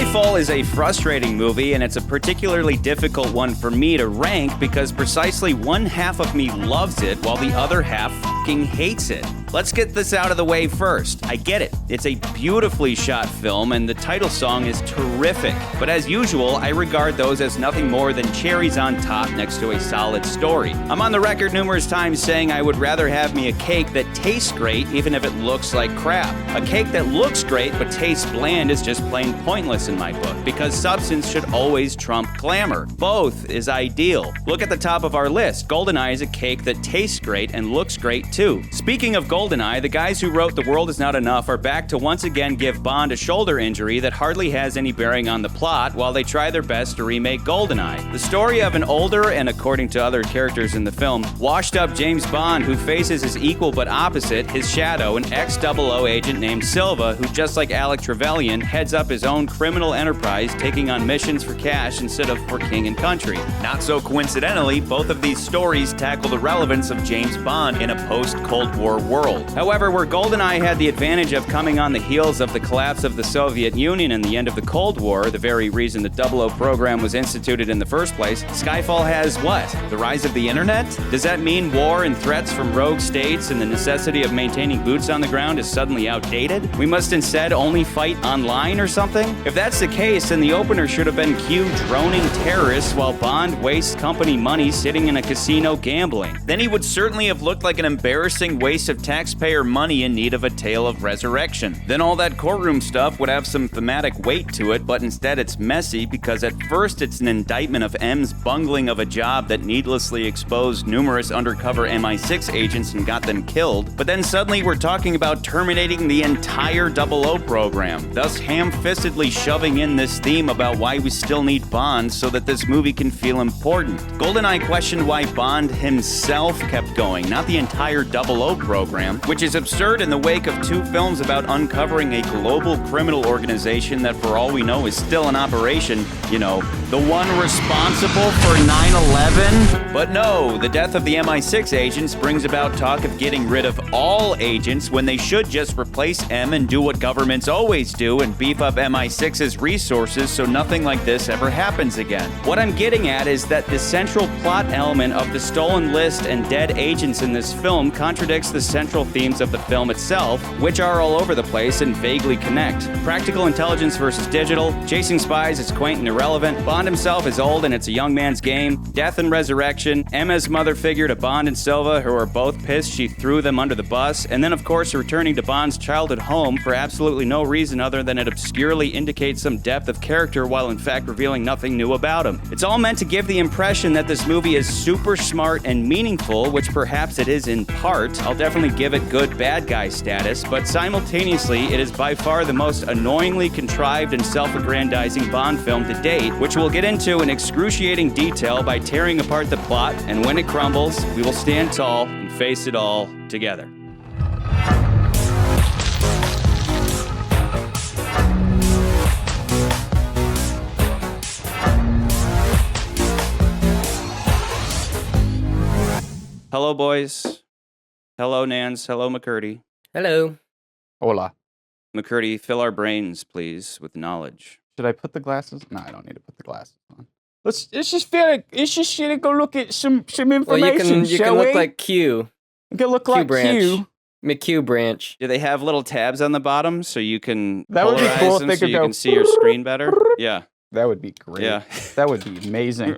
Skyfall is a frustrating movie, and it's a particularly difficult one for me to rank because precisely one half of me loves it while the other half fucking hates it. Let's get this out of the way first. I get it. It's a beautifully shot film, and the title song is terrific. But as usual, I regard those as nothing more than cherries on top next to a solid story. I'm on the record numerous times saying I would rather have me a cake that tastes great even if it looks like crap. A cake that looks great but tastes bland is just plain pointless in my book, because substance should always trump glamour. Both is ideal. Look at the top of our list. GoldenEye is a cake that tastes great and looks great too. Speaking of GoldenEye, the guys who wrote The World Is Not Enough are back to once again give Bond a shoulder injury that hardly has any bearing on the plot while they try their best to remake GoldenEye. The story of an older, and according to other characters in the film, washed-up James Bond who faces his equal but opposite, his shadow, an ex-00 agent named Silva who, just like Alec Trevelyan, heads up his own criminal enterprise taking on missions for cash instead of for king and country. Not so coincidentally, both of these stories tackle the relevance of James Bond in a post-Cold War world. However, where GoldenEye had the advantage of coming on the heels of the collapse of the Soviet Union and the end of the Cold War, the very reason the 00 program was instituted in the first place, Skyfall has what? The rise of the internet? Does that mean war and threats from rogue states and the necessity of maintaining boots on the ground is suddenly outdated? We must instead only fight online or something? If that's the case, then the opener should have been Q droning terrorists while Bond wastes company money sitting in a casino gambling. Then he would certainly have looked like an embarrassing waste of taxpayer money in need of a tale of resurrection. Then all that courtroom stuff would have some thematic weight to it, but instead it's messy because at first it's an indictment of M's bungling of a job that needlessly exposed numerous undercover MI6 agents and got them killed, but then suddenly we're talking about terminating the entire 00 program, thus ham-fistedly shoving in this theme about why we still need Bond so that this movie can feel important. GoldenEye questioned why Bond himself kept going, not the entire 00 program, which is absurd in the wake of two films about uncovering a global criminal organization that for all we know is still in operation, you know, the one responsible for 9/11? But no, the death of the MI6 agents brings about talk of getting rid of all agents when they should just replace M and do what governments always do and beef up MI6's resources so nothing like this ever happens again. What I'm getting at is that the central plot element of the stolen list and dead agents in this film contradicts the central themes of the film itself, which are all over the place and vaguely connect. Practical intelligence versus digital, chasing spies is quaint and irrelevant, Bond himself is old and it's a young man's game, death and resurrection, Emma's mother figure to Bond and Silva, who are both pissed she threw them under the bus, and then of course returning to Bond's childhood home for absolutely no reason other than it obscurely indicates some depth of character while in fact revealing nothing new about him. It's all meant to give the impression that this movie is super smart and meaningful, which perhaps it is in part. I'll definitely give it good bad guy status, but simultaneously it is by far the most annoyingly contrived and self-aggrandizing Bond film to date, which we'll get into in excruciating detail by tearing apart the plot, and when it crumbles, we will stand tall and face it all together. Hello, boys. Hello, Nance. Hello, McCurdy. Hello. Hola. McCurdy, fill our brains, please, with knowledge. Should I put the glasses? No, I don't need to put the glasses on. Let's just go look at some information. Well, you can look like Q. You can look Q like branch. Q. McQ branch. Do they have little tabs on the bottom so you can That would be polarize cool if them they so could you go can see your screen better? Yeah. That would be great. Yeah. That would be amazing.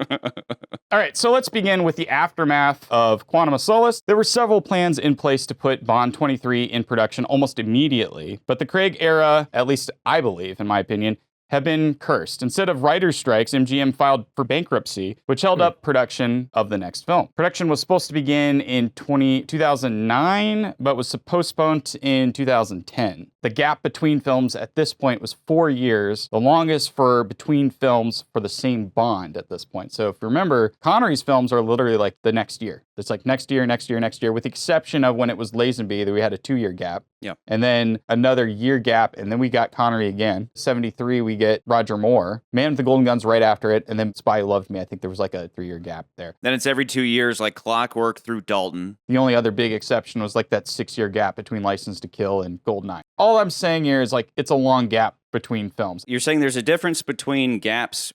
All right, so let's begin with the aftermath of Quantum of Solace. There were several plans in place to put Bond 23 in production almost immediately, but the Craig era, at least I believe, in my opinion, have been cursed. Instead of writer's strikes, MGM filed for bankruptcy, which held up production of the next film. Production was supposed to begin in 2009, but was postponed in 2010. The gap between films at this point was 4 years, the longest for between films for the same Bond at this point. So if you remember, Connery's films are literally like the next year. It's like next year, with the exception of when it was Lazenby that we had a 2-year gap. Yeah. And then another year gap, and then we got Connery again. 73, we get Roger Moore. Man with the Golden Guns right after it, and then Spy Who Loved Me. I think there was like a 3-year gap there. Then it's every 2 years, like clockwork through Dalton. The only other big exception was like that 6-year gap between License to Kill and Goldeneye. All I'm saying here is like it's a long gap between films. You're saying there's a difference between gaps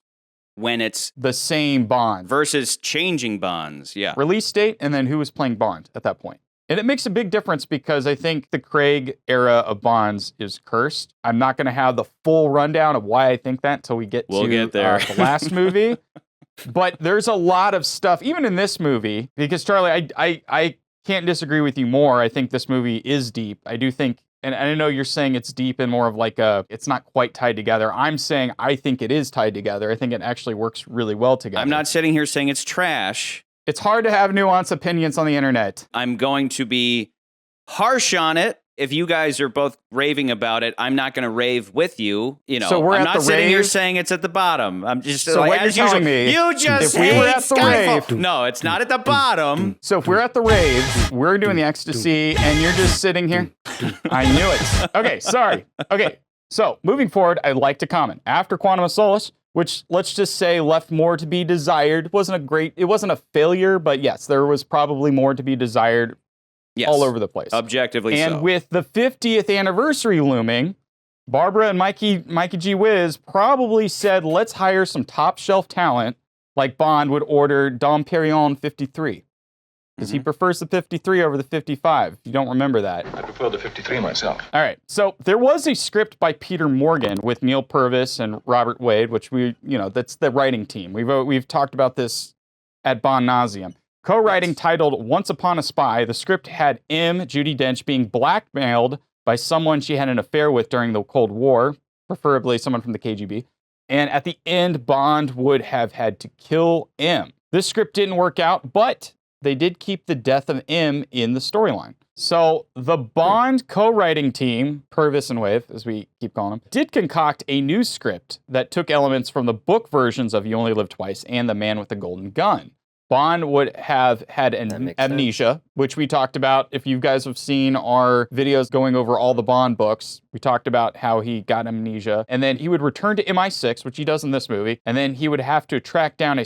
when it's The same Bond. versus changing Bonds. Yeah. Release date and then who was playing Bond at that point. And it makes a big difference because I think the Craig era of Bonds is cursed. I'm not going to have the full rundown of why I think that until we get We'll to get there. The last movie. But there's a lot of stuff, even in this movie, because Charlie, I can't disagree with you more. I think this movie is deep. I do think, and I know you're saying it's deep and more of like it's not quite tied together. I'm saying I think it is tied together. I think it actually works really well together. I'm not sitting here saying it's trash. It's hard to have nuanced opinions on the internet. I'm going to be harsh on it. If you guys are both raving about it, I'm not going to rave with you. You know, So we're I'm at not the sitting here rave? saying it's at the bottom. I'm just So like, what you're as usual, telling me, you just if we hate were at the Skyfall. rave- No, it's not at the bottom. So if we're at the rave, we're doing the ecstasy, and you're just sitting here. I knew it. Okay, sorry. Okay, so moving forward, I'd like to comment. After Quantum of Solace, which let's just say left more to be desired, it wasn't a failure, but yes, there was probably more to be desired Yes, all over the place. objectively And so. with the 50th anniversary looming, Barbara and Mikey G. Wiz probably said, let's hire some top shelf talent like Bond would order Dom Perignon 53. Because he prefers the 53 over the 55, if you don't remember that. I prefer the 53 myself. All right, so there was a script by Peter Morgan with Neil Purvis and Robert Wade, which that's the writing team. We've talked about this ad nauseum. Co-writing titled Once Upon a Spy, the script had Judi Dench, being blackmailed by someone she had an affair with during the Cold War, preferably someone from the KGB. And at the end, Bond would have had to kill M. This script didn't work out, but they did keep the death of M in the storyline. So the Bond co-writing team, Purvis and Wave, as we keep calling them, did concoct a new script that took elements from the book versions of You Only Live Twice and The Man with the Golden Gun. Bond would have had an amnesia, which we talked about. If you guys have seen our videos going over all the Bond books, we talked about how he got amnesia. And then he would return to MI6, which he does in this movie. And then he would have to track down a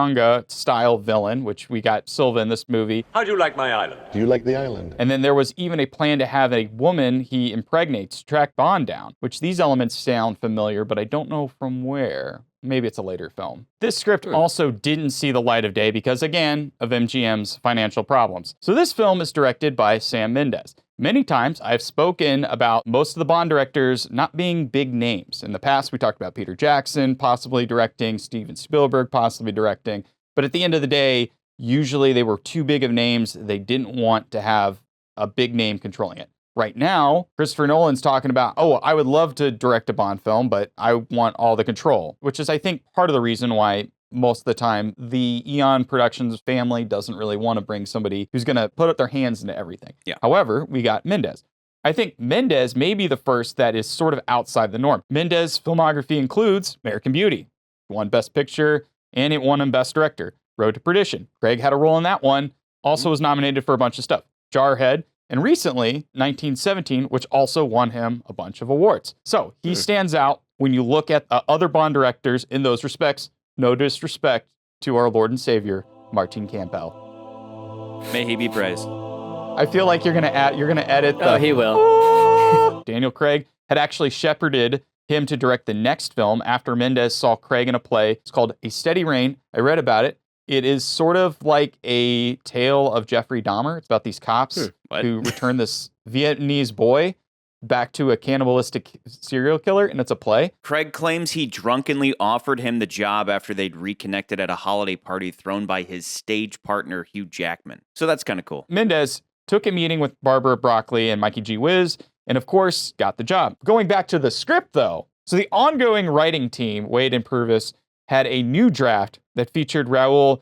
Scaramanga-style villain, which we got Silva in this movie. How do you like my island? Do you like the island? And then there was even a plan to have a woman he impregnates to track Bond down, which these elements sound familiar, but I don't know from where. Maybe it's a later film. This script also didn't see the light of day because, again, of MGM's financial problems. So this film is directed by Sam Mendes. Many times I've spoken about most of the Bond directors not being big names. In the past, we talked about Peter Jackson possibly directing, Steven Spielberg possibly directing. But at the end of the day, usually they were too big of names. They didn't want to have a big name controlling it. Right now, Christopher Nolan's talking about, I would love to direct a Bond film, but I want all the control, which is, I think, part of the reason why most of the time the Eon Productions family doesn't really want to bring somebody who's going to put up their hands into everything. Yeah. However, we got Mendes. I think Mendes may be the first that is sort of outside the norm. Mendes' filmography includes American Beauty, won Best Picture, and it won him Best Director. Road to Perdition. Craig had a role in that one, also was nominated for a bunch of stuff. Jarhead. And recently, 1917, which also won him a bunch of awards. So he stands out when you look at other Bond directors in those respects. No disrespect to our Lord and Savior, Martin Campbell. May he be praised. I feel like you're gonna edit the. Oh, he will. Daniel Craig had actually shepherded him to direct the next film after Mendes saw Craig in a play. It's called A Steady Rain. I read about it. It is sort of like a tale of Jeffrey Dahmer. It's about these cops who return this Vietnamese boy back to a cannibalistic serial killer, and it's a play. Craig claims he drunkenly offered him the job after they'd reconnected at a holiday party thrown by his stage partner, Hugh Jackman. So that's kind of cool. Mendes took a meeting with Barbara Broccoli and Mikey G. Wiz, and of course, got the job. Going back to the script, though, so the ongoing writing team, Wade and Purvis, had a new draft that featured Raul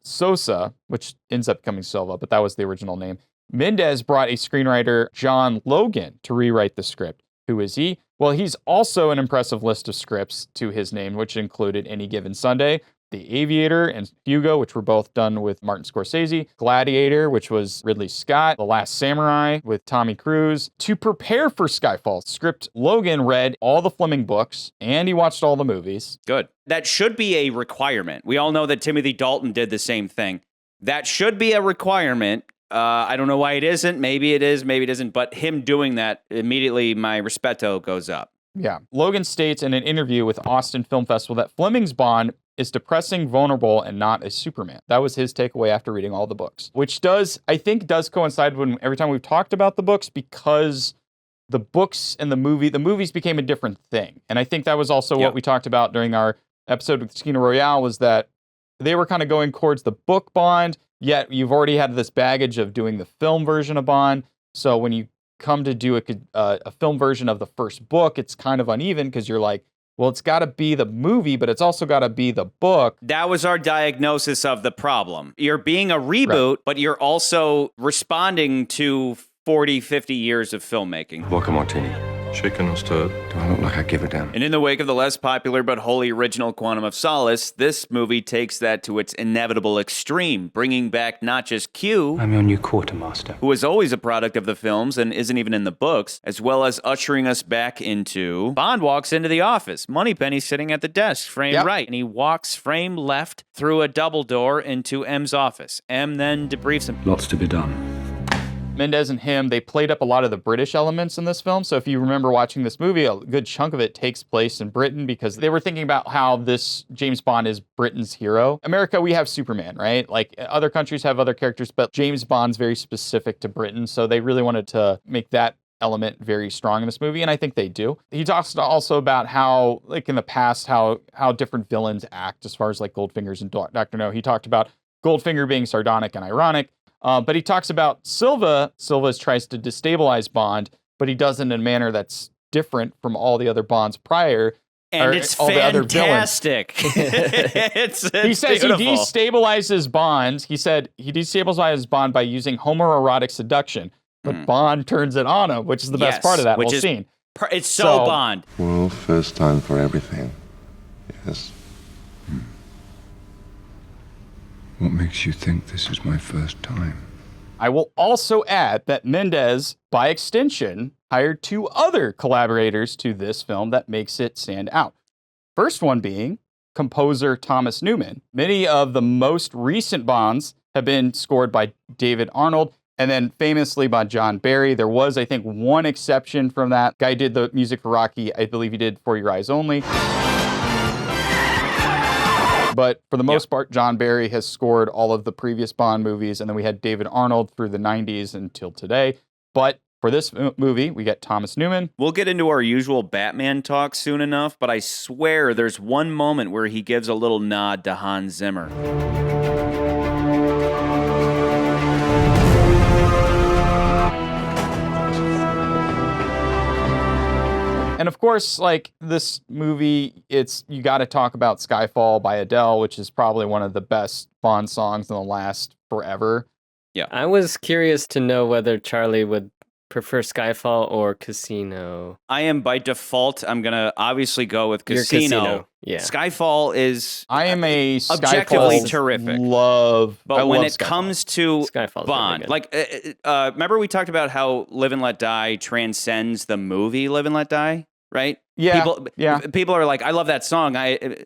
Sosa, which ends up becoming Silva, but that was the original name. Mendes brought a screenwriter, John Logan, to rewrite the script. Who is he? Well, he's also an impressive list of scripts to his name, which included Any Given Sunday, The Aviator, and Hugo, which were both done with Martin Scorsese, Gladiator, which was Ridley Scott, The Last Samurai with Tommy Cruise. To prepare for Skyfall script, Logan read all the Fleming books, and he watched all the movies. Good. That should be a requirement. We all know that Timothy Dalton did the same thing. That should be a requirement. I don't know why it isn't. Maybe it is, maybe it isn't. But him doing that, immediately my rispetto goes up. Yeah. Logan states in an interview with Austin Film Festival that Fleming's Bond is depressing, vulnerable, and not a Superman. That was his takeaway after reading all the books, which I think does coincide when every time we've talked about the books, because the books and the movies became a different thing. And I think that was also what we talked about during our episode with Casino Royale, was that they were kind of going towards the book Bond, yet you've already had this baggage of doing the film version of Bond. So when you come to do a film version of the first book, it's kind of uneven because you're like, well, it's got to be the movie, but it's also got to be the book. That was our diagnosis of the problem. You're being a reboot, but you're also responding to 40, 50 years of filmmaking. Vodka martini. Shaken and stirred. Do I look like I give a damn? And in the wake of the less popular but wholly original Quantum of Solace, this movie takes that to its inevitable extreme, bringing back not just Q, I'm your new quartermaster. who was always a product of the films and isn't even in the books, as well as ushering us back into Bond walks into the office. Moneypenny's sitting at the desk, frame right, and he walks frame left through a double door into M's office. M then debriefs him. Lots to be done. Mendes and him, they played up a lot of the British elements in this film. So if you remember watching this movie, a good chunk of it takes place in Britain because they were thinking about how this James Bond is Britain's hero. America, we have Superman, right? Like other countries have other characters, but James Bond's very specific to Britain. So they really wanted to make that element very strong in this movie, and I think they do. He talks also about how, like in the past, how different villains act as far as like Goldfinger's and Dr. No. He talked about Goldfinger being sardonic and ironic. But he talks about Silva. Silva tries to destabilize Bond, but he does it in a manner that's different from all the other Bonds prior. And it's fantastic. He says beautiful. he destabilizes Bond. He said he destabilizes Bond by using homoerotic seduction, but Bond turns it on him, which is the best part of that whole scene. It's so Bond. Well, first time for everything. Yes. What makes you think this is my first time? I will also add that Mendes, by extension, hired 2 other collaborators to this film that makes it stand out. First one being composer Thomas Newman. Many of the most recent Bonds have been scored by David Arnold, and then famously by John Barry. There was, I think, one exception from that. Guy did the music for Rocky. I believe he did For Your Eyes Only. But for the most part, John Barry has scored all of the previous Bond movies, and then we had David Arnold through the 90s until today. But for this movie, we get Thomas Newman. We'll get into our usual Batman talk soon enough, but I swear there's one moment where he gives a little nod to Hans Zimmer. And of course, like this movie, you got to talk about Skyfall by Adele, which is probably one of the best Bond songs in the last forever. Yeah. I was curious to know whether Charlie would prefer Skyfall or Casino. I am by default. I'm going to obviously go with Casino. Yeah. Skyfall is I am a objectively Skyfall terrific. But when it Skyfall. comes to Skyfall's Bond, really like remember we talked about how Live and Let Die transcends the movie Live and Let Die, right? Yeah. People are like, I love that song. I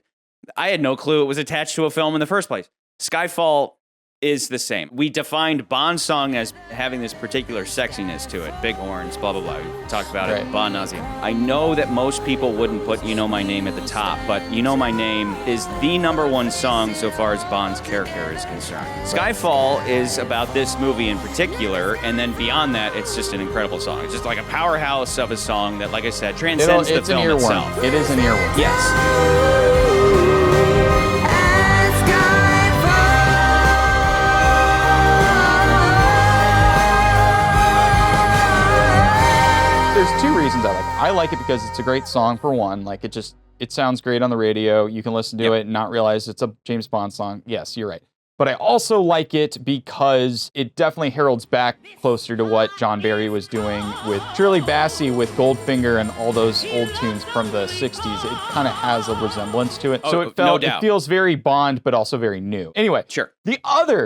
had no clue it was attached to a film in the first place. Skyfall is the same. We defined Bond song as having this particular sexiness to it. Big horns, blah, blah, blah. We talked about it Bond nauseam. I know that most people wouldn't put You Know My Name at the top, but You Know My Name is the #1 song so far as Bond's character is concerned. Skyfall is about this movie in particular, and then beyond that, it's just an incredible song. It's just like a powerhouse of a song that, like I said, transcends the film itself. It is an earworm. Yes. There's 2 reasons I like it. I like it because it's a great song for one. Like it sounds great on the radio. You can listen to it and not realize it's a James Bond song. Yes, you're right. But I also like it because it definitely heralds back closer to what John Barry was doing with Shirley Bassey, with Goldfinger and all those old tunes from the 60s. It kind of has a resemblance to it. So it feels very Bond, but also very new. Anyway, sure.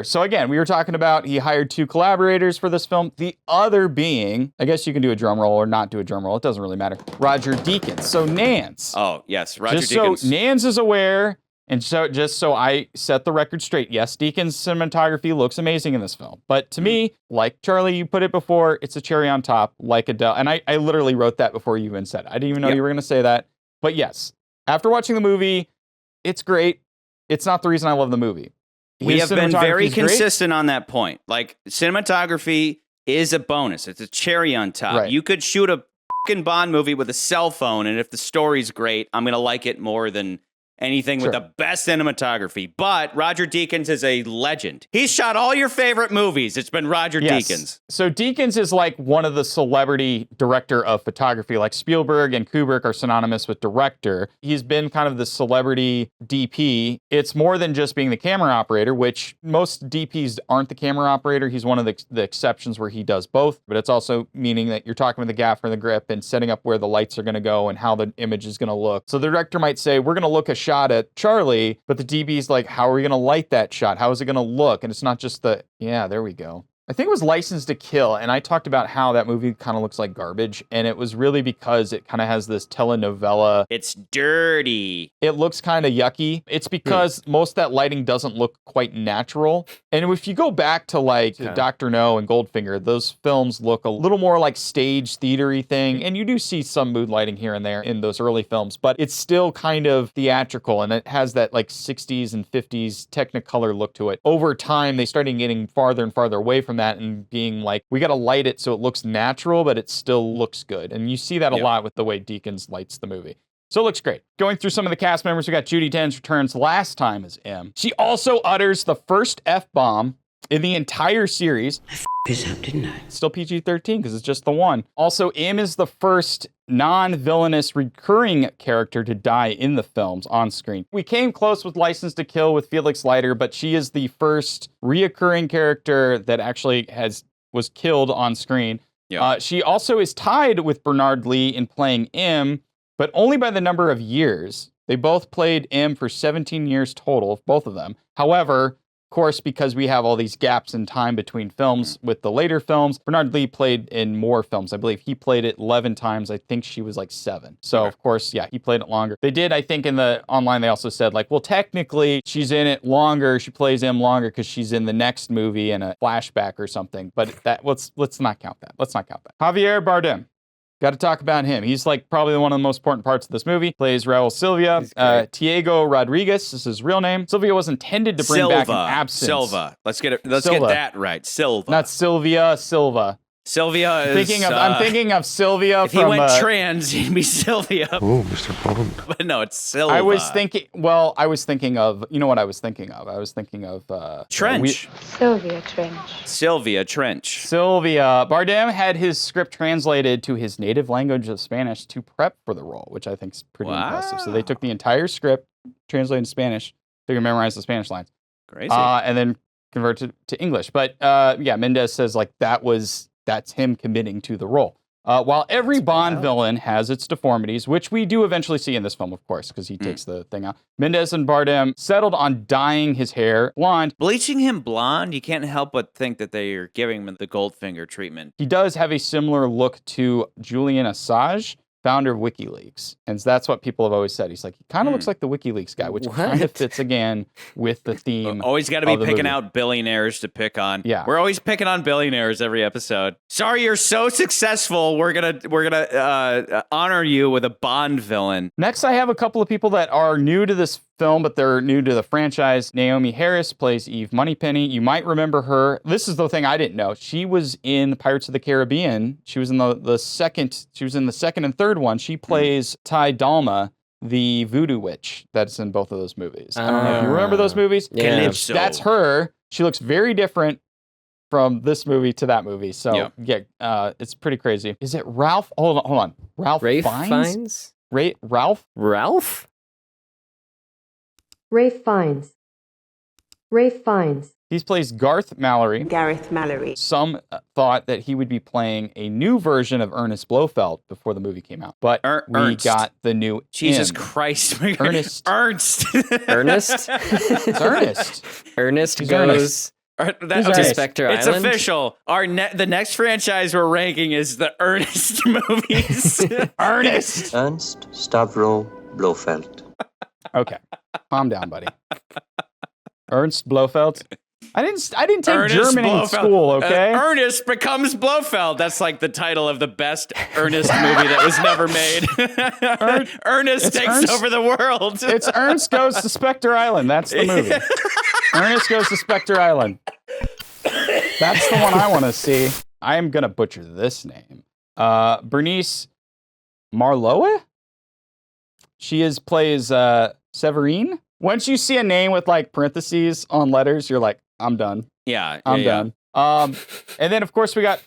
So again, we were talking about he hired 2 collaborators for this film. The other being, I guess you can do a drum roll or not do a drum roll. It doesn't really matter. Roger Deakins. So Nance. Oh, yes. Roger Deakins. Deakins. So Nance is aware And so just so I set the record straight, yes, Deacon's cinematography looks amazing in this film. But to me, like Charlie, you put it before, it's a cherry on top, like Adele. And I literally wrote that before you even said it. I didn't even know you were going to say that. But yes, after watching the movie, it's great. It's not the reason I love the movie. We have been very great. consistent on that point. Like, cinematography is a bonus. It's a cherry on top. Right. You could shoot a fucking Bond movie with a cell phone, and if the story's great, I'm going to like it more than anything with the best cinematography. But Roger Deakins is a legend. He's shot all your favorite movies. It's been Roger Deakins. So Deakins is like one of the celebrity director of photography. Like Spielberg and Kubrick are synonymous with director. He's been kind of the celebrity DP. It's more than just being the camera operator, which most DPs aren't the camera operator. He's one of the exceptions where he does both. But it's also meaning that you're talking with the gaffer and the grip and setting up where the lights are going to go and how the image is going to look. So the director might say, we're going to look a shot at Charlie, but the DB's like, how are we going to light that shot? How is it going to look? And it's not just there we go. I think it was Licensed to Kill, and I talked about how that movie kind of looks like garbage, and it was really because it kind of has this telenovela. It's dirty. It looks kind of yucky. It's because most of that lighting doesn't look quite natural. And if you go back to like Dr. No and Goldfinger, those films look a little more like stage theater-y thing, and you do see some mood lighting here and there in those early films, but it's still kind of theatrical, and it has that like 60s and 50s Technicolor look to it. Over time, they started getting farther and farther away from that and being like, we got to light it so it looks natural, but it still looks good. And you see that a lot with the way Deakins lights the movie. So it looks great. Going through some of the cast members, we got Judi Dench returns last time as M. She also utters the first F-bomb in the entire series. I f***ed up, didn't I? Still PG-13 because it's just the one. Also, M is the first non-villainous recurring character to die in the films on screen. We came close with License to Kill with Felix Leiter, but she is the first reoccurring character that actually was killed on screen. Yeah. She also is tied with Bernard Lee in playing M, but only by the number of years. They both played M for 17 years total, both of them. However, of course, because we have all these gaps in time between films with the later films, Bernard Lee played in more films. I believe he played it 11 times. I think she was like 7. So, of course, he played it longer. They did, I think, in the online, they also said, like, well, technically, she's in it longer. She plays him longer because she's in the next movie in a flashback or something. But let's not count that. Let's not count that. Javier Bardem. Got to talk about him. He's like probably one of the most important parts of this movie. Plays Raul Silva. Tiago Rodriguez is his real name. Silvia was intended to bring back an absence. Silva. Let's get that right. Silva. Not Sylvia. Silva. Sylvia is... I'm thinking of Sylvia if he went trans, he'd be Sylvia. Oh, Mr. Bond. But no, it's Silva. I was thinking of... You know what I was thinking of? I was thinking of... Trench. Sylvia Trench. Sylvia Trench. Sylvia. Bardem had his script translated to his native language of Spanish to prep for the role, which I think is pretty impressive. So they took the entire script, translated to Spanish, so you can memorize the Spanish lines. Crazy. And then convert it to English. But Mendez says like that's him committing to the role. While every Bond villain has its deformities, which we do eventually see in this film, of course, because he takes the thing out. Mendez and Bardem settled on dyeing his hair blonde. Bleaching him blonde, you can't help but think that they are giving him the Goldfinger treatment. He does have a similar look to Julian Assange, founder of WikiLeaks. And that's what people have always said. He's like, he kind of looks like the WikiLeaks guy, which kind of fits again with the theme. Always got to be picking out billionaires to pick on. Yeah. We're always picking on billionaires every episode. Sorry, you're so successful. We're gonna honor you with a Bond villain. Next, I have a couple of people that are new to this film, but they're new to the franchise. Naomi Harris plays Eve Moneypenny. You might remember her. This is the thing I didn't know. She was in Pirates of the Caribbean. She was in the second. She was in the second and third one. She plays Ty Dalma, the voodoo witch that's in both of those movies. I don't know if you remember those movies. Yeah. Calypso. That's her. She looks very different from this movie to that movie. So it's pretty crazy. Is it Ralph? Hold on. Ralph Fiennes? Ralph? Ralph? Rafe Fiennes. He plays Garth Mallory. Gareth Mallory. Some thought that he would be playing a new version of Ernest Blofeld before the movie came out. But we got the new Jesus M. Christ. Ernest. Ernest? It's Ernest. Ernest He's goes to Spectre It's Island? official. The next franchise we're ranking is the Ernest movies. Ernest. Ernst Stavro Blofeld. Okay, calm down, buddy. Ernst Blofeld. I didn't take Ernest German in Blofeld. school. Okay. Ernest becomes Blofeld. That's like the title of the best Ernest movie that was never made. Ernest takes over the world. It's Ernst Goes to Spectre Island. That's the movie. Ernest Goes to Spectre Island. That's the one I want to see. I am gonna butcher this name. Bernice Marlowe. She plays Severine. Once you see a name with like parentheses on letters, you're like, I'm done. Yeah, I'm done. And then of course we got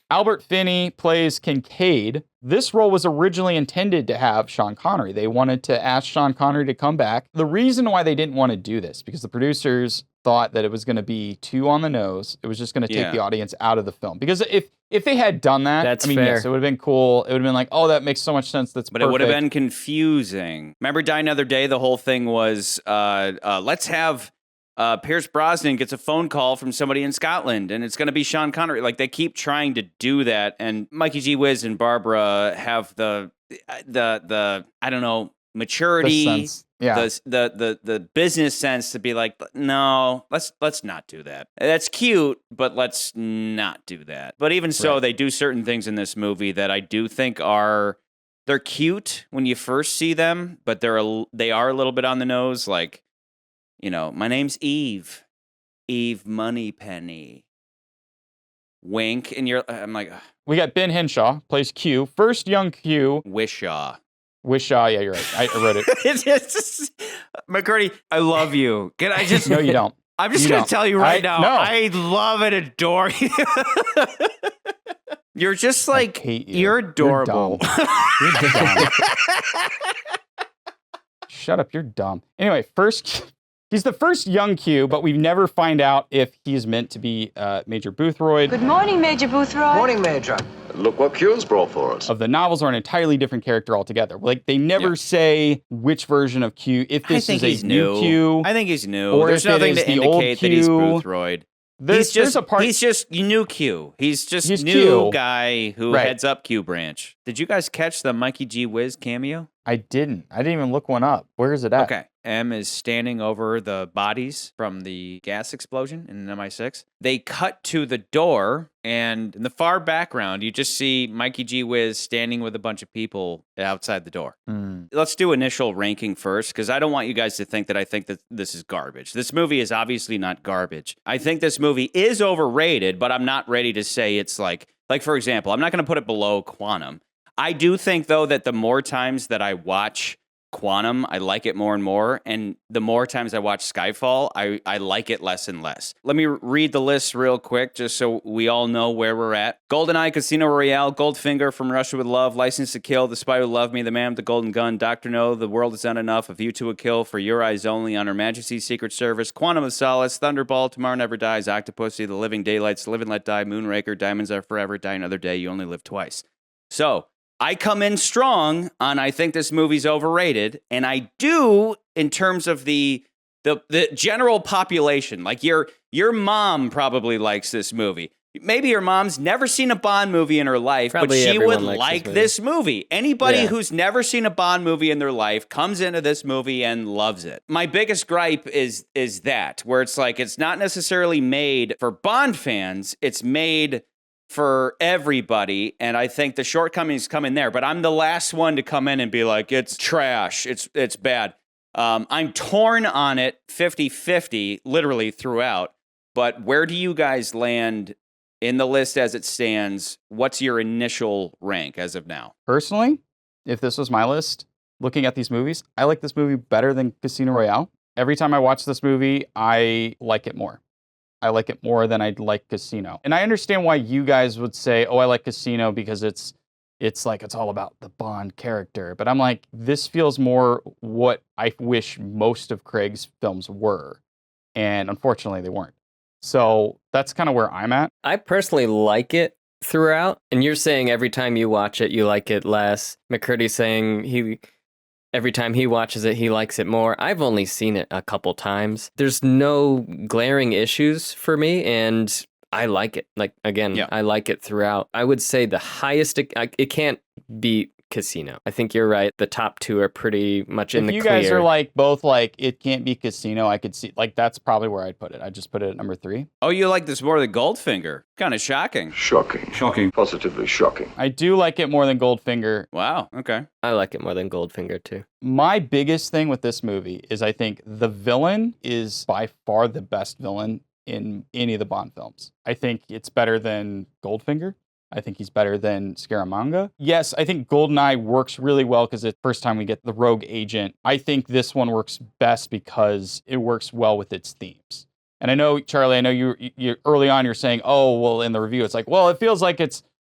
Albert Finney plays Kincaid. This role was originally intended to have Sean Connery. They wanted to ask Sean Connery to come back. The reason why they didn't want to do this, because the producers thought that it was going to be too on the nose. It was just going to take the audience out of the film. Because if they had done that, That's fair. Yes, it would have been cool. It would have been like, oh, that makes so much sense. That's But perfect. it would have been confusing. Remember Die Another Day? The whole thing was, let's have Pierce Brosnan gets a phone call from somebody in Scotland, and it's going to be Sean Connery. Like, they keep trying to do that, and Mikey G. Wiz and Barbara have the I don't know, maturity, the business sense to be like, no, let's not do that. That's cute, but let's not do that. But even so, they do certain things in this movie that I do think they're cute when you first see them, but they are a little bit on the nose. Like, you know, my name's Eve Moneypenny. Wink, and I'm like, ugh. We got Ben Henshaw plays Q, first young Q. Wishaw. Yeah, you're right. I wrote it. It's just, McCurdy, I love you. Can I just? No, you don't. I'm just going to tell you right now. No. I love and adore you. You're just like, hate you. You're adorable. You're dumb. Shut up, you're dumb. Anyway, he's the first young Q, but we never find out if he's meant to be Major Boothroyd. Good morning, Major Boothroyd. Morning, Major. Look what Q's brought for us. Of the novels are an entirely different character altogether. Like, they never say which version of Q, if this is a new Q. I think he's new. Or There's if it nothing is to the old indicate that he's Q. Boothroyd. There's He's just new Q. He's new Q. guy who heads up Q branch. Did you guys catch the Mikey G. Wiz cameo? I didn't even look one up. Where is it at? Okay. M is standing over the bodies from the gas explosion in MI6. They cut to the door, and in the far background, you just see Mikey G. Wiz standing with a bunch of people outside the door. Let's do initial ranking first, because I don't want you guys to think that I think that this is garbage. This movie is obviously not garbage. I think this movie is overrated, but I'm not ready to say it's like for example, I'm not going to put it below Quantum. I do think, though, that the more times that I watch Quantum, I like it more and more. And the more times I watch Skyfall, I like it less and less. Let me read the list real quick, just so we all know where we're at. GoldenEye, Casino Royale, Goldfinger, From Russia with Love, License to Kill, The Spy Who Loved Me, The Man with the Golden Gun, Dr. No, The World Is Not Enough, A View to a Kill, For Your Eyes Only, On Her Majesty's Secret Service, Quantum of Solace, Thunderball, Tomorrow Never Dies, Octopussy, The Living Daylights, Live and Let Die, Moonraker, Diamonds Are Forever, Die Another Day, You Only Live Twice. So, I come in strong on I think this movie's overrated, and I do in terms of the general population. Like your mom probably likes this movie. Maybe your mom's never seen a Bond movie in her life, Probably but she would everyone likes like this this movie. Anybody who's never seen a Bond movie in their life comes into this movie and loves it. My biggest gripe is that, where it's like it's not necessarily made for Bond fans, it's made for everybody, and I think the shortcomings come in there, but I'm the last one to come in and be like, it's trash, it's bad. I'm torn on it 50-50, literally throughout, but where do you guys land in the list as it stands? What's your initial rank as of now? Personally, if this was my list, looking at these movies, I like this movie better than Casino Royale. Every time I watch this movie, I like it more. I like it more than I'd like Casino. And I understand why you guys would say, oh, I like Casino because it's like it's all about the Bond character. But I'm like, this feels more what I wish most of Craig's films were. And unfortunately, they weren't. So that's kind of where I'm at. I personally like it throughout. And you're saying every time you watch it, you like it less. McCurdy's saying every time he watches it, he likes it more. I've only seen it a couple times. There's no glaring issues for me, and I like it. Like, again, I like it throughout. I would say the highest, it can't beat Casino. I think you're right. The top two are pretty much in the If you clear. guys are like both like it can't be Casino, I could see like that's probably where I'd put it. I just put it at number 3. Oh, you like this more than Goldfinger? Kind of shocking. Shocking. Shocking. Positively shocking. I do like it more than Goldfinger. Wow. Okay. I like it more than Goldfinger too. My biggest thing with this movie is I think the villain is by far the best villain in any of the Bond films. I think it's better than Goldfinger. I think he's better than Scaramanga. Yes, I think GoldenEye works really well because it's the first time we get the rogue agent. I think this one works best because it works well with its themes. And I know, Charlie, I know you early on you're saying, oh, well, in the review, it's like, well, it feels like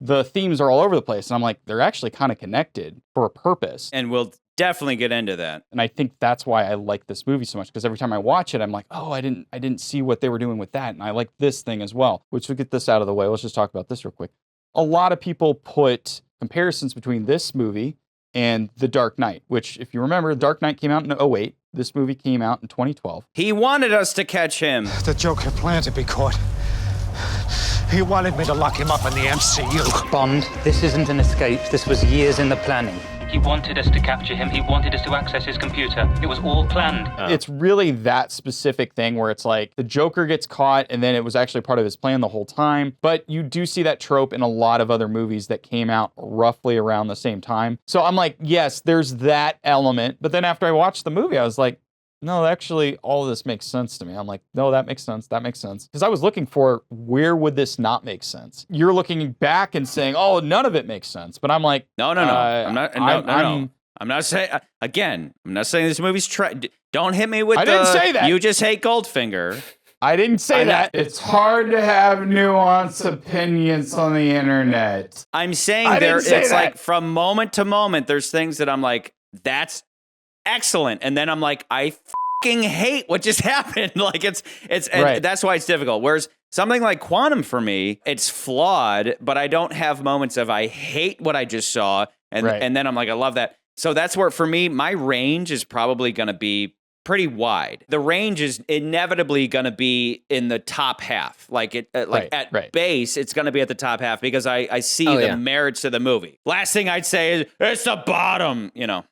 the themes are all over the place. And I'm like, they're actually kind of connected for a purpose. And we'll definitely get into that. And I think that's why I like this movie so much, because every time I watch it, I'm like, oh, I didn't see what they were doing with that. And I like this thing as well, which we'll get this out of the way. Let's just talk about this real quick. A lot of people put comparisons between this movie and The Dark Knight, which, if you remember, The Dark Knight came out in 2008. This movie came out in 2012. He wanted us to catch him. The Joker planned to be caught. He wanted me to lock him up in the MCU. Bond, this isn't an escape. This was years in the planning. He wanted us to capture him. He wanted us to access his computer. It was all planned. It's really that specific thing where it's like the Joker gets caught and then it was actually part of his plan the whole time. But you do see that trope in a lot of other movies that came out roughly around the same time. So I'm like, yes, there's that element. But then after I watched the movie, I was like, no, actually, all of this makes sense to me. I'm like, no, that makes sense. That makes sense. Because I was looking for where would this not make sense? You're looking back and saying, oh, none of it makes sense. But I'm like, No. I'm not. No. I'm not saying. Again, I'm not saying this movie's. Don't hit me with. I didn't say that. You just hate Goldfinger. I didn't say that. It's hard to have nuanced opinions on the internet. I'm saying it's like from moment to moment, there's things that I'm like, that's excellent. And then I'm like, I fucking hate what just happened. Like and Right. that's why it's difficult. Whereas something like Quantum for me, it's flawed, but I don't have moments of I hate what I just saw. And then I'm like, I love that. So that's where, for me, my range is probably going to be pretty wide. The range is inevitably going to be in the top half. Like base, it's going to be at the top half because I see the merits of the movie. Last thing I'd say is it's the bottom,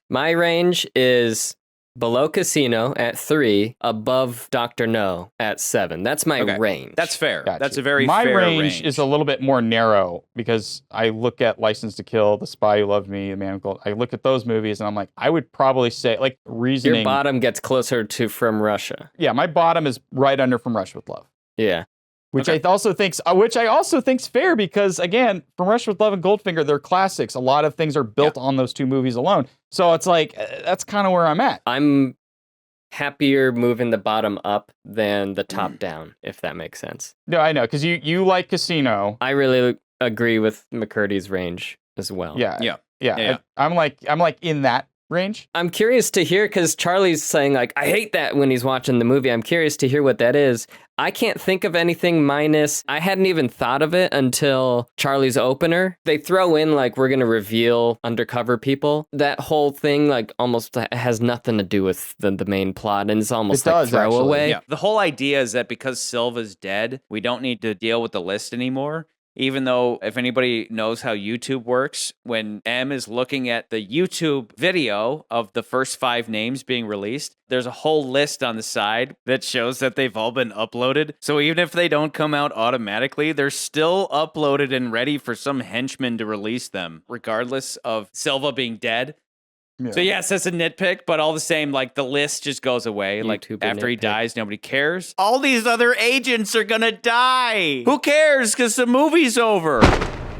My range is below Casino at 3, above Dr. No at 7. That's my range. That's fair. Gotcha. That's a very My fair range is a little bit more narrow because I look at License to Kill, The Spy Who Loved Me, The Man Who Gold. I look at those movies and I'm like, I would probably say like reasoning. Your bottom gets closer to From Russia. Yeah, my bottom is right under From Russia with Love. Yeah. Which I also think's fair because again, From Russia with Love and Goldfinger, they're classics. A lot of things are built on those two movies alone. So it's like that's kind of where I'm at. I'm happier moving the bottom up than the top down, if that makes sense. No, I know because you like Casino. I really agree with McCurdy's range as well. Yeah. I'm like in that range. I'm curious to hear because Charlie's saying like I hate that when he's watching the movie. I'm curious to hear what that is. I can't think of anything minus I hadn't even thought of it until Charlie's opener. They throw in like we're gonna reveal undercover people. That whole thing like almost has nothing to do with the main plot and it's almost like throwaway. Yeah. The whole idea is that because Silva's dead, we don't need to deal with the list anymore. Even though, if anybody knows how YouTube works, when M is looking at the YouTube video of the first 5 names being released, there's a whole list on the side that shows that they've all been uploaded. So even if they don't come out automatically, they're still uploaded and ready for some henchman to release them, regardless of Silva being dead. Yeah. So yes, that's a nitpick, but all the same, like the list just goes away. YouTuber like after he dies, nobody cares. All these other agents are gonna die. Who cares? Because the movie's over.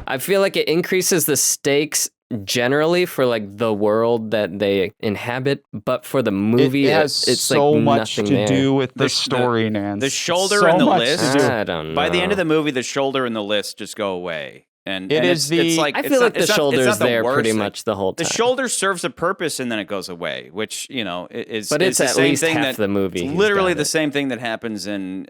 I feel like it increases the stakes generally for like the world that they inhabit, but for the movie, it has it's so like much nothing to do with the story, man. The shoulder and the list. I don't know. By the end of the movie, the shoulder and the list just go away. And it's like I feel like the shoulder's there pretty much the whole time. The shoulder serves a purpose and then it goes away, which is. But it's at least half the movie. It's literally the same thing that happens in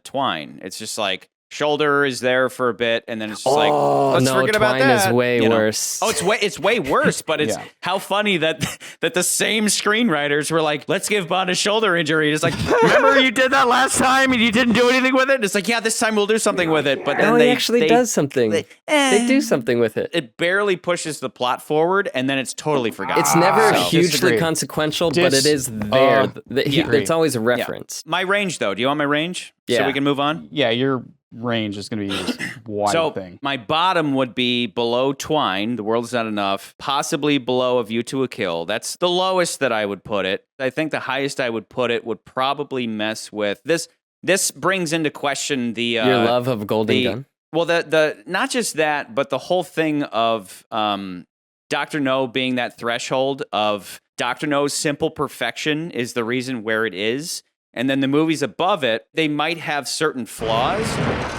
Twine. It's just like Shoulder is there for a bit, and then it's just like, let's forget about Twine that. is way worse. Oh, it's way worse, but it's how funny that the same screenwriters were like, let's give Bond a shoulder injury. And it's like, remember you did that last time and you didn't do anything with it? And it's like, yeah, this time we'll do something with it. But then he actually does something. They do something with it. It barely pushes the plot forward, and then it's totally forgotten. It's never hugely Disagree. consequential, but it is there. It's always a reference. My range, though. Do you want my range? Yeah. So we can move on? Yeah, your range is going to be this wide thing. My bottom would be below Twine, The World Is Not Enough, possibly below A View to a Kill. That's the lowest that I would put it. I think the highest I would put it would probably mess with this. This brings into question the your love of Golden Gun. Well, the not just that, but the whole thing of Dr. No being that threshold of Dr. No's simple perfection is the reason where it is. And then the movies above it, they might have certain flaws,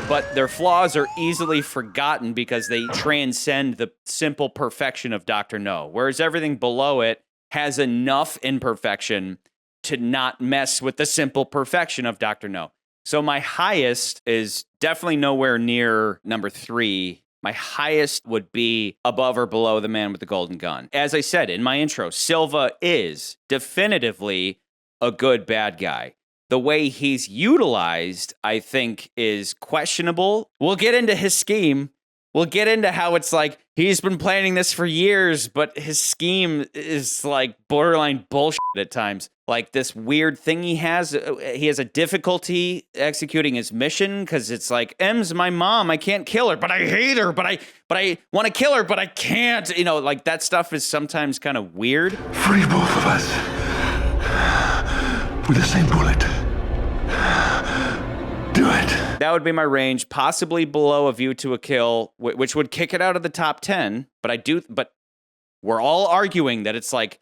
but their flaws are easily forgotten because they transcend the simple perfection of Dr. No. Whereas everything below it has enough imperfection to not mess with the simple perfection of Dr. No. So my highest is definitely nowhere near number 3. My highest would be above or below The Man with the Golden Gun. As I said in my intro, Silva is definitively a good bad guy. The way he's utilized, I think, is questionable. We'll get into his scheme. We'll get into how it's like he's been planning this for years, but his scheme is like borderline bullshit at times. Like this weird thing he has a difficulty executing his mission because it's like, M's my mom, I can't kill her, but I hate her, but I want to kill her, but I can't. You know, like that stuff is sometimes kind of weird. Free both of us. With the same bullet. Do it. That would be my range, possibly below A View to a Kill, which would kick it out of the top 10. But we're all arguing that it's like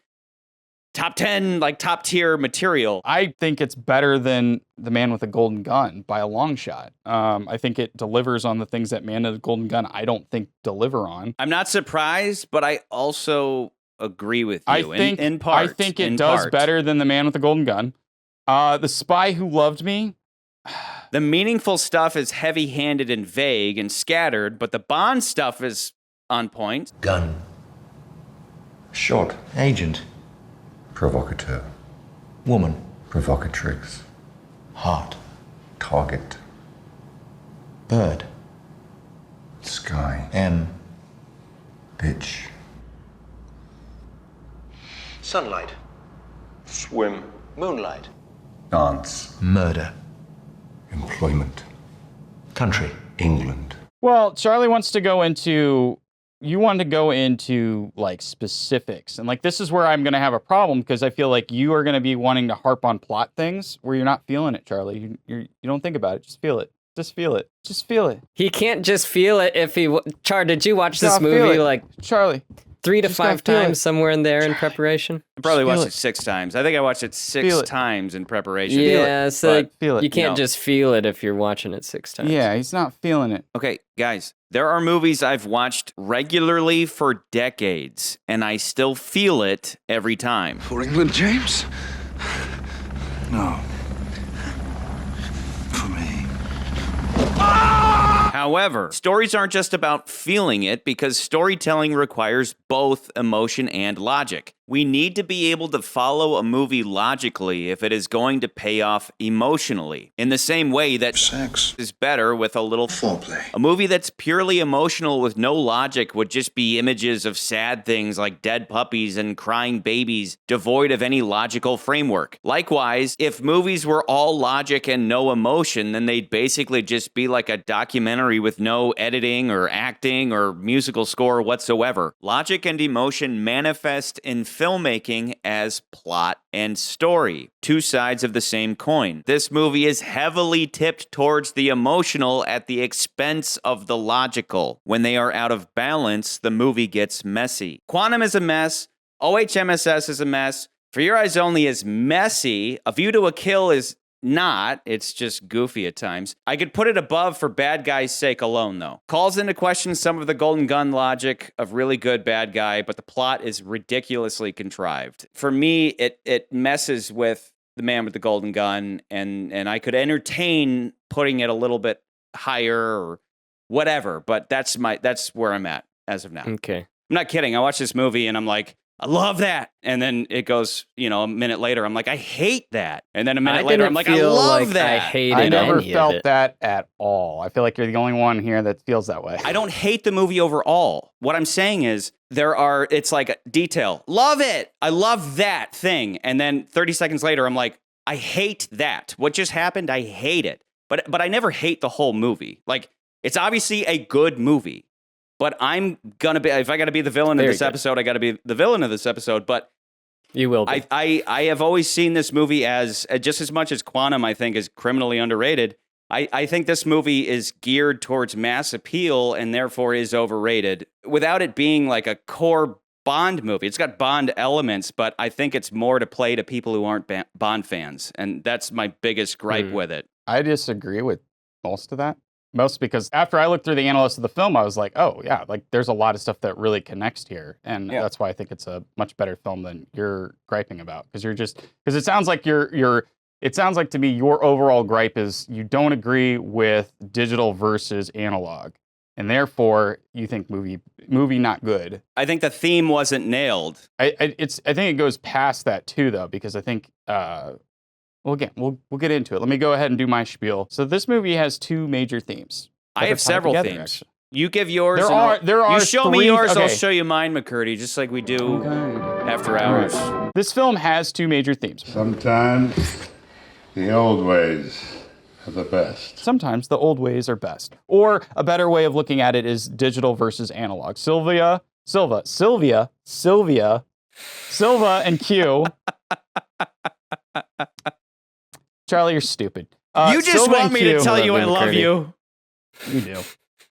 top 10, like top tier material. I think it's better than The Man with the Golden Gun by a long shot. I think it delivers on the things that Man with the Golden Gun I don't think deliver on. I'm not surprised, but I also agree with you in part. I think it does better than The Man with the Golden Gun. The Spy Who Loved Me. The meaningful stuff is heavy-handed and vague and scattered, but the Bond stuff is on point. Gun. Shot. Agent. Provocateur. Woman. Provocatrix. Heart. Target. Bird. Sky. M. Bitch. Sunlight. Swim. Moonlight. Dance. Murder. Employment. Country. England. Well, Charlie wants to go into, you want to go into like specifics. And like, this is where I'm going to have a problem because I feel like you are going to be wanting to harp on plot things where you're not feeling it, Charlie. You don't think about it. Just feel it. Just feel it. Just feel it. He can't just feel it if he... Did you watch this movie like... Charlie. 3 to 5 times somewhere in there in preparation? I probably watched it 6 times. I think I watched it 6 times in preparation. Yeah, so feel it. You can't just feel it if you're watching it 6 times. Yeah, he's not feeling it. Okay, guys, there are movies I've watched regularly for decades, and I still feel it every time. For England, James? No. For me. However, stories aren't just about feeling it because storytelling requires both emotion and logic. We need to be able to follow a movie logically if it is going to pay off emotionally. In the same way that sex is better with a little foreplay. A movie that's purely emotional with no logic would just be images of sad things like dead puppies and crying babies, devoid of any logical framework. Likewise, if movies were all logic and no emotion, then they'd basically just be like a documentary with no editing or acting or musical score whatsoever. Logic and emotion manifest in filmmaking as plot and story, 2 sides of the same coin. This movie is heavily tipped towards the emotional at the expense of the logical. When they are out of balance, the movie gets messy. Quantum is a mess. OHMSS is a mess. For Your Eyes Only is messy. A View to a Kill is not. It's just goofy at times. I could put it above For Bad Guy's Sake alone, though. Calls into question some of the Golden Gun logic of really good bad guy, but the plot is ridiculously contrived. For me, it messes with The Man with the Golden Gun, and I could entertain putting it a little bit higher or whatever. But that's where I'm at as of now. Okay. I'm not kidding. I watched this movie and I'm like, I love that. And then it goes, a minute later, I'm like, I hate that. And then a minute later, I'm like, I love that. I hated I never any felt of it. that at all. I feel like you're the only one here that feels that way. I don't hate the movie overall. What I'm saying is it's like detail. Love it. I love that thing. And then 30 seconds later, I'm like, I hate that. What just happened? I hate it. But I never hate the whole movie. Like, it's obviously a good movie. But I'm going to be, if I got to be the villain of this episode, I got to be the villain of this episode. But you will be. I have always seen this movie as, just as much as Quantum, I think, is criminally underrated. I think this movie is geared towards mass appeal and therefore is overrated without it being like a core Bond movie. It's got Bond elements, but I think it's more to play to people who aren't Bond fans. And that's my biggest gripe with it. I disagree with most of that. Most because after I looked through the analysis of the film, I was like, oh, yeah, like there's a lot of stuff that really connects here. And that's why I think it's a much better film than you're griping about. Because it sounds like it sounds like to me your overall gripe is you don't agree with digital versus analog. And therefore, you think movie not good. I think the theme wasn't nailed. I think it goes past that too, though, because I think we'll get into it. Let me go ahead and do my spiel. So this movie has two major themes. I have several themes. Actually. You give yours. There are. You show me yours. Okay. I'll show you mine, McCurdy, just like we do after hours. Right. This film has two major themes. Sometimes the old ways are the best. Sometimes the old ways are best. Or a better way of looking at it is digital versus analog. Silva, and Q. Charlie, you're stupid. You just Silva want me to tell you I love you. You do.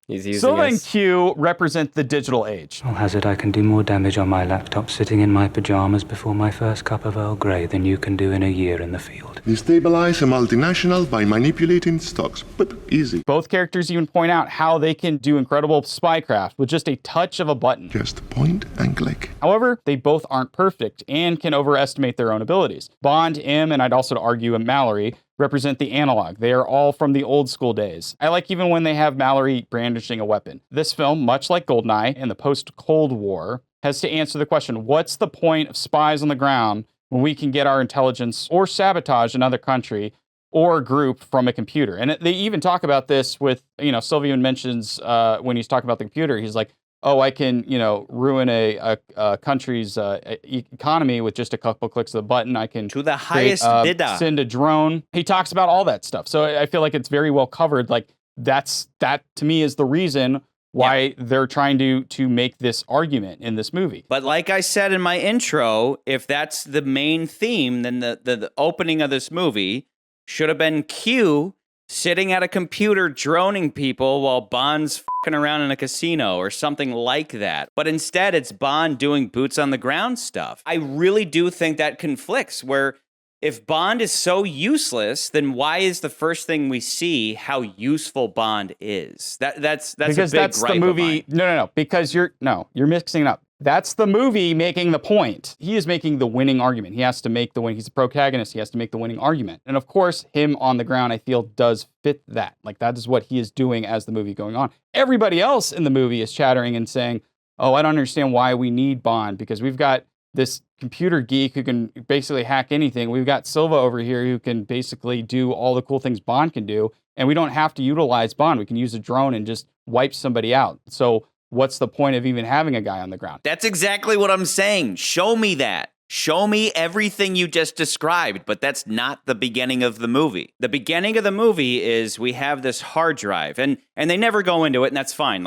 He's using Silva us. and Q represent the digital age. I'll hazard I can do more damage on my laptop sitting in my pajamas before my first cup of Earl Grey than you can do in a year in the field. Destabilize a multinational by manipulating stocks, but easy. Both characters even point out how they can do incredible spycraft with just a touch of a button. Just point and click. However, they both aren't perfect and can overestimate their own abilities. Bond, M, and I'd also argue Mallory represent the analog. They are all from the old school days. I like even when they have Mallory brandishing a weapon. This film, much like GoldenEye and the post-Cold War, has to answer the question, what's the point of spies on the ground when we can get our intelligence or sabotage another country or group from a computer? And they even talk about this with, Sylvian mentions when he's talking about the computer, he's like, oh, I can, ruin a country's economy with just a couple clicks of the button. I can to the highest bidder. Send a drone. He talks about all that stuff. So I feel like it's very well covered. Like that to me is the reason why they're trying to make this argument in this movie. But like I said in my intro, if that's the main theme, then the opening of this movie should have been Q sitting at a computer droning people while Bond's fucking around in a casino or something like that. But instead, it's Bond doing boots on the ground stuff. I really do think that conflicts, where if Bond is so useless, then why is the first thing we see how useful Bond is? That's because a big that's gripe the movie. of mine. No. Because you're mixing it up. That's the movie making the point. He is making the winning argument. He has to make the win. He's the protagonist. He has to make the winning argument. And of course, him on the ground, I feel, does fit that. Like, that is what he is doing as the movie going on. Everybody else in the movie is chattering and saying, oh, I don't understand why we need Bond, because we've got this computer geek who can basically hack anything. We've got Silva over here who can basically do all the cool things Bond can do. And we don't have to utilize Bond. We can use a drone and just wipe somebody out. So what's the point of even having a guy on the ground? That's exactly what I'm saying. Show me that. Show me everything you just described, but that's not the beginning of the movie. The beginning of the movie is we have this hard drive, and they never go into it, and that's fine.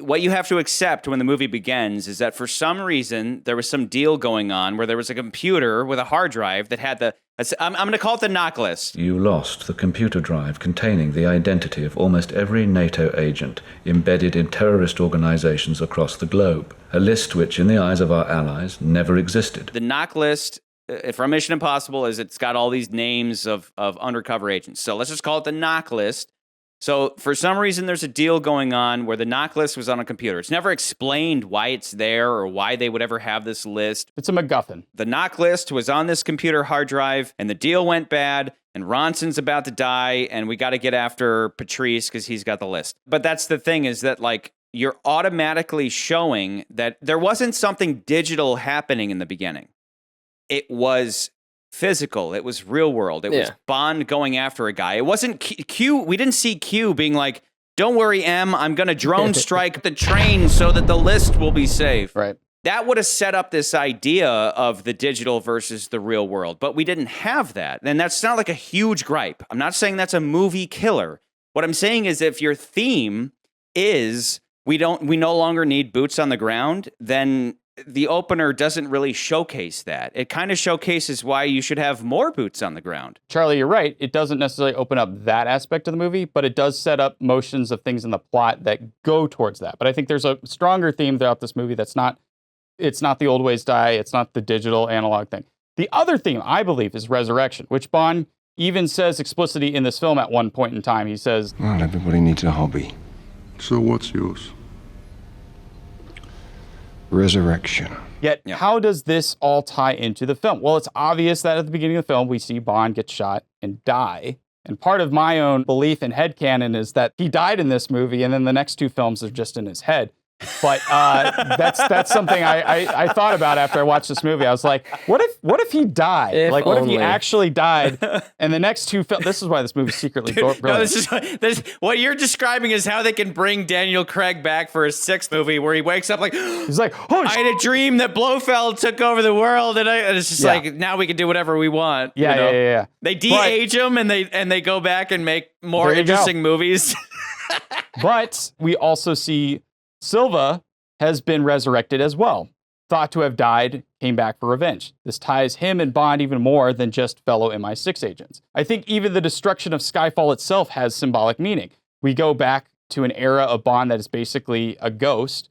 What you have to accept when the movie begins is that for some reason there was some deal going on where there was a computer with a hard drive that had I'm going to call it the knock list. You lost the computer drive containing the identity of almost every NATO agent embedded in terrorist organizations across the globe, a list which, in the eyes of our allies, never existed. The knock list from Mission Impossible is it's got all these names of undercover agents. So let's just call it the knock list. So for some reason, there's a deal going on where the knock list was on a computer. It's never explained why it's there or why they would ever have this list. It's a MacGuffin. The knock list was on this computer hard drive, and the deal went bad. And Ronson's about to die, and we got to get after Patrice because he's got the list. But that's the thing, is that, like, you're automatically showing that there wasn't something digital happening in the beginning. It was physical. It was real world. It was Bond going after a guy. It wasn't Q. We didn't see Q being like, don't worry, M, I'm going to drone strike the train so that the list will be safe. Right. That would have set up this idea of the digital versus the real world, but we didn't have that. And that's not like a huge gripe. I'm not saying that's a movie killer. What I'm saying is if your theme is we no longer need boots on the ground, then the opener doesn't really showcase that. It kind of showcases why you should have more boots on the ground. Charlie, you're right. It doesn't necessarily open up that aspect of the movie, but it does set up motions of things in the plot that go towards that. But I think there's a stronger theme throughout this movie it's not the old ways die, it's not the digital analog thing. The other theme, I believe, is resurrection, which Bond even says explicitly in this film at one point in time. He says, Well, everybody needs a hobby. So what's yours? Resurrection. Yet, how does this all tie into the film? Well, it's obvious that at the beginning of the film, we see Bond get shot and die. And part of my own belief in headcanon is that he died in this movie, and then the next two films are just in his head. But that's something I thought about after I watched this movie. I was like, what if he died? What if he actually died? And the next two films, this is why this movie's secretly brilliant. No, this what you're describing is how they can bring Daniel Craig back for a sixth movie where he wakes up like, he's like, oh, I had a dream that Blofeld took over the world, and it's just like, now we can do whatever we want. Yeah. They de-age him, and they go back and make more interesting movies. But we also see Silva has been resurrected as well. Thought to have died, came back for revenge. This ties him and Bond even more than just fellow MI6 agents. I think even the destruction of Skyfall itself has symbolic meaning. We go back to an era of Bond that is basically a ghost,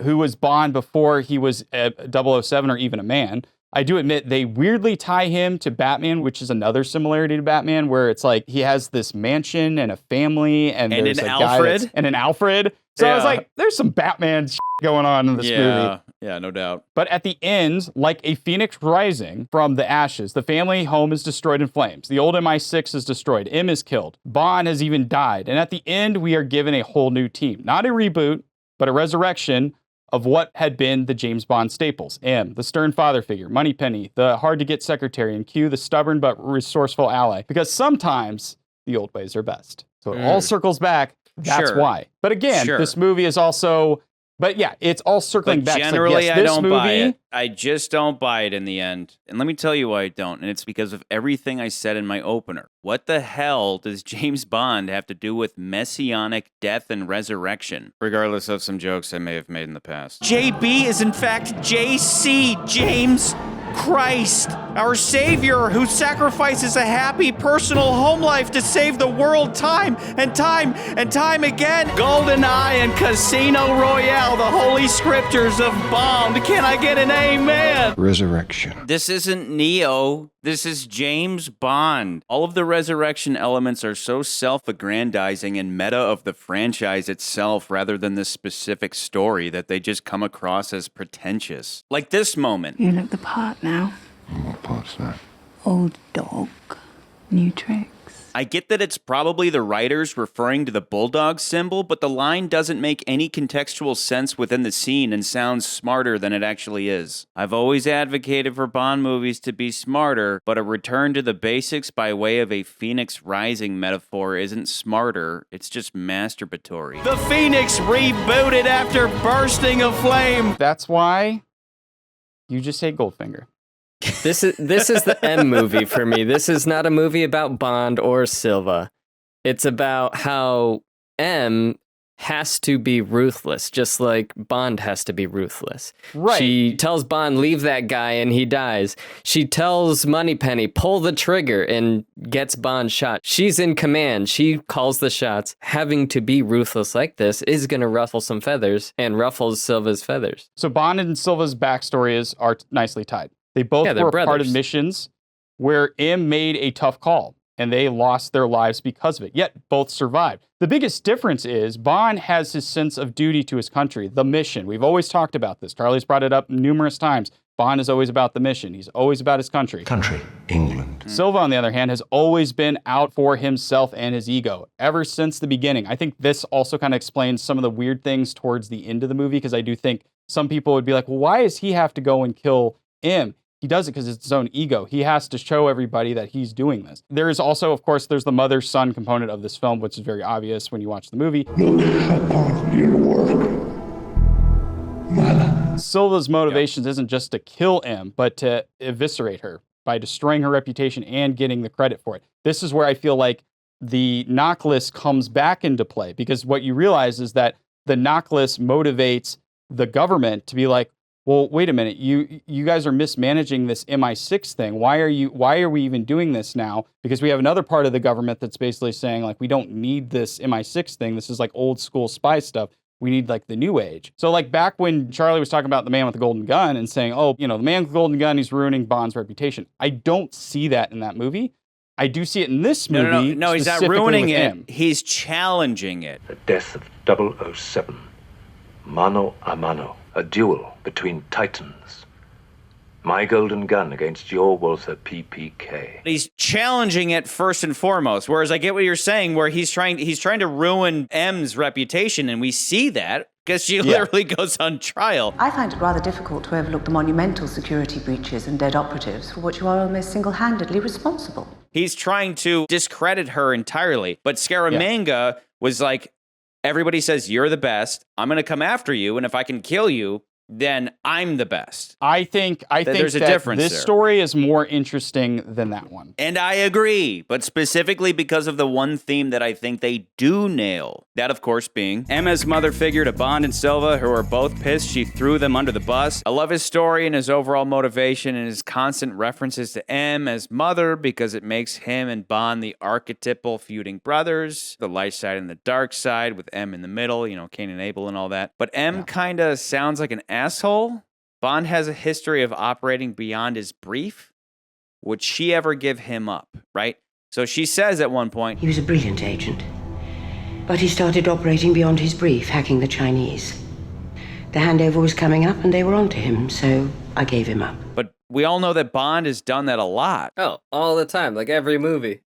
who was Bond before he was a 007 or even a man. I do admit they weirdly tie him to Batman, which is another similarity to Batman, where it's like he has this mansion and a family, and there's an a Alfred. guy and an Alfred. So I was like, there's some Batman going on in this movie. Yeah, no doubt. But at the end, like a phoenix rising from the ashes, the family home is destroyed in flames. The old MI6 is destroyed. M is killed. Bond has even died. And at the end, we are given a whole new team. Not a reboot, but a resurrection of what had been the James Bond staples. M, the stern father figure, Moneypenny, the hard-to-get secretary, and Q, the stubborn but resourceful ally. Because sometimes the old ways are best. So it all circles back. That's why. But again, this movie is also... But yeah, it's all circling back. Generally, like, I don't buy it. I just don't buy it in the end. And let me tell you why I don't. And it's because of everything I said in my opener. What the hell does James Bond have to do with messianic death and resurrection? Regardless of some jokes I may have made in the past. JB is in fact JC, James Christ, our savior who sacrifices a happy personal home life to save the world time and time and time again. GoldenEye and Casino Royale, the holy scriptures of Bond. Can I get an amen? Resurrection. This isn't Neo. This is James Bond. All of the resurrection elements are so self-aggrandizing and meta of the franchise itself rather than the specific story that they just come across as pretentious. Like this moment. You look the part now. What part's that? Old dog. New tricks. I get that it's probably the writers referring to the bulldog symbol, but the line doesn't make any contextual sense within the scene and sounds smarter than it actually is. I've always advocated for Bond movies to be smarter, but a return to the basics by way of a Phoenix Rising metaphor isn't smarter, it's just masturbatory. The Phoenix rebooted after bursting aflame! That's why you just hate Goldfinger. This is the M movie for me. This is not a movie about Bond or Silva. It's about how M has to be ruthless, just like Bond has to be ruthless. Right. She tells Bond, leave that guy, and he dies. She tells Moneypenny, pull the trigger, and gets Bond shot. She's in command. She calls the shots. Having to be ruthless like this is going to ruffle some feathers, and ruffles Silva's feathers. So Bond and Silva's backstories are nicely tied. They both were part of missions where M made a tough call, and they lost their lives because of it, yet both survived. The biggest difference is Bond has his sense of duty to his country, the mission. We've always talked about this. Charlie's brought it up numerous times. Bond is always about the mission. He's always about his country. Country, England. Silva, on the other hand, has always been out for himself and his ego ever since the beginning. I think this also kind of explains some of the weird things towards the end of the movie, because I do think some people would be like, well, why does he have to go and kill M? He does it because it's his own ego. He has to show everybody that he's doing this. There is also, of course, there's the mother-son component of this film, which is very obvious when you watch the movie. Look upon your work, mother. Silva's motivations isn't just to kill M, but to eviscerate her by destroying her reputation and getting the credit for it. This is where I feel like the knock list comes back into play, because what you realize is that the knock list motivates the government to be like, well, wait a minute, you guys are mismanaging this MI6 thing. Why are we even doing this now? Because we have another part of the government that's basically saying, like, we don't need this MI6 thing. This is like old school spy stuff. We need like the new age. So like back when Charlie was talking about the man with the golden gun and saying, oh, the man with the golden gun, he's ruining Bond's reputation. I don't see that in that movie. I do see it in this movie. No, he's not ruining it. He's challenging it. The death of 007. Mano a mano. A duel between titans. My golden gun against your Walther PPK. He's challenging it first and foremost. Whereas I get what you're saying, where he's trying to ruin M's reputation, and we see that because she literally goes on trial. I find it rather difficult to overlook the monumental security breaches and dead operatives for which you are almost single-handedly responsible. He's trying to discredit her entirely, but Scaramanga was like, everybody says you're the best. I'm going to come after you, and if I can kill you, then I'm the best. I think there's a that difference this there. story is more interesting than that one. And I agree, but specifically because of the one theme that I think they do nail. That, of course, being Emma's mother figure to Bond and Silva, who are both pissed she threw them under the bus. I love his story and his overall motivation and his constant references to M as mother, because it makes him and Bond the archetypal feuding brothers, the light side and the dark side, with M in the middle, Cain and Abel and all that. But M kind of sounds like an asshole. Bond has a history of operating beyond his brief. Would she ever give him up, right? So she says at one point, he was a brilliant agent, but he started operating beyond his brief, hacking the Chinese. The handover was coming up and they were onto him, so I gave him up. But we all know that Bond has done that a lot. Oh, all the time, like every movie.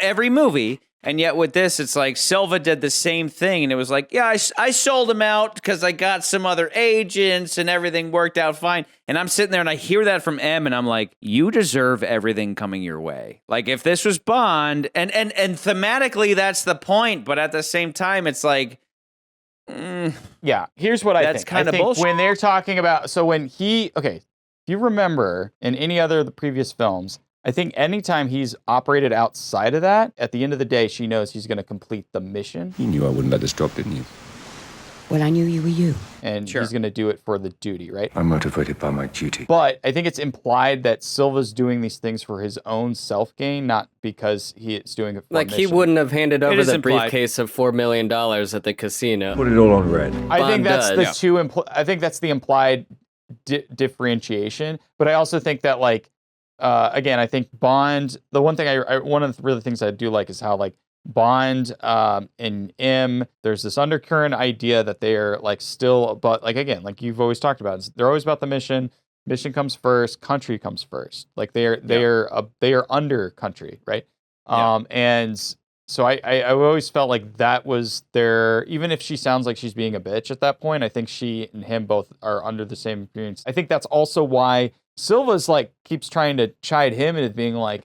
Every movie. And yet with this, it's like Silva did the same thing. And it was like, yeah, I sold him out because I got some other agents and everything worked out fine. And I'm sitting there and I hear that from M and I'm like, you deserve everything coming your way. Like if this was Bond, and thematically that's the point. But at the same time, it's like, yeah, here's what I think. That's kind of think bullshit. When they're talking about, so when if you remember in any other of the previous films, I think anytime he's operated outside of that, at the end of the day, she knows he's going to complete the mission. You knew I wouldn't let this drop, didn't you? Well, I knew you were you. And he's going to do it for the duty, right? I'm motivated by my duty. But I think it's implied that Silva's doing these things for his own self-gain, not because he is doing it for like a he mission. wouldn't have handed over the implied. briefcase of $4 million at the casino. Put it all on red. I think that's does. I think that's the implied differentiation. But I also think that, like, again, I think Bond, the one thing one of the really things I do like is how, like, Bond and M, there's this undercurrent idea that they're like still, but like, again, like you've always talked about, they're always about the mission. Mission comes first, country comes first. Like they are under country, right? And so I always felt like that was their, even if she sounds like she's being a bitch at that point, I think she and him both are under the same experience. I think that's also why Silva's like keeps trying to chide him into being like,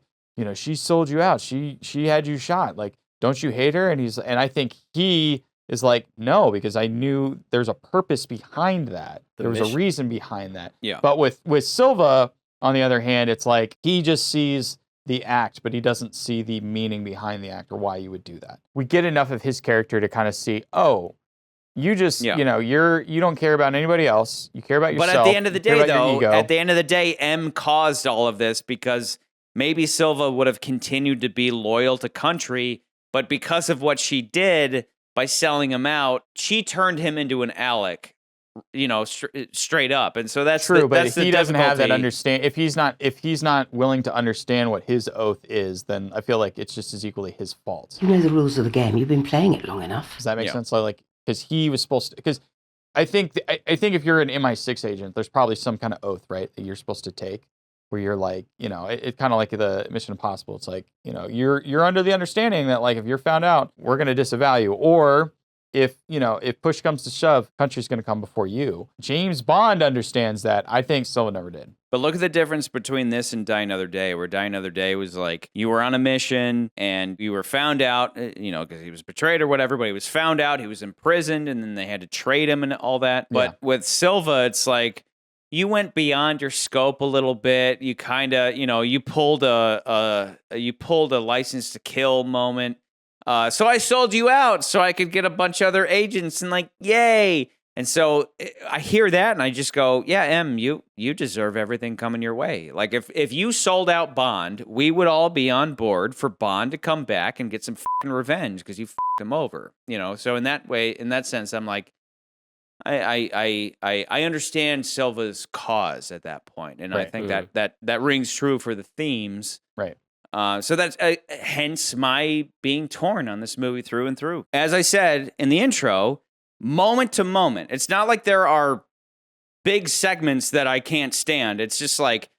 she sold you out. She had you shot. Like, don't you hate her? And I think he is like, no, because I knew there's a purpose behind that. There was a reason behind that. Yeah. But with Silva, on the other hand, it's like he just sees the act, but he doesn't see the meaning behind the act or why you would do that. We get enough of his character to kind of see, oh, you just, you don't care about anybody else. You care about yourself. But at the end of the day, M caused all of this because maybe Silva would have continued to be loyal to country, but because of what she did by selling him out, she turned him into an Alec, straight up. And so that's true. But that's if he doesn't have that understand, if he's not willing to understand what his oath is, then I feel like it's just as equally his fault. You know the rules of the game. You've been playing it long enough. Does that make sense? So, like, because he was supposed to, because I think if you're an MI6 agent, there's probably some kind of oath, right, that you're supposed to take, where you're like, it's kind of like the Mission Impossible. It's like, you're under the understanding that like if you're found out, we're going to disavow you, or if push comes to shove, country's going to come before you. James Bond understands that. I think Silva never did. But look at the difference between this and Die Another Day, where Die Another Day was like, you were on a mission and you were found out, because he was betrayed or whatever, but he was found out, he was imprisoned, and then they had to trade him and all that. But with Silva, it's like, you went beyond your scope a little bit. You kind of, you pulled a License to Kill moment. So I sold you out so I could get a bunch of other agents and like, yay. And so I hear that and I just go, yeah, M, you deserve everything coming your way. Like if you sold out Bond, we would all be on board for Bond to come back and get some fucking revenge because you fucked him over. So in that sense, I'm like, I understand Silva's cause at that point, and right. I think that rings true for the themes. Right. So that's hence my being torn on this movie through and through. As I said in the intro, moment to moment, it's not like there are big segments that I can't stand. It's just like,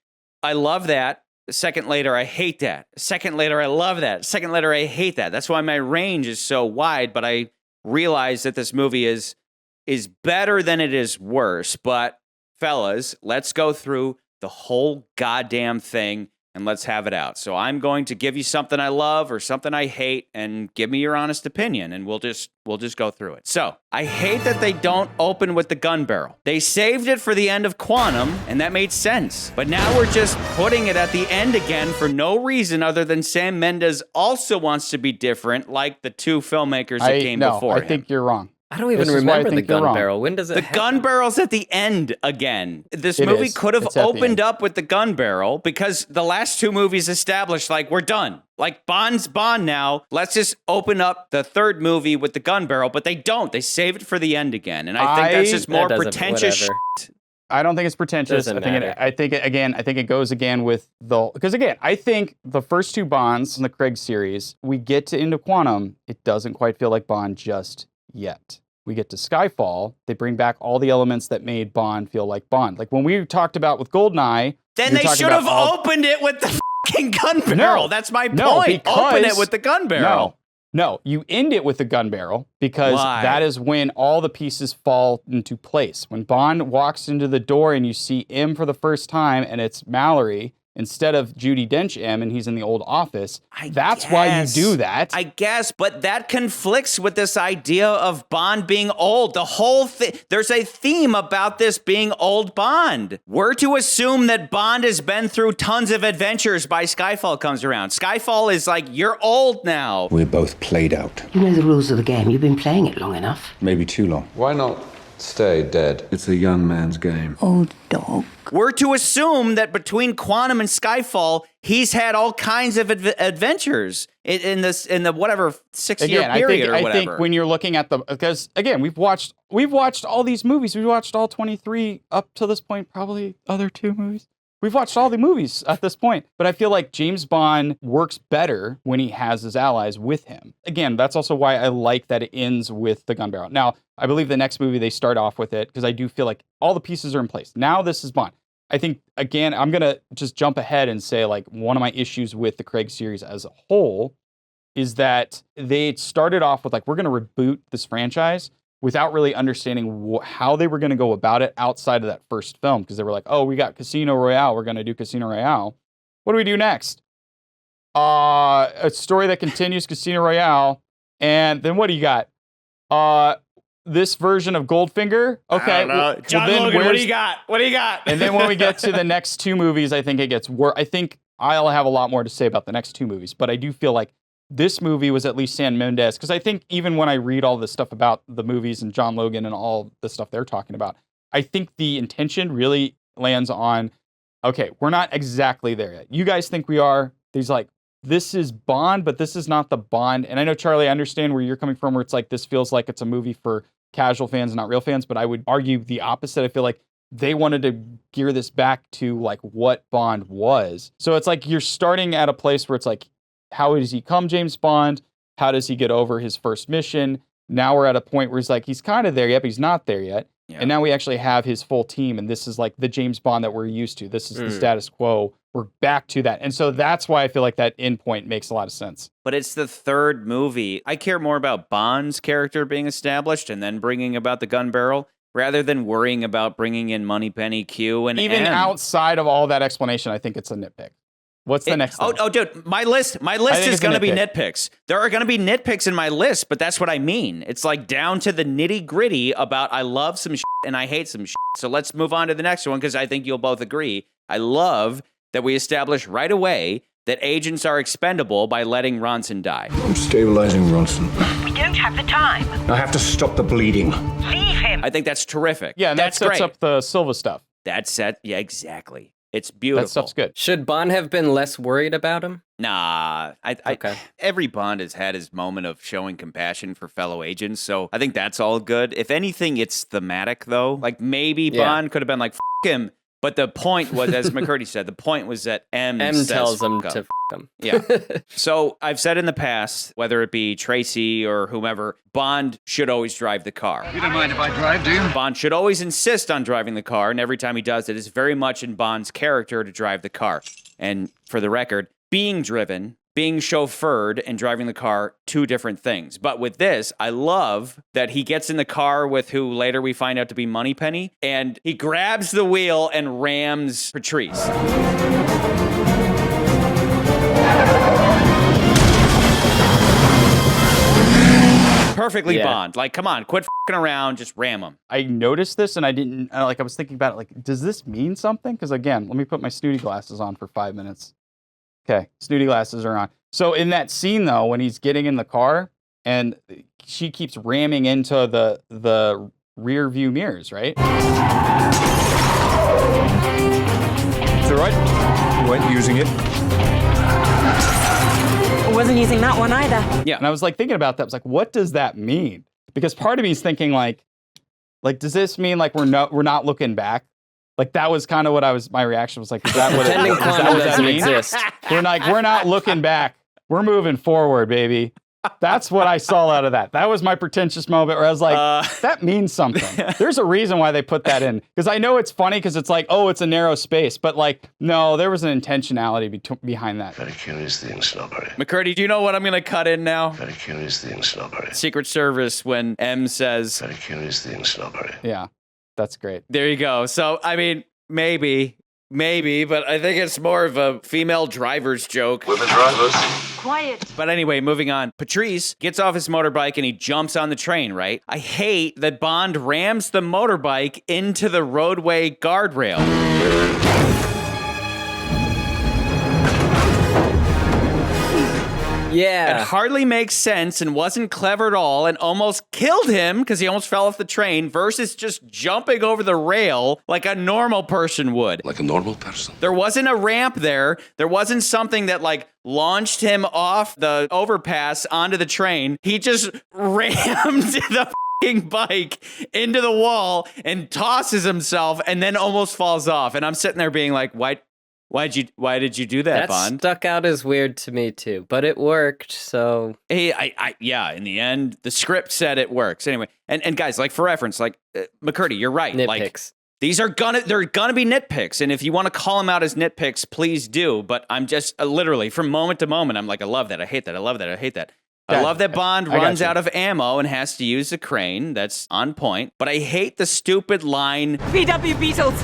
I love that. A second later, I hate that. A second later, I love that. A second later, I hate that. That's why my range is so wide, but I realize that this movie is better than it is worse. But fellas, let's go through the whole goddamn thing and let's have it out. So I'm going to give you something I love or something I hate, and give me your honest opinion, and we'll just go through it. So I hate that they don't open with the gun barrel. They saved it for the end of Quantum, and that made sense. But now we're just putting it at the end again for no reason other than Sam Mendes also wants to be different, like the two filmmakers that came before him. I think you're wrong. I don't even remember the gun barrel. When does it happen? The gun barrel's at the end again. This movie could have opened up with the gun barrel because the last two movies established, like, we're done. Like, Bond's Bond now. Let's just open up the third movie with the gun barrel. But they don't. They save it for the end again. And I think that's just more pretentious shit. I don't think it's pretentious. I think it goes again with because again, I think the first two Bonds in the Craig series, we get into Quantum, it doesn't quite feel like Bond just yet. We get to Skyfall, they bring back all the elements that made Bond feel like Bond. Like when we talked about with GoldenEye, then they should have opened it with the fucking gun barrel. That's my point. Open it with the gun barrel. No, you end it with the gun barrel because that is when all the pieces fall into place. When Bond walks into the door and you see M for the first time and it's Mallory instead of Judi Dench M, and he's in the old office. That's why you do that. I guess, but that conflicts with this idea of Bond being old. The whole thing, there's a theme about this being old Bond. We're to assume that Bond has been through tons of adventures by Skyfall comes around. Skyfall is like, you're old now. We're both played out. You know the rules of the game. You've been playing it long enough. Maybe too long. Why not stay dead? It's a young man's game. Old dog. We're to assume that between Quantum and Skyfall, he's had all kinds of adventures in the whatever 6-year period or whatever. I think when you're looking at because again, we've watched all these movies. We've watched all 23 up to this point, probably other 2 movies. We've watched all the movies at this point, but I feel like James Bond works better when he has his allies with him. Again, that's also why I like that it ends with the gun barrel. Now, I believe the next movie they start off with it because I do feel like all the pieces are in place. Now this is Bond. I think, again, I'm going to just jump ahead and say like one of my issues with the Craig series as a whole is that they started off with like, we're going to reboot this franchise without really understanding how they were going to go about it outside of that first film. Because they were like, oh, we got Casino Royale. We're going to do Casino Royale. What do we do next? A story that continues Casino Royale. And then what do you got? This version of Goldfinger? Okay. I don't know. John Logan, what do you got? What do you got? And then when we get to the next 2 movies, I think it gets worse. I think I'll have a lot more to say about the next 2 movies. But I do feel like this movie was at least Sam Mendes, because I think even when I read all this stuff about the movies and John Logan and all the stuff they're talking about, I think the intention really lands on, okay, we're not exactly there yet. You guys think we are. He's like, this is Bond, but this is not the Bond. And I know, Charlie, I understand where you're coming from, where it's like, this feels like it's a movie for casual fans and not real fans, but I would argue the opposite. I feel like they wanted to gear this back to like what Bond was. So it's like you're starting at a place where it's like, how does he become James Bond? How does he get over his first mission? Now we're at a point where he's like, he's kind of there yet, but he's not there yet. And now we actually have his full team, and this is like the James Bond that we're used to. This is the status quo. We're back to that. And so that's why I feel like that end point makes a lot of sense. But it's the third movie. I care more about Bond's character being established and then bringing about the gun barrel rather than worrying about bringing in Moneypenny, Q, and even M. outside of all that explanation, I think it's a nitpick. What's the next thing? Oh, dude, my list is going to be nitpicks. There are going to be nitpicks in my list, but that's what I mean. It's like down to the nitty gritty about I love some shit and I hate some shit. So let's move on to the next one because I think you'll both agree. I love that we establish right away that agents are expendable by letting Ronson die. I'm stabilizing Ronson. We don't have the time. I have to stop the bleeding. Leave him. I think that's terrific. Yeah, and that sets great. up the Silva stuff. Yeah, exactly. It's beautiful. That stuff's good. Should Bond have been less worried about him? Nah, every Bond has had his moment of showing compassion for fellow agents, so I think that's all good. If anything, it's thematic, though. Like, maybe Bond could have been like, F*** him, but the point was, as McCurdy said, the point was that M tells him to F*** him. Yeah. So I've said in the past, whether it be Tracy or whomever, Bond should always drive the car. You don't mind if I drive, do you? Bond should always insist on driving the car, and every time he does it, it's very much in Bond's character to drive the car. And for the record, being driven, being chauffeured, and driving the car, two different things. But with this, I love that he gets in the car with who later we find out to be Moneypenny, and he grabs the wheel and rams Patrice. Perfectly Bond. Like, come on, quit f***ing around, just ram him. I noticed this and I didn't, I was thinking about it, like, does this mean something? Because again, let me put my snooty glasses on for 5 minutes. Okay, snooty glasses are on. So in that scene though, when he's getting in the car and she keeps ramming into the rear view mirrors, right? It's all right. You weren't using it. I wasn't using that one either. Yeah, and I was like thinking about that. I was like, what does that mean? Because part of me is thinking like, does this mean like we're not looking back? Like that was kind of what my reaction was like, is that what that means? Exist. We're not looking back. We're moving forward, baby. That's what I saw out of that. That was my pretentious moment where I was like, that means something. There's a reason why they put that in. Because I know it's funny because it's like, oh, it's a narrow space. But like, no, there was an intentionality behind that. Very curious thing, snobbery. McCurdy, do you know what I'm going to cut in now? Very curious thing, snobbery. Secret Service when M says... Very curious thing, snobbery. Yeah, that's great. There you go. So, I mean, maybe, but I think it's more of a female driver's joke. Women drivers. Quiet. But anyway, moving on. Patrice gets off his motorbike and he jumps on the train, right? I hate that Bond rams the motorbike into the roadway guardrail. Yeah. It hardly makes sense and wasn't clever at all and almost killed him because he almost fell off the train versus just jumping over the rail like a normal person would. Like a normal person. There wasn't a ramp there. There wasn't something that like launched him off the overpass onto the train. He just rammed the f***ing bike into the wall and tosses himself and then almost falls off. And I'm sitting there being like, why did you do that, Bond? Stuck out as weird to me too, but it worked. So hey, yeah. In the end, the script said it works anyway. And guys, like for reference, like McCurdy, you're right. Nitpicks. Like these are they're gonna be nitpicks, and if you want to call them out as nitpicks, please do. But I'm just literally from moment to moment, I'm like, I love that, I hate that, I love that, I hate that. I love that Bond runs out of ammo and has to use the crane. That's on point. But I hate the stupid line. VW Beetles.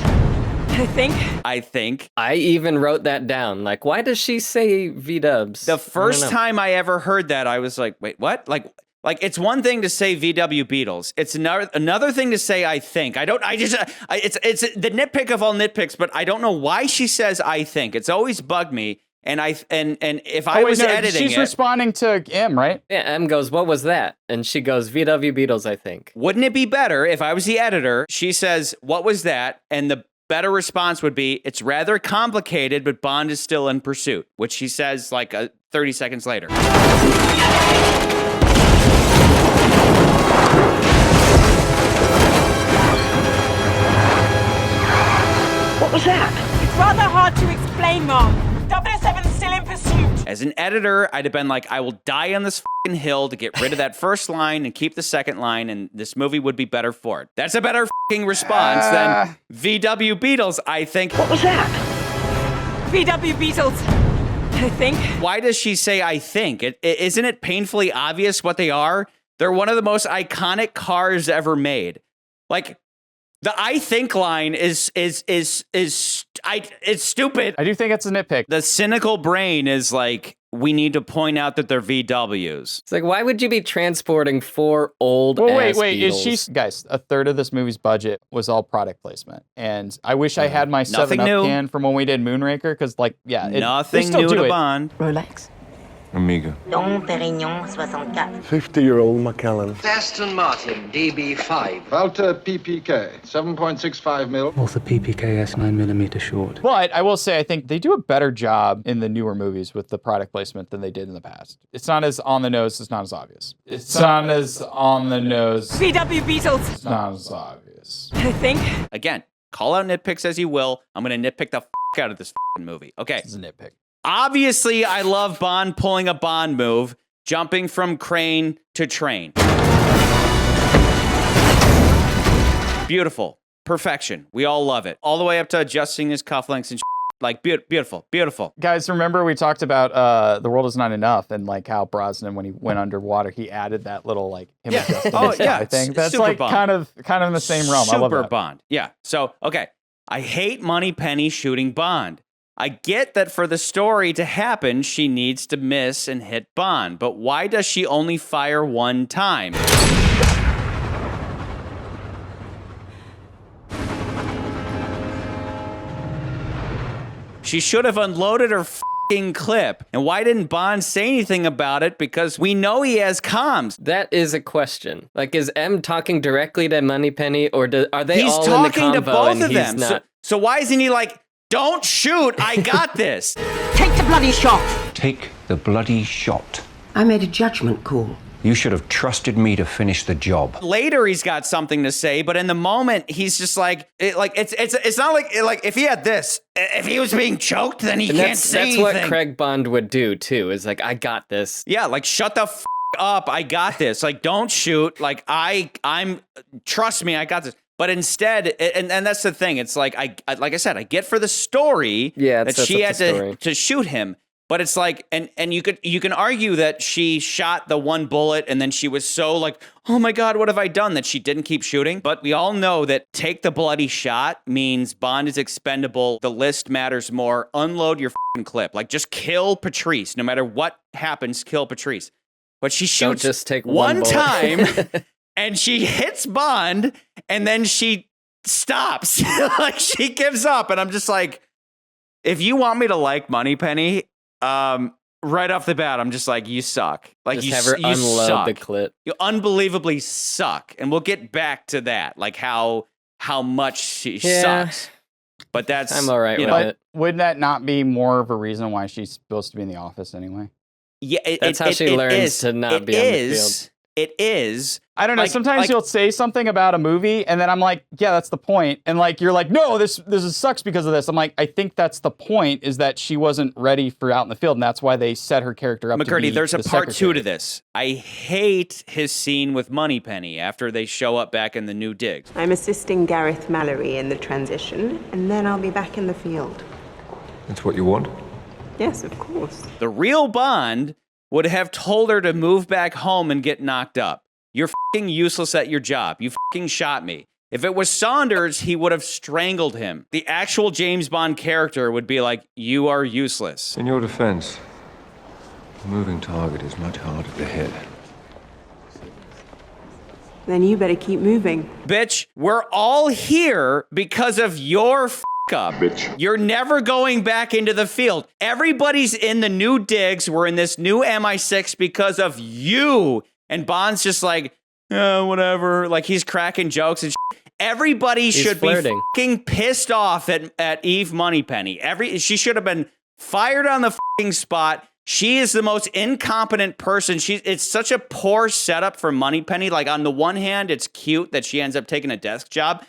I think. I even wrote that down. Like, why does she say V-dubs? The first time I ever heard that, I was like, wait, what? Like it's one thing to say VW Beetles. It's another thing to say I think. It's the nitpick of all nitpicks, but I don't know why she says I think. It's always bugged me. And if I was editing she's responding to M, right? Yeah, M goes, what was that? And she goes, VW Beetles, I think. Wouldn't it be better if I was the editor? She says, what was that? And the better response would be, it's rather complicated, but Bond is still in pursuit, which she says like 30 seconds later. What was that? It's rather hard to explain, Mark. 007's still in pursuit. pursuit. As an editor, I'd have been like, I will die on this fucking hill to get rid of that first line and keep the second line, and this movie would be better for it. That's a better fucking response than VW Beatles, I think. What was that? VW Beatles, I think. Why does she say I think? Isn't it painfully obvious what they are? They're one of the most iconic cars ever made. Like, the I think line is it's stupid. I do think it's a nitpick. The cynical brain is like, we need to point out that they're VWs. It's like, why would you be transporting 4 old Wait, Beatles? is she... Guys, a third of this movie's budget was all product placement. And I wish I had my Nothing 7-Up new. can from when we did Moonraker, because, like, yeah. Nothing new to Bond. Rolex. Amiga. Dom Perignon 64. 50-year-old Macallan. Aston Martin DB5. Walter PPK, 7.65 mil. Author PPKS 9mm short. But I will say, I think they do a better job in the newer movies with the product placement than they did in the past. It's not as on the nose, it's not as obvious. It's not as on the nose. VW Beatles, It's not as obvious. I think. Again, call out nitpicks as you will. I'm going to nitpick the out of this movie. Okay. This is a nitpick. Obviously, I love Bond pulling a Bond move, jumping from crane to train. Beautiful. Perfection. We all love it. All the way up to adjusting his cufflinks and like, beautiful, beautiful. Guys, remember we talked about The World Is Not Enough and like how Brosnan, when he went underwater, he added that little like him adjusting his I think that's Super like Bond. kind of in the same realm. I love Super that. Bond. Yeah. So, okay. I hate Moneypenny shooting Bond. I get that for the story to happen, she needs to miss and hit Bond, but why does she only fire one time? She should have unloaded her f***ing clip. And why didn't Bond say anything about it? Because we know he has comms. That is a question. Like, is M talking directly to Moneypenny, or are they He's all talking in the to convo both and of he's them. not? So why isn't he like, don't shoot, I got this? Take the bloody shot. Take the bloody shot. I made a judgment call. You should have trusted me to finish the job. Later, he's got something to say, but in the moment, he's just like, it's not like if he had this, if he was being choked, then he And can't say anything. That's what Craig Bond would do too. Is like, I got this. Yeah, like shut the f up, I got this. Like, don't shoot. Like I'm trust me, I got this. But instead, and that's the thing. It's like like I said, I get for the story that she had to shoot him. But it's like, and you can argue that she shot the one bullet and then she was so like, oh my God, what have I done, that she didn't keep shooting. But we all know that take the bloody shot means Bond is expendable. The list matters more. Unload your f***ing clip. Like, just kill Patrice. No matter what happens, kill Patrice. But she shoots Don't just take one bullet. time and she hits Bond and then she stops. Like, she gives up. And I'm just like, if you want me to like Moneypenny, right off the bat, I'm just like, you suck. Like, Just you have her you unload suck. the clip. You unbelievably suck, and we'll get back to that, like how much she sucks. But that's I'm all right with But it. would that not be more of a reason why she's supposed to be in the office anyway? Yeah, That's how she learns to not be on the field. It is. I don't know. Like- Sometimes like- you'll say something about a movie, and then I'm like, yeah, that's the point. And like, you're like, no, this sucks because of this. I'm like, I think that's the point, is that she wasn't ready for out in the field, and that's why they set her character up to McCurdy, be there's a the part 2 secretary. to this. I hate his scene with Moneypenny after they show up back in the new digs. I'm assisting Gareth Mallory in the transition, and then I'll be back in the field. That's what you want? Yes, of course. The real Bond would have told her to move back home and get knocked up. You're fucking useless at your job. You fucking shot me. If it was Saunders, he would have strangled him. The actual James Bond character would be like, you are useless. In your defense, a moving target is much harder to hit. Then you better keep moving. Bitch, we're all here because of your up. Bitch. You're never going back into the field. Everybody's in the new digs. We're in this new MI6 because of you. And Bond's just like, whatever. Like, he's cracking jokes and shit. Everybody should flirting. be fucking pissed off at Eve Moneypenny. She should have been fired on the fucking spot. She is the most incompetent person. It's such a poor setup for Moneypenny. Like, on the one hand, it's cute that she ends up taking a desk job,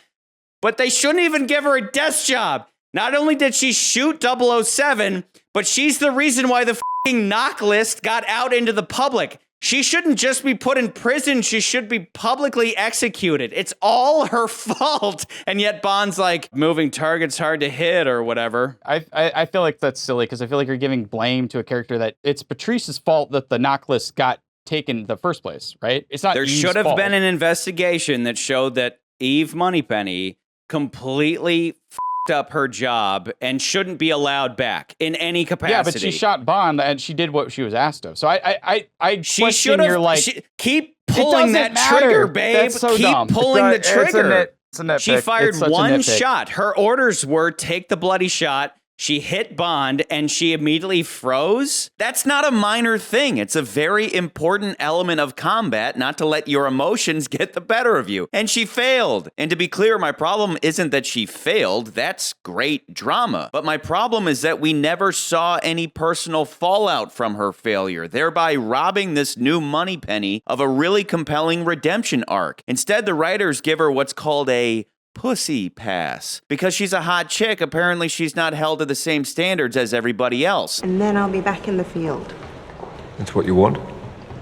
but they shouldn't even give her a desk job. Not only did she shoot 007, but she's the reason why the fucking knock list got out into the public. She shouldn't just be put in prison. She should be publicly executed. It's all her fault. And yet Bond's like, moving target's hard to hit or whatever. I feel like that's silly because I feel like you're giving blame to a character that it's Patrice's fault that the knock list got taken in the first place, right? It's not There Eve's should have fault. been an investigation that showed that Eve Moneypenny completely f***ed up her job and shouldn't be allowed back in any capacity. Yeah, but she shot Bond and she did what she was asked of. So I She question should your like. Keep pulling that trigger, babe. That's so Keep dumb. pulling the trigger. It's a nitpick. She fired It's such a one nitpick. shot. Her orders were take the bloody shot. She hit Bond and she immediately froze. That's not a minor thing. It's a very important element of combat, not to let your emotions get the better of you. And she failed. And to be clear, my problem isn't that she failed. That's great drama. But my problem is that we never saw any personal fallout from her failure, thereby robbing this new Moneypenny of a really compelling redemption arc. Instead, the writers give her what's called a pussy pass. Because she's a hot chick, apparently she's not held to the same standards as everybody else. And then I'll be back in the field. That's what you want?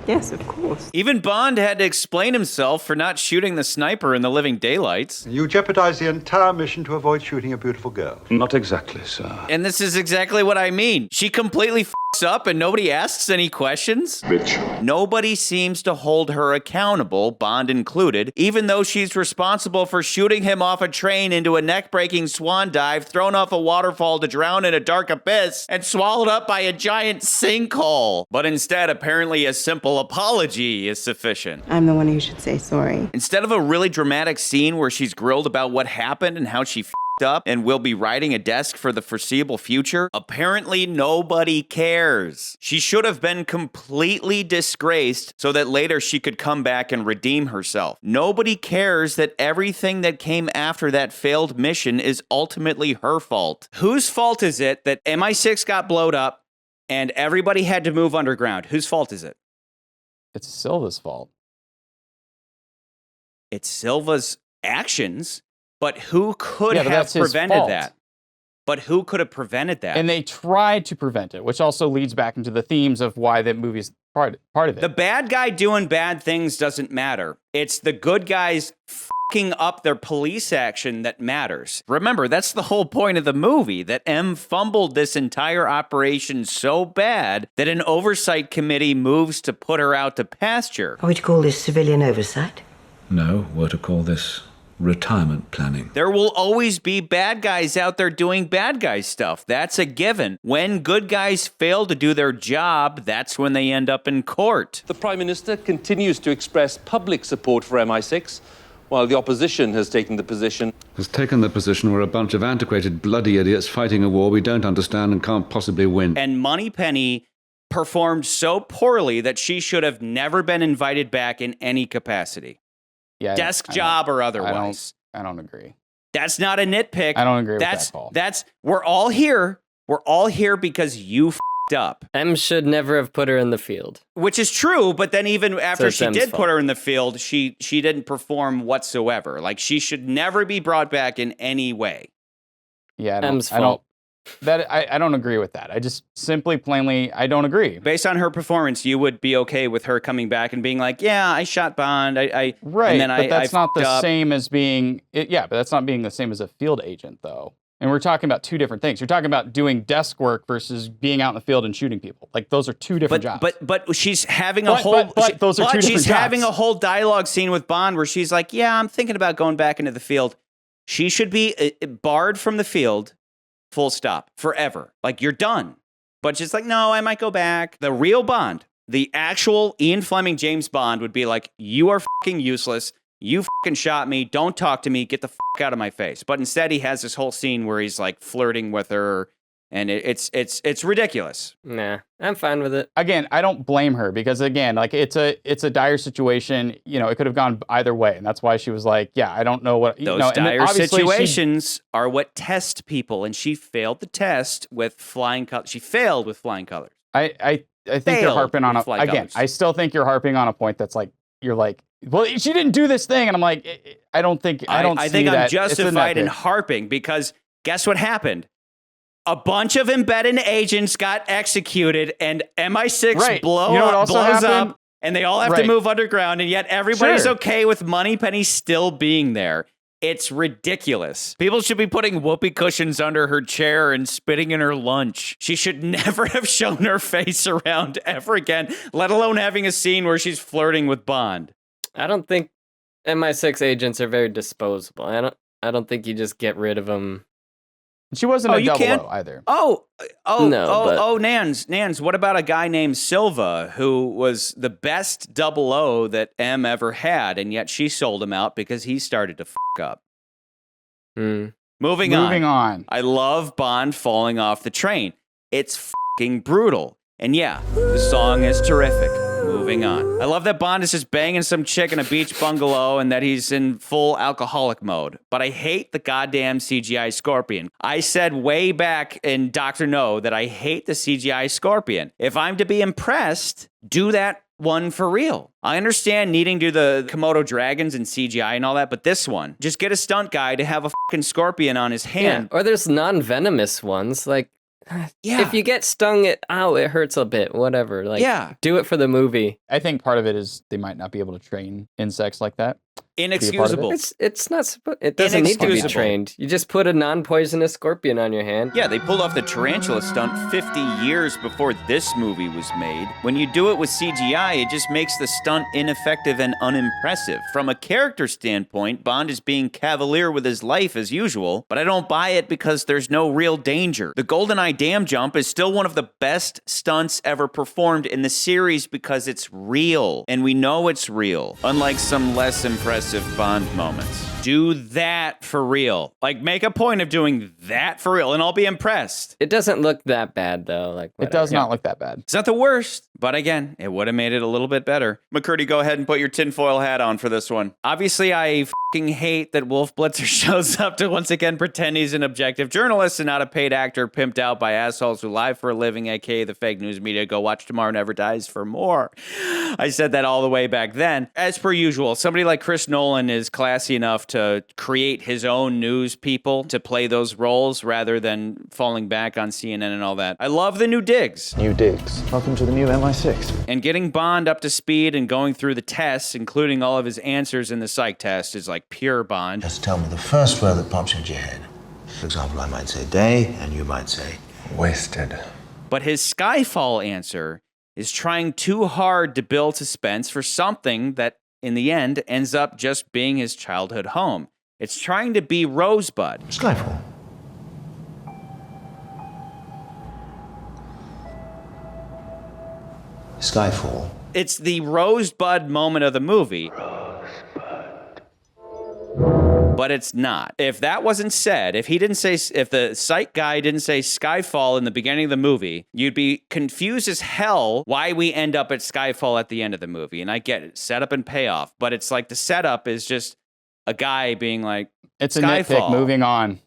Yes, of course. Even Bond had to explain himself for not shooting the sniper in the living daylights. You jeopardize the entire mission to avoid shooting a beautiful girl. Not exactly, sir. And this is exactly what I mean. She completely f***s up and nobody asks any questions. Bitch. Nobody seems to hold her accountable, Bond included, even though she's responsible for shooting him off a train into a neck-breaking swan dive, thrown off a waterfall to drown in a dark abyss, and swallowed up by a giant sinkhole. But instead, apparently a simple apology is sufficient. I'm the one who should say sorry. Instead of a really dramatic scene where she's grilled about what happened and how she f***ed up and will be riding a desk for the foreseeable future, apparently nobody cares. She should have been completely disgraced so that later she could come back and redeem herself. Nobody cares that everything that came after that failed mission is ultimately her fault. Whose fault is it that MI6 got blowed up and everybody had to move underground? Whose fault is it? It's Silva's fault. It's Silva's actions, but who could Yeah, but have that's his prevented fault. that? But who could have prevented that? And they tried to prevent it, which also leads back into the themes of why the movie's part of it. The bad guy doing bad things doesn't matter. It's the good guys fucking up their police action that matters. Remember, that's the whole point of the movie, that M fumbled this entire operation so bad that an oversight committee moves to put her out to pasture. Are we to call this civilian oversight? No, we're to call this retirement planning. There will always be bad guys out there doing bad guy stuff. That's a given. When good guys fail to do their job, that's when they end up in court. The Prime Minister continues to express public support for MI6, while the opposition has taken the position we're a bunch of antiquated bloody idiots fighting a war we don't understand and can't possibly win. And Moneypenny performed so poorly that she should have never been invited back in any capacity. Yeah, Desk job or otherwise. I don't agree. That's not a nitpick. I don't agree with that, Paul. We're all here. We're all here because you f***ed up. M should never have put her in the field. Which is true, but then even after it's she M's did fault. put her in the field, she didn't perform whatsoever. Like, she should never be brought back in any way. Yeah, M's I don't. fault. I don't agree with that. I just simply, plainly, I don't agree. Based on her performance, you would be okay with her coming back and being like, yeah, I shot Bond. Right, and then but that's not the f***ed up. same as being. But that's not being the same as a field agent, though. And we're talking about two different things. You're talking about doing desk work versus being out in the field and shooting people. Like, those are two different jobs. But she's having a whole. But those are two different she's jobs. having a whole dialogue scene with Bond where she's like, yeah, I'm thinking about going back into the field. She should be barred from the field. Full stop. Forever. Like, you're done. But she's like, no, I might go back. The real Bond, the actual Ian Fleming James Bond would be like, you are fucking useless. You fucking shot me. Don't talk to me. Get the fuck out of my face. But instead, he has this whole scene where he's like flirting with her. And it's ridiculous. Nah, I'm fine with it. Again, I don't blame her because, again, like, it's a dire situation. You know, it could have ggone either way, and that's why she was like, "Yeah, I don't know what." Those dire situations are what test people, and she failed the test with flying colors. She failed with flying colors. I think you're harping on I still think you're harping on a point that's like you're like, well, she didn't do this thing, and I'm like, I don't think I think see I'm that. justified in harping because Guess what happened? A bunch of embedded agents got executed, and MI6 blows up, and they all have to move underground, and yet everybody's okay with Moneypenny still being there. It's ridiculous. People should be putting whoopee cushions under her chair and spitting in her lunch. She should never have shown her face around ever again, let alone having a scene where she's flirting with Bond. I don't think MI6 agents are very disposable. I don't think you just get rid of them. She wasn't a double O either. Nans, what about a guy named Silva who was the best double O that M ever had, and yet she sold him out because he started to f*** up? Moving on. I love Bond falling off the train. It's f***ing brutal. And yeah, the song is terrific. Moving on. I love that Bond is just banging some chick in a beach bungalow and that he's in full alcoholic mode. But I hate the goddamn CGI scorpion. I said way back in Dr. No that I hate the CGI scorpion. If I'm to be impressed, do that one for real. I understand needing to do the Komodo dragons and CGI and all that, but this one, just get a stunt guy to have a fucking scorpion on his hand. Yeah, or there's non-venomous ones, like... Yeah. If you get stung, it hurts a bit. Whatever. Like, do it for the movie. I think part of it is they might not be able to train insects like that. Inexcusable. It's not. It doesn't need to be trained. You just put a non-poisonous scorpion on your hand. Yeah, they pulled off the tarantula stunt 50 years before this movie was made. When you do it with CGI, it just makes the stunt ineffective and unimpressive. From a character standpoint, Bond is being cavalier with his life as usual, but I don't buy it because there's no real danger. The GoldenEye dam jump is still one of the best stunts ever performed in the series because it's real, and we know it's real, unlike some less impressive Bond moments. Do that for real. Like, make a point of doing that for real, and I'll be impressed. It doesn't look that bad, though. Like, it does not look that bad. It's not the worst, but again, it would have made it a little bit better. McCurdy, go ahead and put your tinfoil hat on for this one. Obviously, I fucking hate that Wolf Blitzer shows up to once again pretend he's an objective journalist and not a paid actor pimped out by assholes who lie for a living, aka the fake news media. Go watch Tomorrow Never Dies for more. I said that all the way back then. As per usual, somebody like Chris Nolan is classy enough to create his own news people to play those roles rather than falling back on CNN and all that. I love the new digs. New digs. Welcome to the new MI6. And getting Bond up to speed and going through the tests, including all of his answers in the psych test, is like pure Bond. Just tell me the first word that pops into your head. For example, I might say day, and you might say wasted. But his Skyfall answer is trying too hard to build suspense for something that, in the end, ends up just being his childhood home. It's trying to be Rosebud. Skyfall. Skyfall. It's the Rosebud moment of the movie. But it's not. If that wasn't said, if the psych guy didn't say Skyfall in the beginning of the movie, you'd be confused as hell why we end up at Skyfall at the end of the movie. And I get it, setup and payoff, but it's like the setup is just a guy being like, it's Skyfall. A nitpick. Moving on.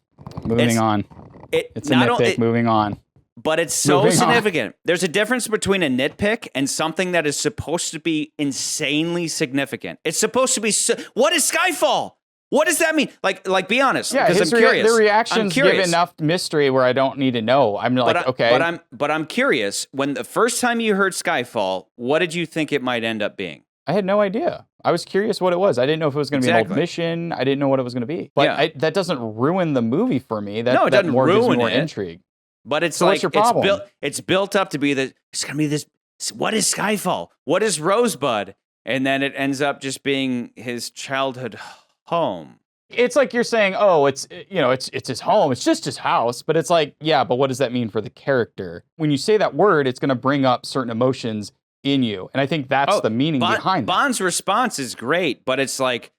It's a nitpick. Moving on. But it's so significant. There's a difference between a nitpick and something that is supposed to be insanely significant. It's supposed to be. What is Skyfall? What does that mean? Like, be honest. Yeah, because I'm curious. The reactions give enough mystery where I don't need to know. I'm like, okay. But I'm curious. When the first time you heard Skyfall, what did you think it might end up being? I had no idea. I was curious what it was. I didn't know if it was going to be an old mission. I didn't know what it was going to be. But that doesn't ruin the movie for me. No, it doesn't ruin gives me more intrigue. But it's so like what's your problem? It's built up to be that it's going to be this. What is Skyfall? What is Rosebud? And then it ends up just being his childhood home. It's like you're saying, oh, it's his home. It's just his house. But it's like, yeah, but what does that mean for the character? When you say that word, it's going to bring up certain emotions in you. And I think that's the meaning behind that. Bond's response is great, but it's like,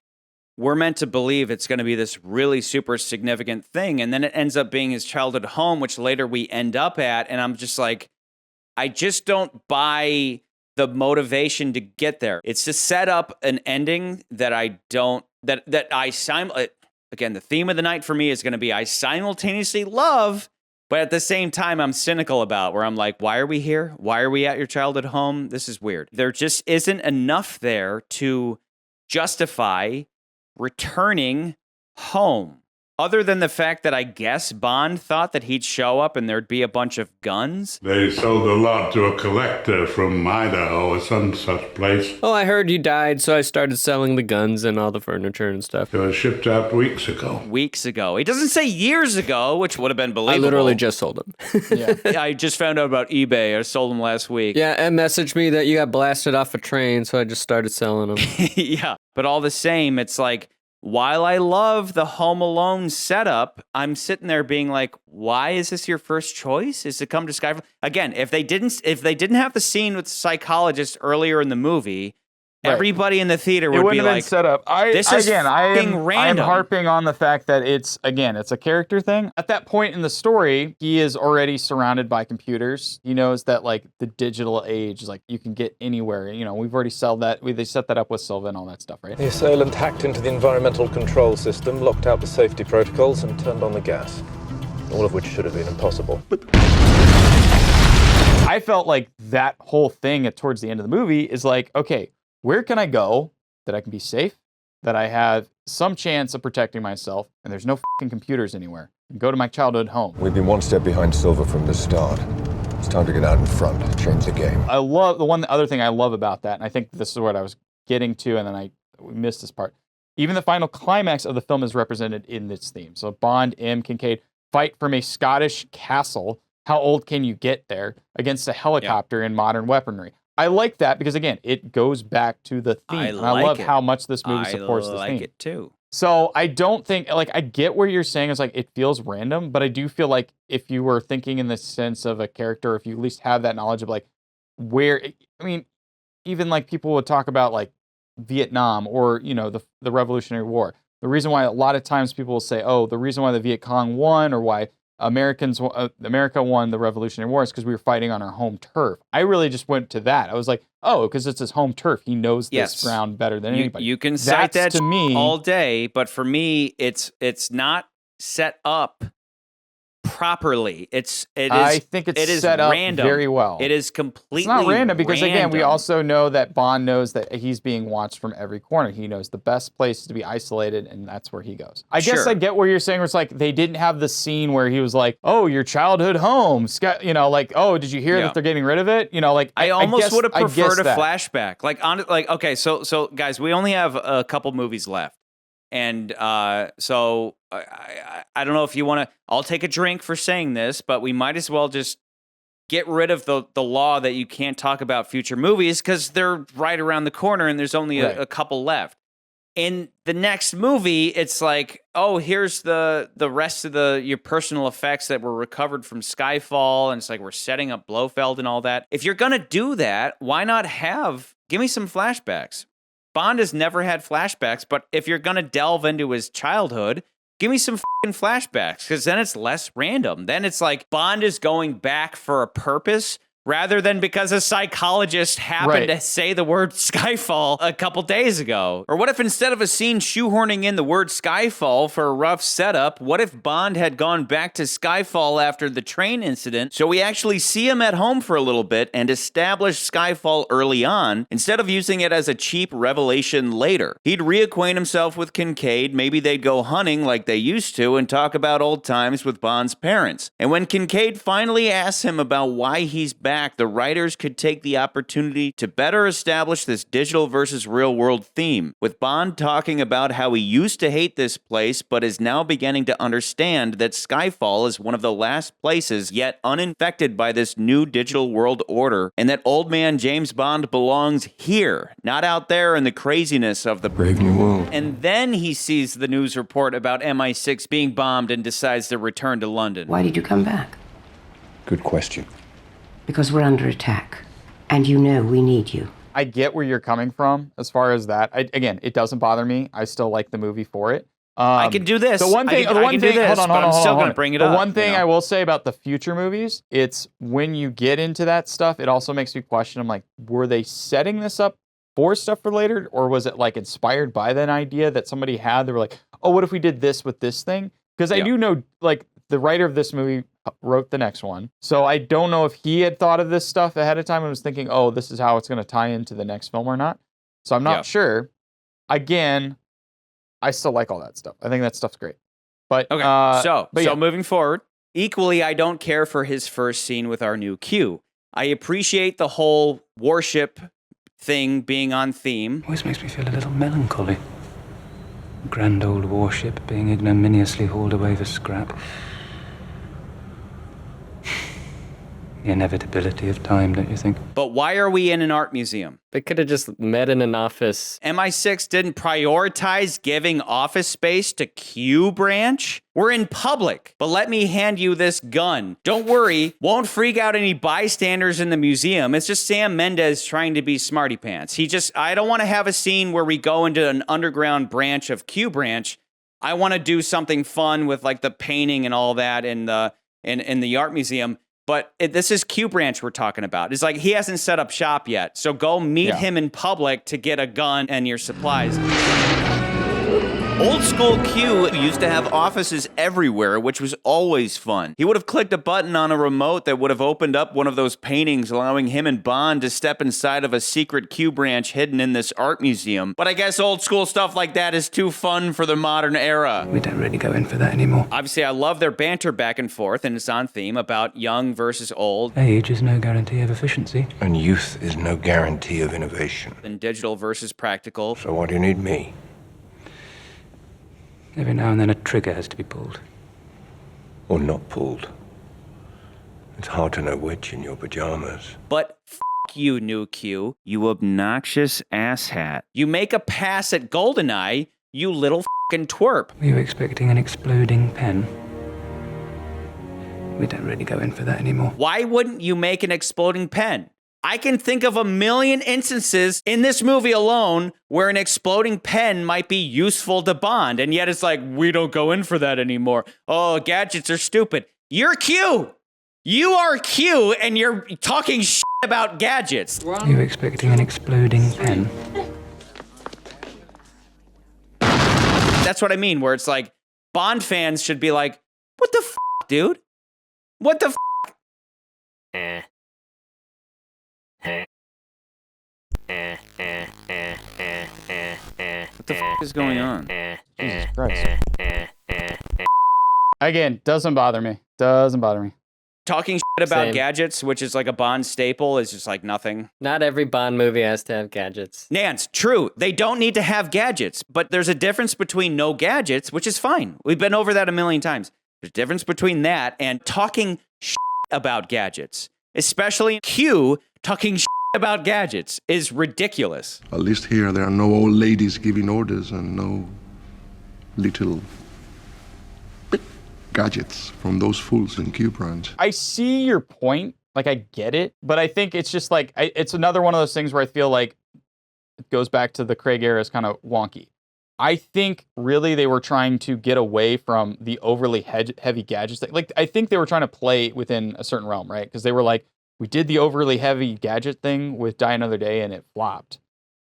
we're meant to believe it's going to be this really super significant thing. And then it ends up being his childhood home, which later we end up at. And I'm just like, I just don't buy the motivation to get there. It's to set up an ending that I don't, again, the theme of the night for me is going to be I simultaneously love, but at the same time, I'm cynical about, where I'm like, why are we here? Why are we at your childhood home? This is weird. There just isn't enough there to justify returning home. Other than the fact that I guess Bond thought that he'd show up and there'd be a bunch of guns. They sold a lot to a collector from Idaho or some such place. Oh, I heard you died, so I started selling the guns and all the furniture and stuff. It was shipped out weeks ago. Weeks ago. He doesn't say years ago, which would have been believable. I literally just sold them. Yeah. I just found out about eBay. I sold them last week. Yeah, and messaged me that you got blasted off a train, so I just started selling them. Yeah, but all the same, it's like, while I love the Home Alone setup, I'm sitting there being like, why is this your first choice? Is to come to Skyfall? Again, if they didn't have the scene with the psychologist earlier in the movie, everybody in the theater would be like, set up. this is fucking random. I'm harping on the fact that it's a character thing. At that point in the story, he is already surrounded by computers. He knows that like the digital age, like you can get anywhere. You know, we've already they set that up with Silva and all that stuff, right? The assailant hacked into the environmental control system, locked out the safety protocols, and turned on the gas. All of which should have been impossible. I felt like that whole thing towards the end of the movie is like, okay, where can I go that I can be safe, that I have some chance of protecting myself, and there's no fucking computers anywhere? Go to my childhood home. We've been one step behind Silva from the start. It's time to get out in front, change the game. I love the other thing I love about that, and I think this is what I was getting to, and then we missed this part. Even the final climax of the film is represented in this theme. So Bond, M, Kincaid fight from a Scottish castle. How old can you get there? Against a helicopter and modern weaponry. I like that because, again, it goes back to the theme. I love how much this movie supports the theme. I like it, too. So I don't think, like, I get where you're saying is, like, it feels random, but I do feel like if you were thinking in the sense of a character, if you at least have that knowledge of, like, where, I mean, even, like, people would talk about, like, Vietnam or, you know, the Revolutionary War. The reason why a lot of times people will say, oh, the reason why the Viet Cong won or why America won the Revolutionary War is because we were fighting on our home turf. I really just went to that. I was like, oh, because it's his home turf. He knows this ground better than anybody. You can cite that to me all day, but for me, it's not set up properly. I think it's set up random. very well. It is completely It's not random because, again, we random. also know that Bond knows that he's being watched from every corner. He knows the best place to be isolated, and that's where he goes. I guess I get where you're saying where it's like they didn't have the scene where he was like, oh, your childhood home. You know, like, oh, did you hear that they're getting rid of it? You know, like, I almost would have preferred a that. flashback. Okay, so guys, we only have a couple movies left. And so I don't know if you want to, I'll take a drink for saying this, but we might as well just get rid of the law that you can't talk about future movies because they're right around the corner and there's only a couple left. In the next movie, it's like, oh, here's the rest of your personal effects that were recovered from Skyfall. And it's like, we're setting up Blofeld and all that. If you're going to do that, why not give me some flashbacks? Bond has never had flashbacks, but if you're going to delve into his childhood, give me some fucking flashbacks, because then it's less random. Then it's like Bond is going back for a purpose rather than because a psychologist happened to say the word Skyfall a couple days ago. Or what if instead of a scene shoehorning in the word Skyfall for a rough setup, what if Bond had gone back to Skyfall after the train incident so we actually see him at home for a little bit and establish Skyfall early on instead of using it as a cheap revelation later? He'd reacquaint himself with Kincaid, maybe they'd go hunting like they used to and talk about old times with Bond's parents. And when Kincaid finally asks him about why he's back, the writers could take the opportunity to better establish this digital versus real world theme, with Bond talking about how he used to hate this place but is now beginning to understand that Skyfall is one of the last places yet uninfected by this new digital world order, and that old man James Bond belongs here, not out there in the craziness of the Brave New World. And then he sees the news report about MI6 being bombed and decides to return to London. Why did you come back? Good question. Because we're under attack. And you know we need you. I get where you're coming from as far as that. Again, it doesn't bother me. I still like the movie for it. I can do this. The one thing, hold on, but I'm still going to bring it up. The one thing I will say about the future movies, it's when you get into that stuff, it also makes me question, I'm like, were they setting this up for stuff for later? Or was it like inspired by that idea that somebody had? They were like, oh, what if we did this with this thing? Because I do know, like, the writer of this movie wrote the next one. So I don't know if he had thought of this stuff ahead of time and was thinking, oh, this is how it's going to tie into the next film or not. So I'm not sure. Again, I still like all that stuff. I think that stuff's great. But Okay, so yeah. moving forward, equally, I don't care for his first scene with our new Q. I appreciate the whole warship thing being on theme. Always makes me feel a little melancholy. A grand old warship being ignominiously hauled away for scrap. The inevitability of time, don't you think? But why are we in an art museum? They could have just met in an office. MI6 didn't prioritize giving office space to Q branch? We're in public, but let me hand you this gun. Don't worry, won't freak out any bystanders in the museum. It's just Sam Mendes trying to be smarty pants. I don't want to have a scene where we go into an underground branch of Q branch. I want to do something fun with like the painting and all that in the art museum. But this is Q branch we're talking about. It's like he hasn't set up shop yet. So go meet him in public to get a gun and your supplies. Old school Q used to have offices everywhere, which was always fun. He would have clicked a button on a remote that would have opened up one of those paintings, allowing him and Bond to step inside of a secret Q branch hidden in this art museum. But I guess old school stuff like that is too fun for the modern era. We don't really go in for that anymore. Obviously, I love their banter back and forth, and it's on theme about young versus old. Age is no guarantee of efficiency. And youth is no guarantee of innovation. And digital versus practical. So why do you need me? Every now and then a trigger has to be pulled. Or not pulled. It's hard to know which in your pajamas. But f*** you, new Q, you obnoxious asshat. You make a pass at GoldenEye, you little f***ing twerp. Were you expecting an exploding pen? We don't really go in for that anymore. Why wouldn't you make an exploding pen? I can think of a million instances in this movie alone where an exploding pen might be useful to Bond, and yet it's like, we don't go in for that anymore. Oh, gadgets are stupid. You're Q! You are Q, and you're talking shit about gadgets. Were you expecting an exploding pen? That's what I mean, where it's like, Bond fans should be like, what the f***, dude? What the f***? What the f*** is going on? Jesus Christ. Again, doesn't bother me. Doesn't bother me. Talking shit about Same. gadgets, which is like a Bond staple, is just like nothing. Not every Bond movie has to have gadgets. Nance, true. They don't need to have gadgets, but there's a difference between no gadgets, which is fine. We've been over that a million times. There's a difference between that and talking shit about gadgets, especially Q talking shit about gadgets is ridiculous. At least here there are no old ladies giving orders and no little gadgets from those fools in Q branch. I see your point. Like, I get it. But I think it's just like, it's another one of those things where I feel like it goes back to the Craig era is kind of wonky. I think really they were trying to get away from the overly heavy gadgets. Like, I think they were trying to play within a certain realm, right? Because they were like, we did the overly heavy gadget thing with Die Another Day and it flopped.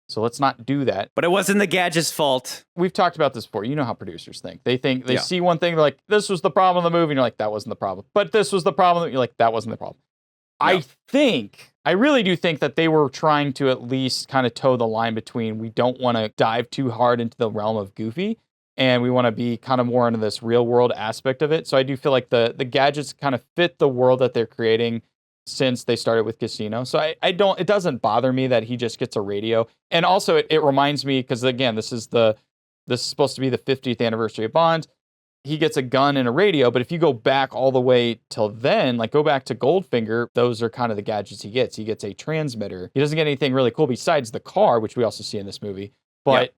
So let's not do that. But it wasn't the gadget's fault. We've talked about this before. You know how producers think. They see one thing, they're like, this was the problem of the movie. And you're like, that wasn't the problem. But this was the problem. You're like, that wasn't the problem. No. I really do think that they were trying to at least kind of toe the line between we don't want to dive too hard into the realm of goofy and we want to be kind of more into this real world aspect of it. So I do feel like the gadgets kind of fit the world that they're creating since they started with Casino. So it doesn't bother me that he just gets a radio. And also it reminds me, because again, this is supposed to be the 50th anniversary of Bond. He gets a gun and a radio, but if you go back all the way till then, like go back to Goldfinger, those are kind of the gadgets he gets. He gets a transmitter. He doesn't get anything really cool besides the car, which we also see in this movie. But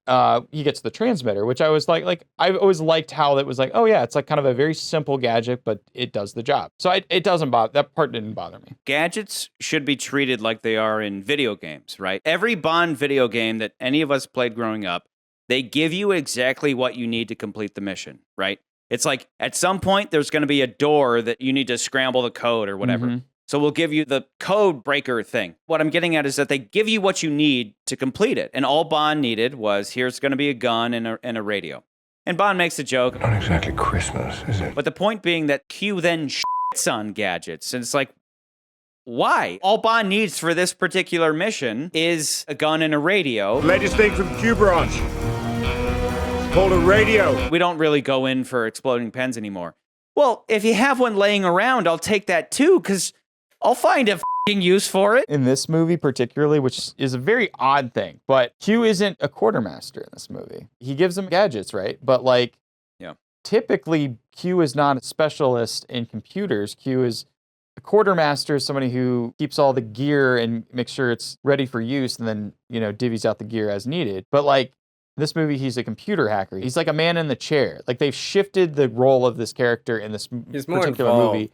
he gets the transmitter, which I was like I've always liked how that was like, oh yeah, it's like kind of a very simple gadget, but it does the job. So it doesn't bother, that part didn't bother me. Gadgets should be treated like they are in video games, right? Every Bond video game that any of us played growing up, they give you exactly what you need to complete the mission, right? It's like at some point there's going to be a door that you need to scramble the code or whatever. Mm-hmm. So we'll give you the code breaker thing. What I'm getting at is that they give you what you need to complete it. And all Bond needed was, here's going to be a gun and a radio. And Bond makes a joke. Not exactly Christmas, is it? But the point being that Q then shits on gadgets. And it's like, why? All Bond needs for this particular mission is a gun and a radio. Latest thing from Q branch. called a radio. We don't really go in for exploding pens anymore. Well, if you have one laying around, I'll take that too, because I'll find a f***ing use for it. In this movie particularly, which is a very odd thing, but Q isn't a quartermaster in this movie. He gives them gadgets, right? But like, typically Q is not a specialist in computers. Q is a quartermaster, is somebody who keeps all the gear and makes sure it's ready for use and then, divvies out the gear as needed. But like, this movie, he's a computer hacker. He's like a man in the chair. Like they've shifted the role of this character in this particular movie.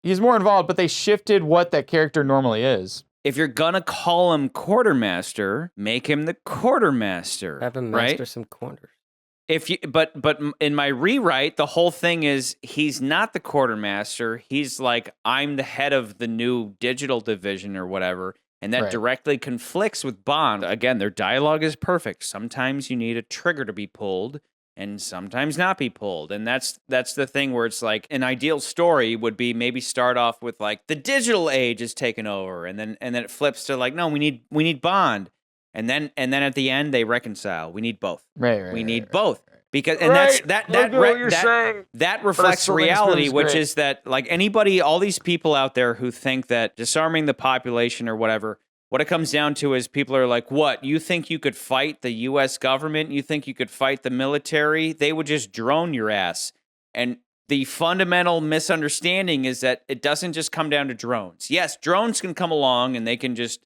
He's more involved, but they shifted what that character normally is. If you're gonna call him quartermaster, make him the quartermaster. Have him master some corners. But in my rewrite, the whole thing is he's not the quartermaster. He's like, I'm the head of the new digital division or whatever. And that directly conflicts with Bond. Again, their dialogue is perfect. Sometimes you need a trigger to be pulled and sometimes not be pulled. And that's the thing where it's like an ideal story would be maybe start off with like the digital age is taken over and then it flips to like, no, we need Bond. And then at the end they reconcile. We need both. We need both. Because that reflects reality, which is that like anybody, all these people out there who think that disarming the population or whatever, what it comes down to is people are like, what, you think you could fight the U.S. government? You think you could fight the military? They would just drone your ass. And the fundamental misunderstanding is that it doesn't just come down to drones. Yes, drones can come along and they can just,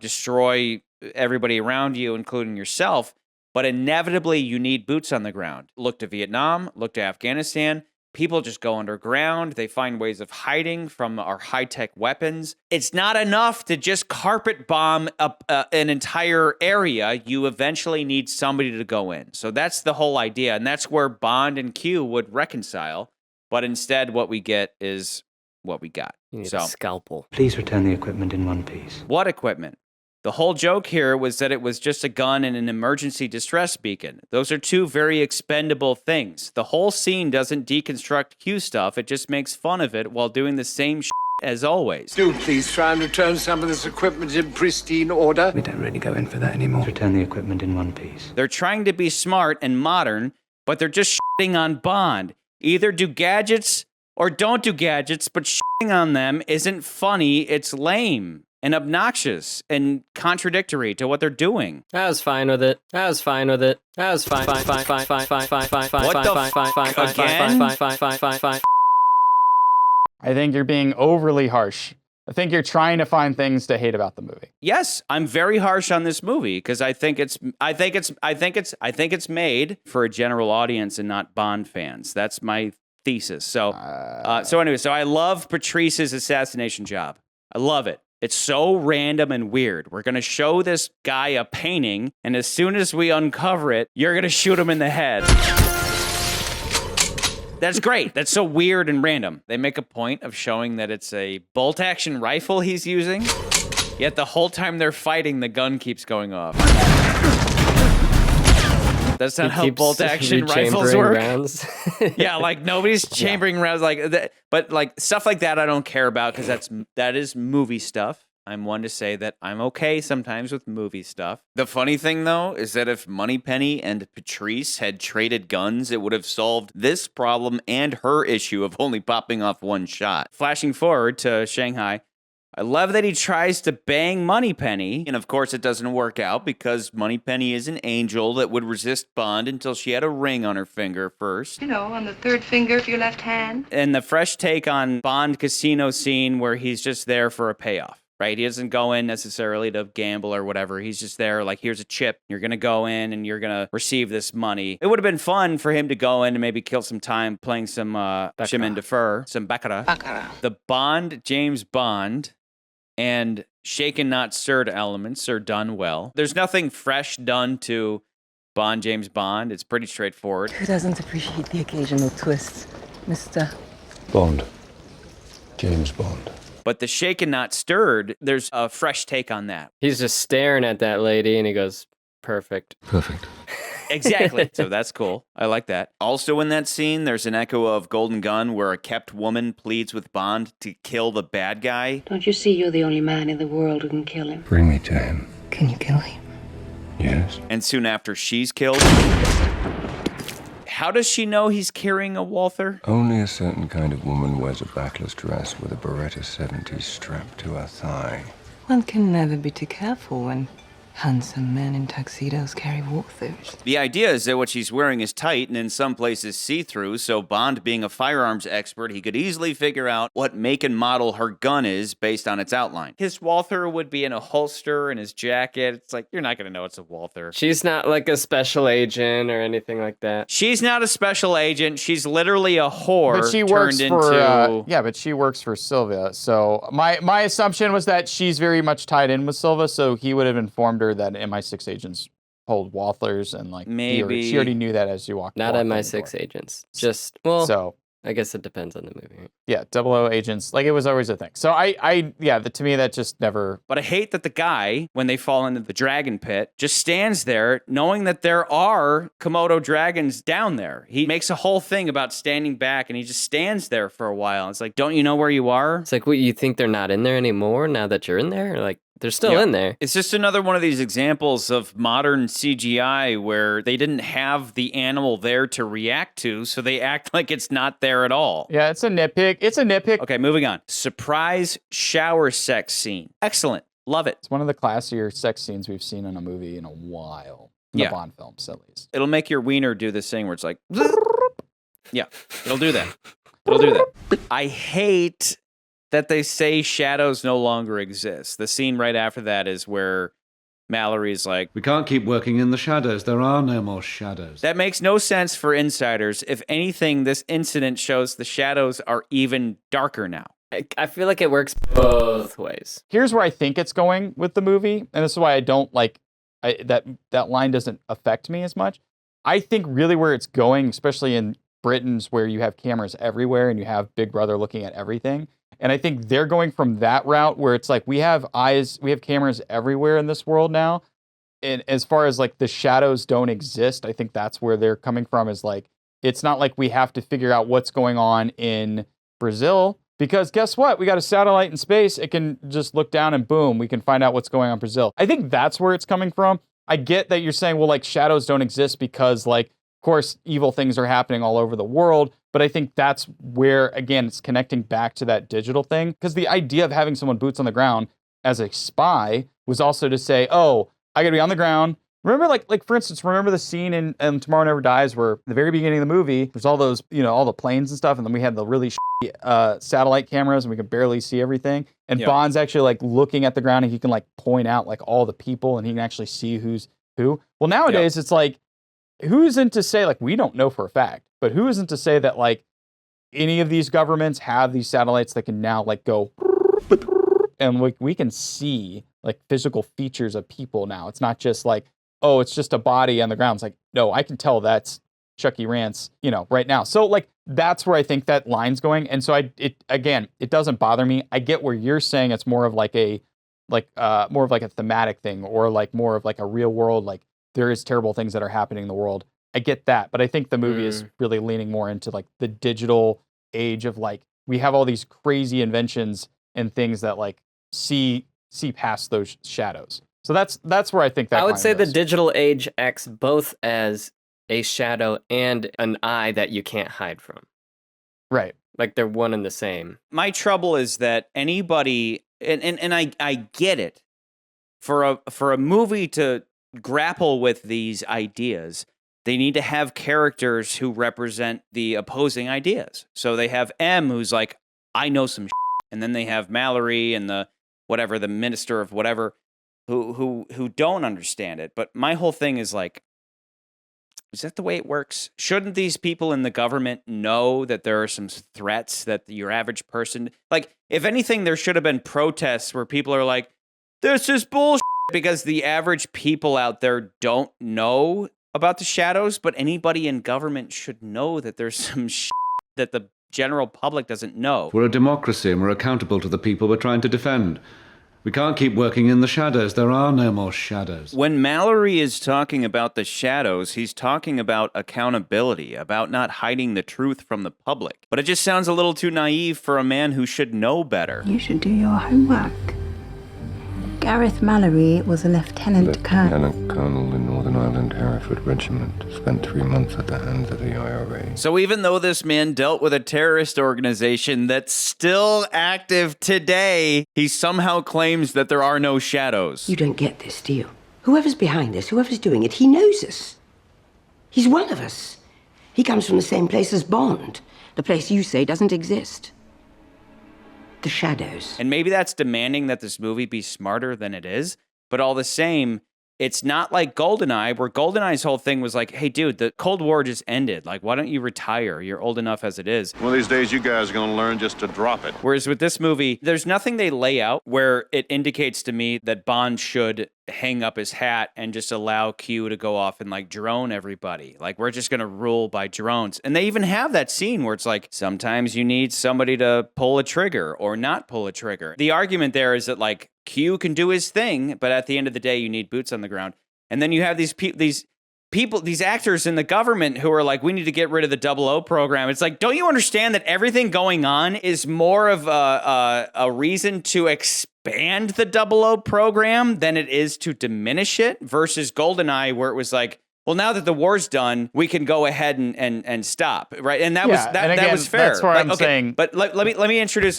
destroy everybody around you, including yourself. But inevitably, you need boots on the ground. Look to Vietnam, look to Afghanistan. People just go underground. They find ways of hiding from our high-tech weapons. It's not enough to just carpet bomb up an entire area. You eventually need somebody to go in. So that's the whole idea. And that's where Bond and Q would reconcile. But instead, what we get is what we got. You need a scalpel. Please return the equipment in one piece. What equipment? The whole joke here was that it was just a gun and an emergency distress beacon. Those are two very expendable things. The whole scene doesn't deconstruct Q stuff. It just makes fun of it while doing the same shit as always. Do please try and return some of this equipment in pristine order. We don't really go in for that anymore. Return the equipment in one piece. They're trying to be smart and modern, but they're just shitting on Bond. Either do gadgets or don't do gadgets, but shitting on them isn't funny. It's lame and obnoxious and contradictory to what they're doing. I was fine with it. I was fine. What the again? I think you're being overly harsh. I think you're trying to find things to hate about the movie. Yes, I'm very harsh on this movie because I think it's made for a general audience and not Bond fans. That's my thesis. So I love Patrice's assassination job. I love it. It's so random and weird. We're going to show this guy a painting, and as soon as we uncover it, you're going to shoot him in the head. That's great. That's so weird and random. They make a point of showing that it's a bolt-action rifle he's using, yet the whole time they're fighting, the gun keeps going off. That's not how bolt-action rifles work. Rounds. Yeah, like nobody's chambering rounds like that. But like stuff like that, I don't care about because that is movie stuff. I'm one to say that I'm okay sometimes with movie stuff. The funny thing though is that if Moneypenny and Patrice had traded guns, it would have solved this problem and her issue of only popping off one shot. Flashing forward to Shanghai. I love that he tries to bang Moneypenny, and of course it doesn't work out because Moneypenny is an angel that would resist Bond until she had a ring on her finger first. On the third finger of your left hand. And the fresh take on Bond casino scene where he's just there for a payoff, right? He doesn't go in necessarily to gamble or whatever. He's just there like, here's a chip. You're going to go in and you're going to receive this money. It would have been fun for him to go in and maybe kill some time playing some chemin de fer, some baccarat. The Bond, James Bond, and shaken not stirred elements are done well. There's nothing fresh done to Bond, James Bond. It's pretty straightforward. Who doesn't appreciate the occasional twist, Mr. Bond. James Bond. But the shaken not stirred, there's a fresh take on that. He's just staring at that lady and he goes, perfect. Perfect. Exactly. So that's cool. I like that. Also in that scene, there's an echo of Golden Gun where a kept woman pleads with Bond to kill the bad guy. Don't you see you're the only man in the world who can kill him? Bring me to him. Can you kill him? Yes. And soon after she's killed, How does she know he's carrying a Walther? Only a certain kind of woman wears a backless dress with a Beretta 70s strapped to her thigh. One can never be too careful when handsome men in tuxedos carry Walthers. The idea is that what she's wearing is tight and in some places see-through, so Bond, being a firearms expert, he could easily figure out what make and model her gun is based on its outline. His Walther would be in a holster in his jacket. It's like, you're not going to know it's a Walther. She's not like a special agent or anything like that. She's not a special agent. She's literally a whore But she works turned for, into... but she works for Sylvia. So my assumption was that she's very much tied in with Sylvia, so he would have informed her that MI6 agents hold Walthers, and like maybe she already knew that as you walked. Not MI6 agents. Just, well, so I guess it depends on the movie. Yeah, 00 agents. Like, it was always a thing. So to me, that just never... But I hate that the guy, when they fall into the dragon pit, just stands there knowing that there are Komodo dragons down there. He makes a whole thing about standing back, and he just stands there for a while. It's like, don't you know where you are? It's like, what, you think they're not in there anymore now that you're in there? Like, they're still in there. It's just another one of these examples of modern CGI where they didn't have the animal there to react to, so they act like it's not there at all. Yeah, it's a nitpick. Okay, moving on. Surprise shower sex scene. Excellent. Love it. It's one of the classier sex scenes we've seen in a movie in a while. In the Bond films, at least. It'll make your wiener do this thing where it's like... Yeah, it'll do that. It'll do that. I hate that they say shadows no longer exist. The scene right after that is where Mallory's like, we can't keep working in the shadows. There are no more shadows. That makes no sense for insiders. If anything, this incident shows the shadows are even darker now. I feel like it works both ways. Here's where I think it's going with the movie, and this is why I don't like that line doesn't affect me as much. I think really where it's going, especially in Britain's where you have cameras everywhere and you have Big Brother looking at everything. And I think they're going from that route where it's like we have cameras everywhere in this world now. And as far as like the shadows don't exist, I think that's where they're coming from, is like, it's not like we have to figure out what's going on in Brazil, because guess what? We got a satellite in space. It can just look down and boom, we can find out what's going on in Brazil. I think that's where it's coming from. I get that you're saying, well, like shadows don't exist because like, of course, evil things are happening all over the world. But I think that's where, again, it's connecting back to that digital thing. Because the idea of having someone boots on the ground as a spy was also to say, oh, I got to be on the ground. Remember, like for instance, remember the scene in Tomorrow Never Dies where at the very beginning of the movie, there's all those, all the planes and stuff. And then we had the really satellite cameras and we could barely see everything. And Bond's actually like looking at the ground and he can like point out like all the people and he can actually see who's who. Well, nowadays it's like, who isn't to say, like, we don't know for a fact, but who isn't to say that, like, any of these governments have these satellites that can now, like, go, and we can see, like, physical features of people now. It's not just like, oh, it's just a body on the ground. It's like, no, I can tell that's Chucky Rants, right now. So, like, that's where I think that line's going. And so, it doesn't bother me. I get where you're saying it's more of, like, a thematic thing, or, like, more of, like, a real world, like, there is terrible things that are happening in the world. I get that, but I think the movie is really leaning more into like the digital age of like, we have all these crazy inventions and things that like see past those shadows. So that's where I think that I would say goes. the digital age acts both as a shadow and an eye that you can't hide from. Right. Like they're one and the same. My trouble is that anybody, and I get it, for a movie to grapple with these ideas, they need to have characters who represent the opposing ideas. So they have M, who's like, I know some shit. And then they have Mallory and the minister of whatever, who don't understand it. But my whole thing is like, is that the way it works? Shouldn't these people in the government know that there are some threats that your average person, like, if anything, there should have been protests where people are like, this is bullshit, because the average people out there don't know about the shadows, but anybody in government should know that there's some shit that the general public doesn't know. We're a democracy and we're accountable to the people we're trying to defend. We can't keep working in the shadows. There are no more shadows. When Mallory is talking about the shadows, he's talking about accountability, about not hiding the truth from the public. But it just sounds a little too naive for a man who should know better. You should do your homework. Gareth Mallory was a lieutenant colonel. Lieutenant Colonel in Northern Ireland Hereford Regiment. Spent 3 months at the hands of the IRA. So even though this man dealt with a terrorist organization that's still active today, he somehow claims that there are no shadows. You don't get this, do you? Whoever's behind this, whoever's doing it, he knows us. He's one of us. He comes from the same place as Bond. The place you say doesn't exist. The shadows. And maybe that's demanding that this movie be smarter than it is, but all the same, it's not like GoldenEye, where GoldenEye's whole thing was like, hey, dude, the Cold War just ended. Like, why don't you retire? You're old enough as it is. One of these days, you guys are going to learn just to drop it. Whereas with this movie, there's nothing they lay out where it indicates to me that Bond should hang up his hat and just allow Q to go off and like drone everybody. Like, we're just going to rule by drones. And they even have that scene where it's like, sometimes you need somebody to pull a trigger or not pull a trigger. The argument there is that like Q can do his thing, but at the end of the day, you need boots on the ground. And then you have these people, these actors in the government who are like, we need to get rid of the 00 program. It's like, don't you understand that everything going on is more of a reason to expand the 00 program than it is to diminish it, versus GoldenEye, where it was like, well, now that the war's done, we can go ahead and stop, right? And that that was fair. That's what I'm saying. But let me introduce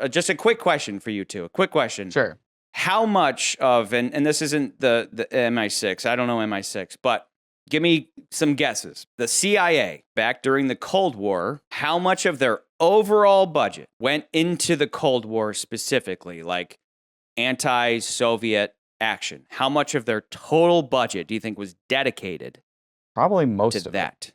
just a quick question for you two. A quick question. Sure. How much of, and this isn't the MI6, I don't know MI6, but give me some guesses. The CIA, back during the Cold War, how much of their overall budget went into the Cold War specifically, like anti-Soviet action? How much of their total budget do you think was dedicated Probably most to of that?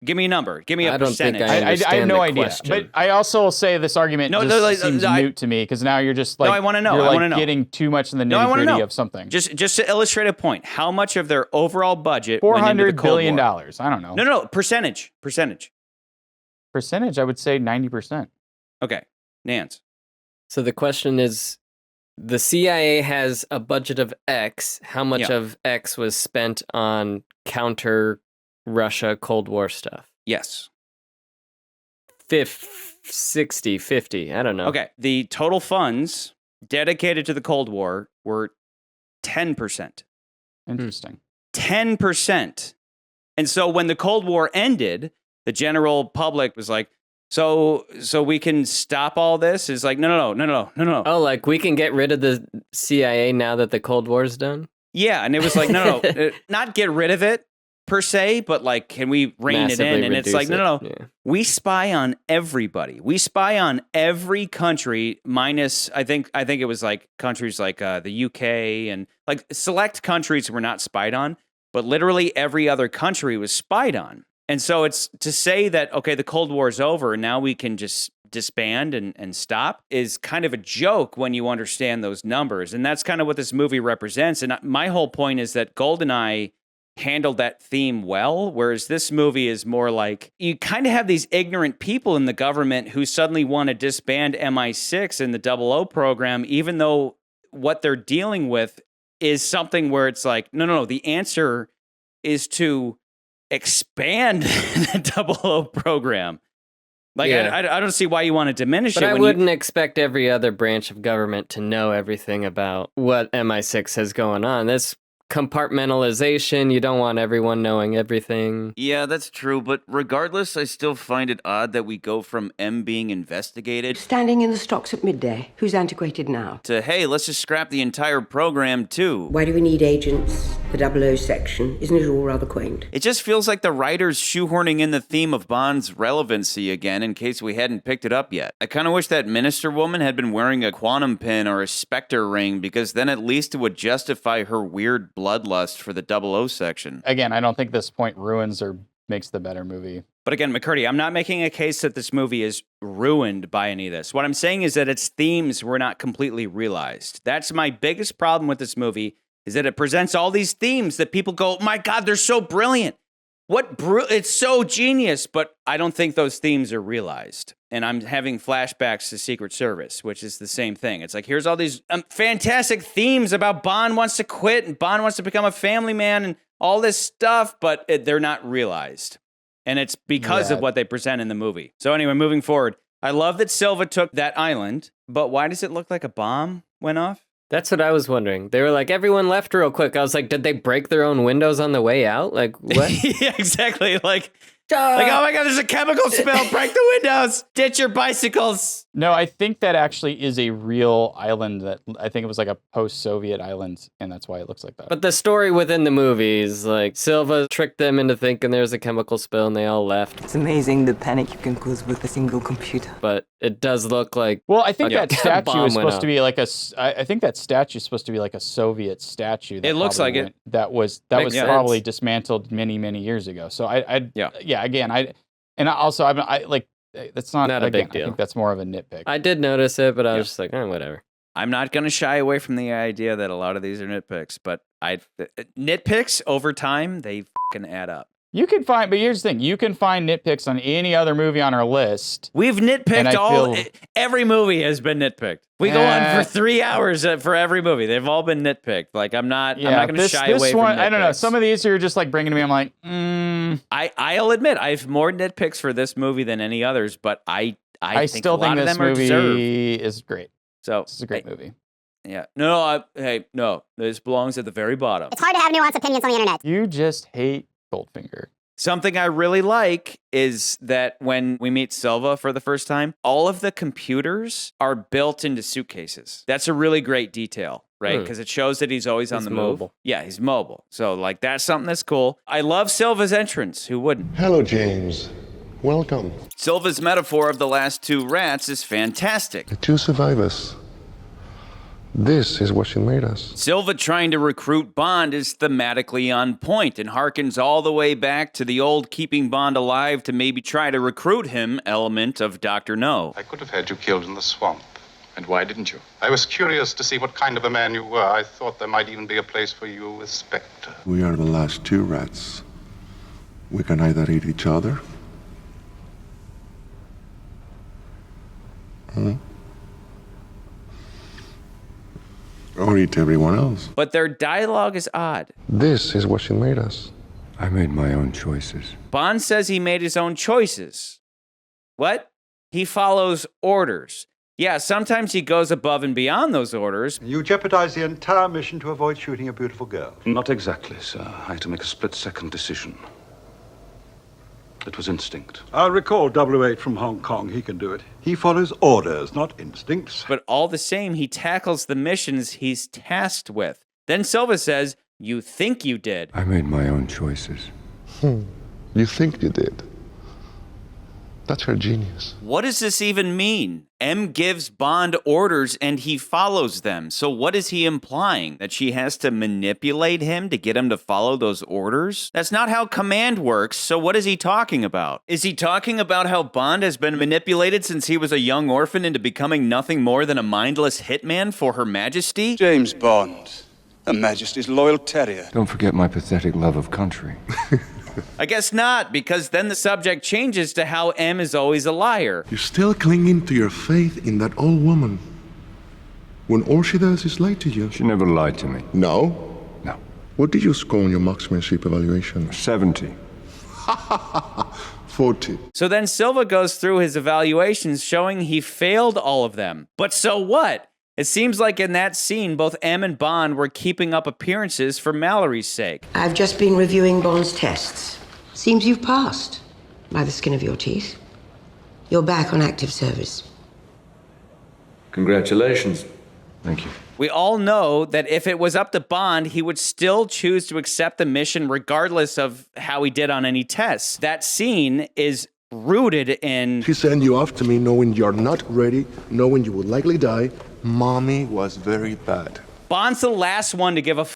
Give me a number. Give me a I don't think percentage. I I have no the idea. question. But I also say this argument seems moot to me, because now you're just like, I want to know. You're I like want to know. getting too much in the No, I wanna nitty-gritty know. of something. Just to illustrate a point, how much of their overall budget $400 went into the Cold billion. War? I don't know. No, percentage. Percentage, I would say 90%. Okay, Nance. So the question is, the CIA has a budget of X. How much of X was spent on counter Russia Cold War stuff? Yes. 60, 50, I don't know. Okay, the total funds dedicated to the Cold War were 10%. Interesting. 10%. And so when the Cold War ended, the general public was like, so we can stop all this? It's like, no. Oh, like we can get rid of the CIA now that the Cold War's done? Yeah, and it was like, no, not get rid of it per se, but like, can we rein it in? And it's like, no. Yeah. We spy on everybody. We spy on every country, minus I think it was like countries like the UK and like select countries were not spied on, but literally every other country was spied on. And so it's to say that, okay, the Cold War is over and now we can just disband and stop is kind of a joke when you understand those numbers. And that's kind of what this movie represents. And my whole point is that GoldenEye handled that theme well, whereas this movie is more like you kind of have these ignorant people in the government who suddenly want to disband MI6 and the 00 program, even though what they're dealing with is something where it's like, no, the answer is to expand the 00 program. Like, Yeah. I don't see why you want to diminish But it. I when wouldn't expect every other branch of government to know everything about what MI6 has going on. That's compartmentalization. You don't want everyone knowing everything. Yeah, that's true. But regardless, I still find it odd that we go from M being investigated Standing in the stocks at midday. Who's antiquated now? to, hey, let's just scrap the entire program too. Why do we need agents? The 00 section. Isn't it all rather quaint? It just feels like the writers shoehorning in the theme of Bond's relevancy again in case we hadn't picked it up yet. I kind of wish that minister woman had been wearing a quantum pin or a specter ring, because then at least it would justify her weird bloodlust for the 00 section. Again, I don't think this point ruins or makes the better movie. But again, McCurdy, I'm not making a case that this movie is ruined by any of this. What I'm saying is that its themes were not completely realized. That's my biggest problem with this movie, is that it presents all these themes that people go, my God, they're so brilliant. It's so genius, but I don't think those themes are realized. And I'm having flashbacks to Secret Service, which is the same thing. It's like, here's all these fantastic themes about Bond wants to quit and Bond wants to become a family man and all this stuff, but they're not realized. And it's because of what they present in the movie. So anyway, moving forward, I love that Silva took that island, but why does it look like a bomb went off? That's what I was wondering. They were like, everyone left real quick. I was like, did they break their own windows on the way out? Like, what? Yeah, exactly. Like, oh my God, there's a chemical spill. Break the windows. Ditch your bicycles. No, I think that actually is a real island that I think it was like a post-Soviet island, and that's why it looks like that. But the story within the movie is like Silva tricked them into thinking there was a chemical spill and they all left. It's amazing the panic you can cause with a single computer. But it does look like well, I think that statue bomb is went supposed up. to be like I think that statue is supposed to be like a Soviet statue. That It looks probably like it. That was Makes sense. probably dismantled many years ago. So that's not a big deal. I think that's more of a nitpick. I did notice it, but I was just like, whatever. I'm not going to shy away from the idea that a lot of these are nitpicks, but nitpicks over time, they fucking add up. You can find, but here's the thing: you can find nitpicks on any other movie on our list. We've nitpicked every movie has been nitpicked. We go on for 3 hours for every movie. They've all been nitpicked. Like I'm not going to shy away from nitpicks. I don't know. Some of these are just like bringing to me. I'm like, I'll admit I have more nitpicks for this movie than any others, but I still think this movie is great. So this is a great movie. Yeah. No. This belongs at the very bottom. It's hard to have nuanced opinions on the internet. You just hate Goldfinger. Something I really like is that when we meet Silva for the first time, all of the computers are built into suitcases. That's a really great detail, right? Because it shows that he's always on the move. Mobile. Yeah, he's mobile. So, like, that's something that's cool. I love Silva's entrance. Who wouldn't? Hello, James. Welcome. Silva's metaphor of the last two rats is fantastic. The two survivors. This is what she made us. Silva trying to recruit Bond is thematically on point and harkens all the way back to the old keeping Bond alive to maybe try to recruit him element of Dr. No. I could have had you killed in the swamp. And why didn't you? I was curious to see what kind of a man you were. I thought there might even be a place for you with Spectre. We are the last two rats. We can either eat each other. Or eat everyone else. But their dialogue is odd. This is what she made us. I made my own choices. Bond says he made his own choices. What? He follows orders. Yeah, sometimes he goes above and beyond those orders. You jeopardize the entire mission to avoid shooting a beautiful girl. Not exactly, sir. I had to make a split-second decision. It was instinct. I'll recall 008 from Hong Kong. He can do it. He follows orders, not instincts. But all the same, he tackles the missions he's tasked with. Then Silva says, "You think you did." I made my own choices. You think you did? That's her genius. What does this even mean? M gives Bond orders and he follows them. So what is he implying? That she has to manipulate him to get him to follow those orders? That's not how command works, so what is he talking about? Is he talking about how Bond has been manipulated since he was a young orphan into becoming nothing more than a mindless hitman for Her Majesty? James Bond, Her Majesty's loyal terrier. Don't forget my pathetic love of country. I guess not, because then the subject changes to how M is always a liar. You're still clinging to your faith in that old woman. When all she does is lie to you. She never lied to me. No? No. What did you score on your marksmanship evaluation? 70. 40. So then Silva goes through his evaluations showing he failed all of them. But so what? It seems like in that scene, both M and Bond were keeping up appearances for Mallory's sake. I've just been reviewing Bond's tests. Seems you've passed, by the skin of your teeth. You're back on active service. Congratulations. Thank you. We all know that if it was up to Bond, he would still choose to accept the mission regardless of how he did on any tests. That scene is rooted in... She sent you off to me knowing you're not ready, knowing you would likely die. Mommy was very bad. Bond's the last one to give a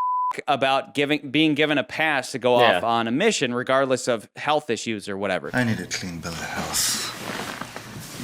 about being given a pass to go off on a mission, regardless of health issues or whatever. I need a clean bill of health.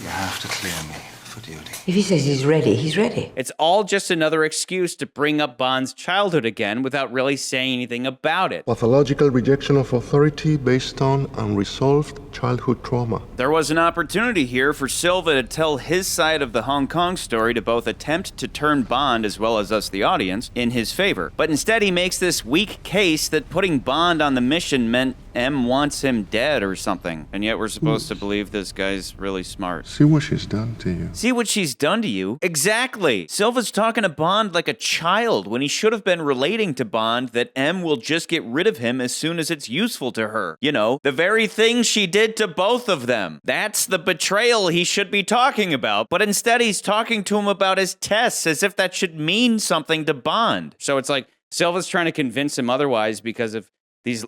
You have to clear me for duty. If he says he's ready, he's ready. It's all just another excuse to bring up Bond's childhood again without really saying anything about it. Pathological rejection of authority based on unresolved childhood trauma. There was an opportunity here for Silva to tell his side of the Hong Kong story to both attempt to turn Bond, as well as us the audience, in his favor. But instead he makes this weak case that putting Bond on the mission meant M wants him dead or something. And yet we're supposed to believe this guy's really smart. See what she's done to you. See what she's done to you? Exactly. Silva's talking to Bond like a child when he should have been relating to Bond that M will just get rid of him as soon as it's useful to her. You know, the very thing she did to both of them. That's the betrayal he should be talking about. But instead he's talking to him about his tests as if that should mean something to Bond. So it's like Silva's trying to convince him otherwise because of these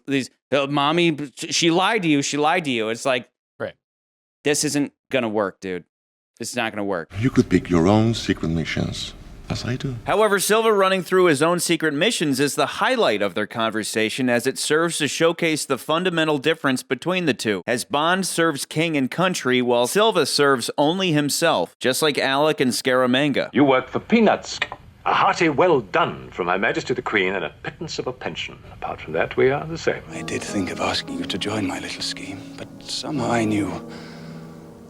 mommy, she lied to you. It's like, right. This isn't gonna work, dude. It's not gonna work. You could pick your own secret missions, as I do. However, Silva running through his own secret missions is the highlight of their conversation as it serves to showcase the fundamental difference between the two, as Bond serves king and country while Silva serves only himself, just like Alec and Scaramanga. You work for peanuts. A hearty well done from Her Majesty the Queen and a pittance of a pension. Apart from that, we are the same. I did think of asking you to join my little scheme, but somehow I knew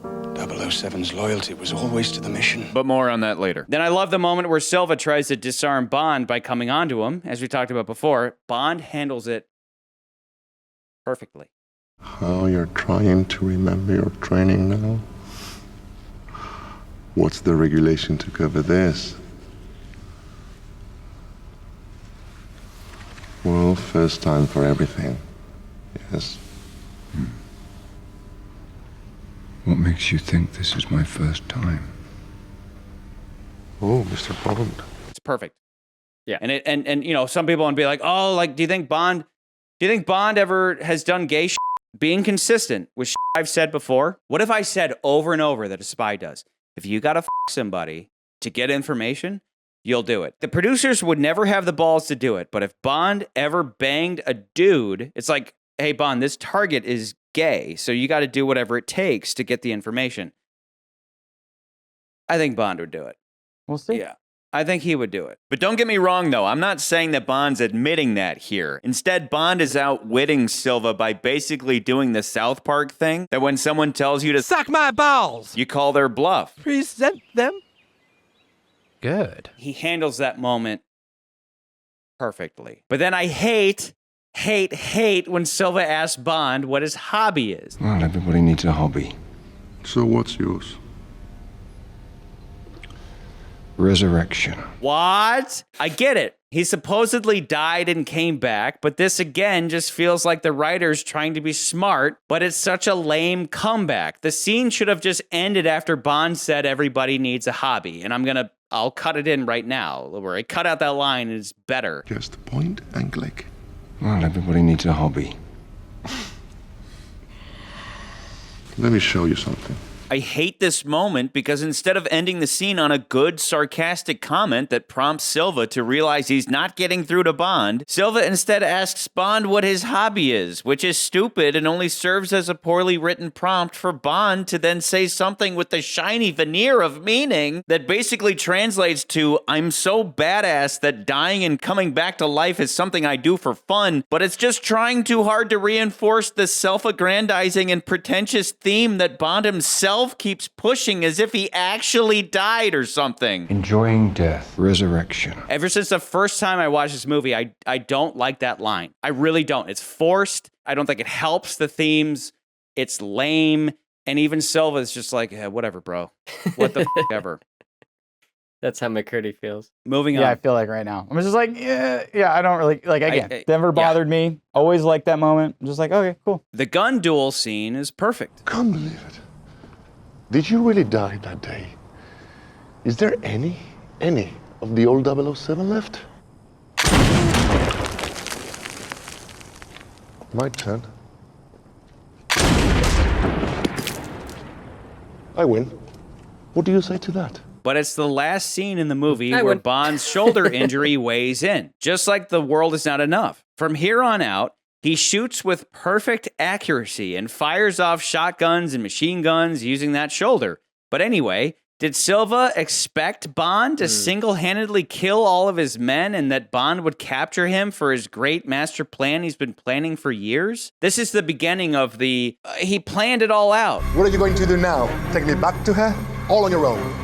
007's loyalty was always to the mission. But more on that later. Then I love the moment where Silva tries to disarm Bond by coming onto him. As we talked about before, Bond handles it perfectly. How you're trying to remember your training now? What's the regulation to cover this? Well, first time for everything. Yes. What makes you think this is my first time? Oh, Mr. Bond. It's perfect. Yeah. And you know, some people want to be like, oh, like, do you think Bond ever has done gay shit? Being consistent with shit I've said before. What if I said over and over that a spy does? If you gotta somebody to get information, you'll do it. The producers would never have the balls to do it, but if Bond ever banged a dude, it's like, hey, Bond, this target is gay, so you got to do whatever it takes to get the information. I think Bond would do it. We'll see. Yeah. I think he would do it. But don't get me wrong, though. I'm not saying that Bond's admitting that here. Instead, Bond is outwitting Silva by basically doing the South Park thing, that when someone tells you to suck my balls, you call their bluff. Present them. Good. He handles that moment perfectly. But then I hate when Silva asks Bond what his hobby is. Well, everybody needs a hobby. So what's yours? Resurrection. What? I get it. He supposedly died and came back, but this again just feels like the writers trying to be smart, but it's such a lame comeback. The scene should have just ended after Bond said everybody needs a hobby, and I'll cut it in right now, where I cut out that line and it's better. Just point and click. Well, everybody needs a hobby. Let me show you something. I hate this moment because instead of ending the scene on a good, sarcastic comment that prompts Silva to realize he's not getting through to Bond, Silva instead asks Bond what his hobby is, which is stupid and only serves as a poorly written prompt for Bond to then say something with the shiny veneer of meaning that basically translates to, I'm so badass that dying and coming back to life is something I do for fun, but it's just trying too hard to reinforce the self-aggrandizing and pretentious theme that Bond himself keeps pushing as if he actually died or something. Enjoying death. Resurrection. Ever since the first time I watched this movie, I don't like that line. I really don't. It's forced. I don't think it helps the themes. It's lame. And even Silva's just like, yeah, whatever, bro. What the ever. That's how McCurdy feels. Moving on. Yeah, I feel like right now. I'm just like, yeah, I don't really, like, again, never bothered me. Always liked that moment. I'm just like, okay, cool. The gun duel scene is perfect. Can't believe it. Did you really die that day? Is there any of the old 007 left? My turn. I win. What do you say to that? But it's the last scene in the movie where Bond's shoulder injury weighs in. Just like the world is not enough. From here on out, he shoots with perfect accuracy and fires off shotguns and machine guns using that shoulder. But anyway, did Silva expect Bond to single-handedly kill all of his men and that Bond would capture him for his great master plan he's been planning for years? This is the beginning of the... he planned it all out. What are you going to do now? Take me back to her? All on your own?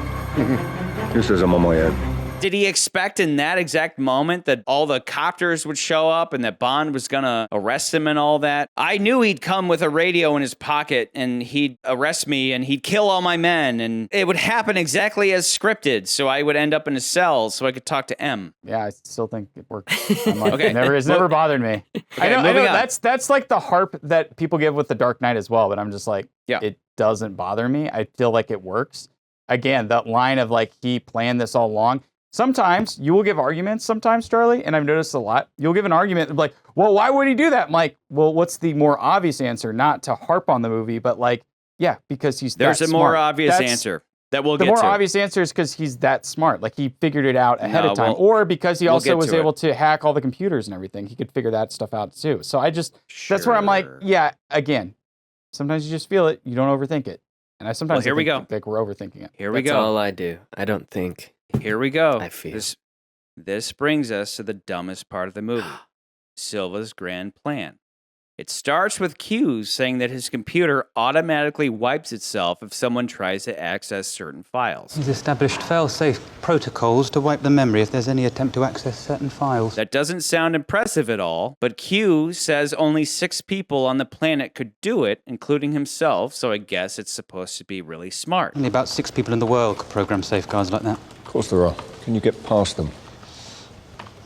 This is a moment. Did he expect in that exact moment that all the copters would show up and that Bond was gonna arrest him and all that? I knew he'd come with a radio in his pocket and he'd arrest me and he'd kill all my men and it would happen exactly as scripted. So I would end up in a cell so I could talk to M. Yeah, I still think it works. I'm like, Okay. it's never bothered me. Okay, I know moving on. that's like the harp that people give with The Dark Knight as well, but I'm just like, it doesn't bother me. I feel like it works. Again, that line of like, he planned this all along. Sometimes you will give arguments sometimes, Charlie, and I've noticed a lot. You'll give an argument like, well, why would he do that? I'm like, well, what's the more obvious answer? Not to harp on the movie, but like, yeah, because he's There's that a more smart. obvious That's- answer that we'll the get more to. obvious answer is because he's that smart. Like he figured it out ahead No, of time, we'll- or because he we'll also get was to able it. to hack all the computers and everything. He could figure that stuff out too. So that's where I'm like, yeah. Again, sometimes you just feel it. You don't overthink it. And I sometimes here we think go. like we're overthinking it. Here we That's go. all I do. I don't think. Here we go. I feel. This brings us to the dumbest part of the movie, Silva's grand plan. It starts with Q saying that his computer automatically wipes itself if someone tries to access certain files. He's established fail-safe protocols to wipe the memory if there's any attempt to access certain files. That doesn't sound impressive at all, but Q says only 6 people on the planet could do it, including himself, so I guess it's supposed to be really smart. Only about 6 people in the world could program safeguards like that. Of course there are. Can you get past them?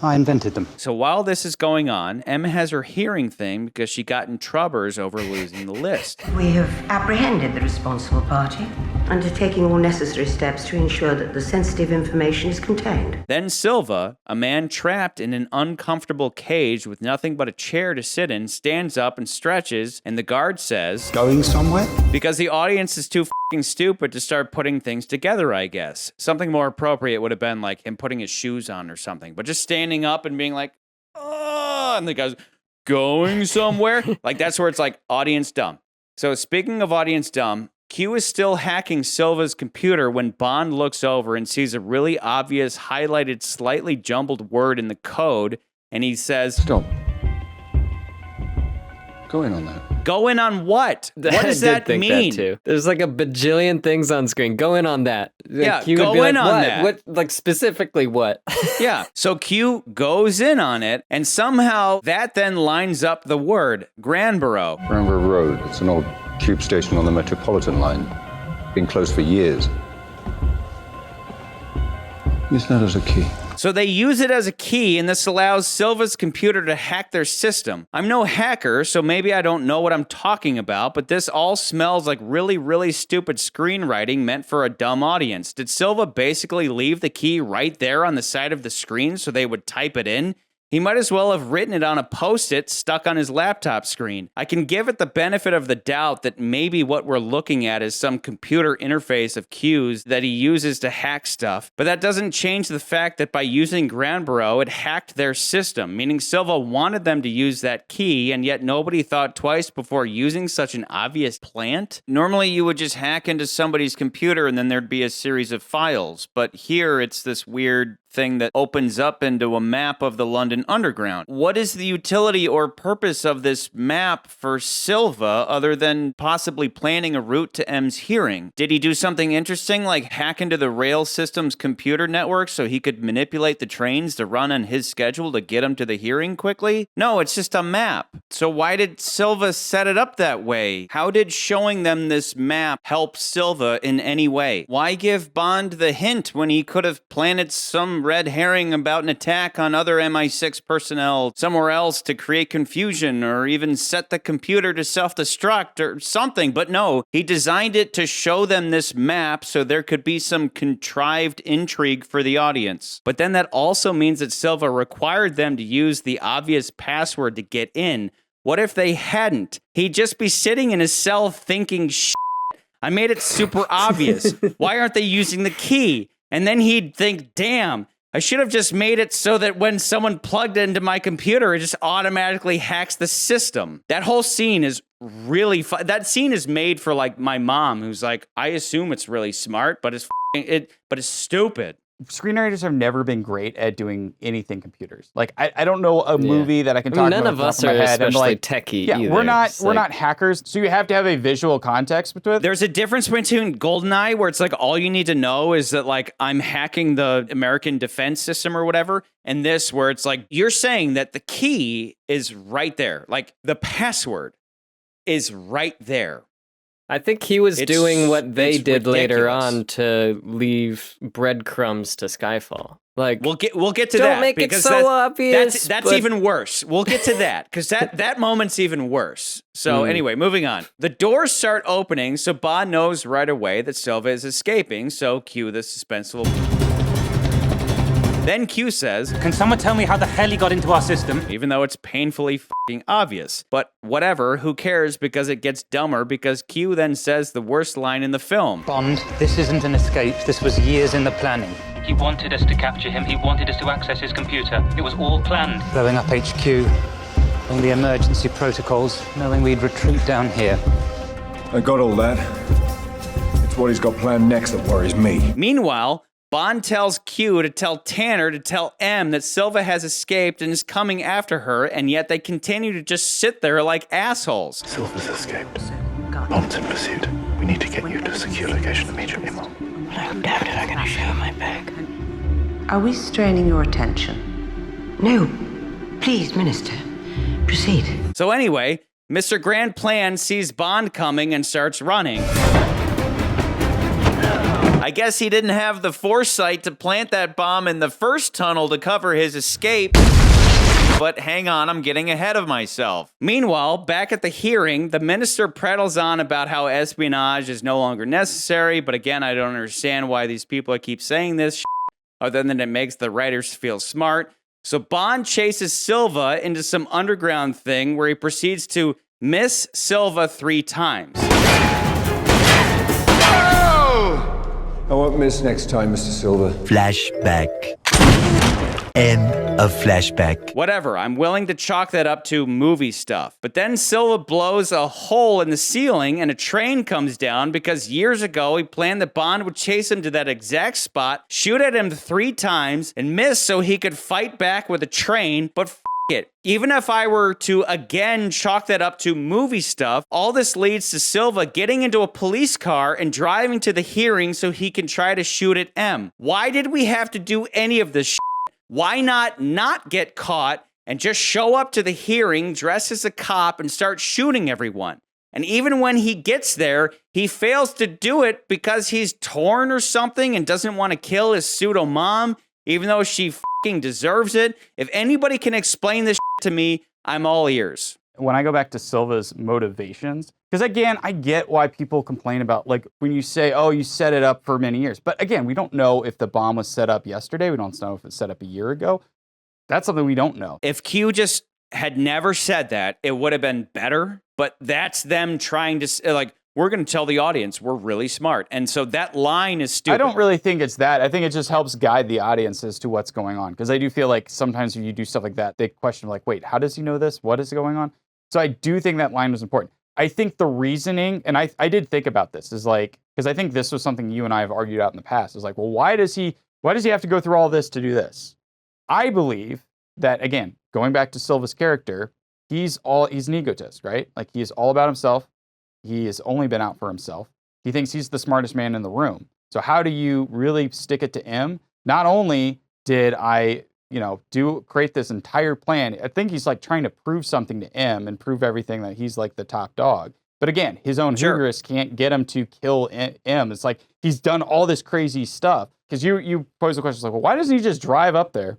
I invented them. So while this is going on, Emma has her hearing thing because she got in troubles over losing the list. We have apprehended the responsible party, undertaking all necessary steps to ensure that the sensitive information is contained. Then Silva, a man trapped in an uncomfortable cage with nothing but a chair to sit in, stands up and stretches, and the guard says, Going somewhere? because the audience is too f***ing stupid to start putting things together, I guess. Something more appropriate would have been like him putting his shoes on or something, but just standing up and being like, oh, and the guy's going somewhere. Like that's where it's like audience dumb. So speaking of audience dumb, Q is still hacking Silva's computer when Bond looks over and sees a really obvious highlighted, slightly jumbled word in the code, and he says, Stop. Go in on that. Go in on what? What does I did that think mean? That too. There's like a bajillion things on screen. Go in on that. Yeah, Q would go be like, in on what? that. What? Like specifically what? Yeah. So Q goes in on it, and somehow that then lines up the word Granborough. Granborough Road. It's an old tube station on the Metropolitan line. Been closed for years. Use that as a key. So they use it as a key, and this allows Silva's computer to hack their system. I'm no hacker, so maybe I don't know what I'm talking about, but this all smells like really, really stupid screenwriting meant for a dumb audience. Did Silva basically leave the key right there on the side of the screen so they would type it in? He might as well have written it on a Post-it stuck on his laptop screen. I can give it the benefit of the doubt that maybe what we're looking at is some computer interface of cues that he uses to hack stuff, but that doesn't change the fact that by using Granborough, it hacked their system, meaning Silva wanted them to use that key, and yet nobody thought twice before using such an obvious plant. Normally, you would just hack into somebody's computer and then there'd be a series of files, but here it's this weird thing that opens up into a map of the London Underground. What is the utility or purpose of this map for Silva other than possibly planning a route to M's hearing? Did he do something interesting like hack into the rail system's computer network so he could manipulate the trains to run on his schedule to get him to the hearing quickly? No, it's just a map. So why did Silva set it up that way? How did showing them this map help Silva in any way? Why give Bond the hint when he could have planted some red herring about an attack on other MI6 personnel somewhere else to create confusion or even set the computer to self-destruct or something? But no, he designed it to show them this map so there could be some contrived intrigue for the audience. But then that also means that Silva required them to use the obvious password to get in. What if they hadn't? He'd just be sitting in his cell thinking, shit, I made it super obvious. Why aren't they using the key? And then he'd think, damn, I should have just made it so that when someone plugged into my computer, it just automatically hacks the system. That whole scene is really fun. That scene is made for like my mom, who's like, I assume it's really smart, but it's stupid. screenwriters have never been great at doing anything computers. Like, I don't know a movie that I can talk about. None of us are especially techie either. We're not hackers, so you have to have a visual context with it. There's a difference between GoldenEye, where it's like all you need to know is that like I'm hacking the American defense system or whatever, and this where it's like you're saying that the key is right there. Like the password is right there. I think he was doing what they did later on to leave breadcrumbs to Skyfall. Like we'll get to don't that make it because so obvious. That's even worse. We'll get to that because that moment's even worse. So anyway, moving on. The doors start opening, so Bond knows right away that Silva is escaping. So cue the suspenseful. Then Q says, "Can someone tell me how the hell he got into our system?" Even though it's painfully f***ing obvious. But whatever, who cares, because it gets dumber because Q then says the worst line in the film. "Bond, this isn't an escape. This was years in the planning. He wanted us to capture him. He wanted us to access his computer. It was all planned. Blowing up HQ, all the emergency protocols, knowing we'd retreat down here." I got all that. It's what he's got planned next that worries me. Meanwhile, Bond tells Q to tell Tanner to tell M that Silva has escaped and is coming after her, and yet they continue to just sit there like assholes. Silva's escaped. Bond's in pursuit. We need to get you to a secure location immediately, Mom. I doubt it. I'm going to show my bag. Are we straining your attention? No. Please, Minister. Proceed. So anyway, Mr. Grand Plan sees Bond coming and starts running. I guess he didn't have the foresight to plant that bomb in the first tunnel to cover his escape. But hang on, I'm getting ahead of myself. Meanwhile, back at the hearing, the minister prattles on about how espionage is no longer necessary, but again, I don't understand why these people keep saying this other than it makes the writers feel smart. So Bond chases Silva into some underground thing where he proceeds to miss Silva 3 times. I won't miss next time, Mr. Silva. Flashback. End of flashback. Whatever, I'm willing to chalk that up to movie stuff. But then Silva blows a hole in the ceiling and a train comes down because years ago he planned that Bond would chase him to that exact spot, shoot at him 3 times, and miss so he could fight back with a train, but it. Even if I were to again chalk that up to movie stuff, all this leads to Silva getting into a police car and driving to the hearing so he can try to shoot at M. Why did we have to do any of this shit? Why not get caught and just show up to the hearing, dress as a cop, and start shooting everyone? And even when he gets there, he fails to do it because he's torn or something and doesn't want to kill his pseudo-mom, even though she f***ing deserves it. If anybody can explain this to me, I'm all ears. When I go back to Silva's motivations, because again, I get why people complain about, like, when you say, oh, you set it up for many years. But again, we don't know if the bomb was set up yesterday. We don't know if it was set up a year ago. That's something we don't know. If Q just had never said that, it would have been better. But that's them trying to, like, we're going to tell the audience we're really smart. And so that line is stupid. I don't really think it's that. I think it just helps guide the audience as to what's going on. Because I do feel like sometimes when you do stuff like that, they question, like, wait, how does he know this? What is going on? So I do think that line was important. I think the reasoning, and I did think about this, is like, because I think this was something you and I have argued out in the past, is like, well, why does he have to go through all this to do this? I believe that, again, going back to Silva's character, he's an egotist, right? Like, he is all about himself. He has only been out for himself. He thinks he's the smartest man in the room. So how do you really stick it to him? Not only did I, create this entire plan, I think he's like trying to prove something to M and prove everything that he's like the top dog. But again, his own hubris can't get him to kill M. It's like he's done all this crazy stuff. Because you pose the question, like, well, why doesn't he just drive up there,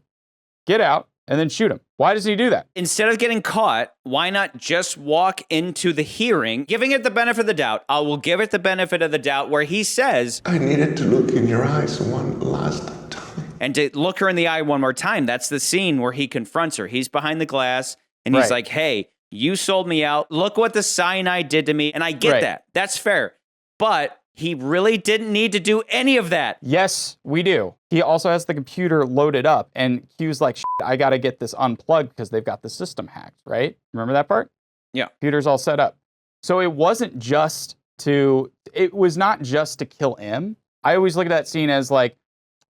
get out, and then shoot him? Why does he do that? Instead of getting caught, why not just walk into the hearing, giving it the benefit of the doubt? I will give it the benefit of the doubt where he says, I needed to look in your eyes one last time. And to look her in the eye one more time. That's the scene where he confronts her. He's behind the glass and he's like, hey, you sold me out. Look what the cyanide did to me. And I get that. That's fair. But he really didn't need to do any of that. Yes, we do. He also has the computer loaded up, and Q's like, I got to get this unplugged because they've got the system hacked, right? Remember that part? Yeah. Computer's all set up. So it was not just to kill M. I always look at that scene as like,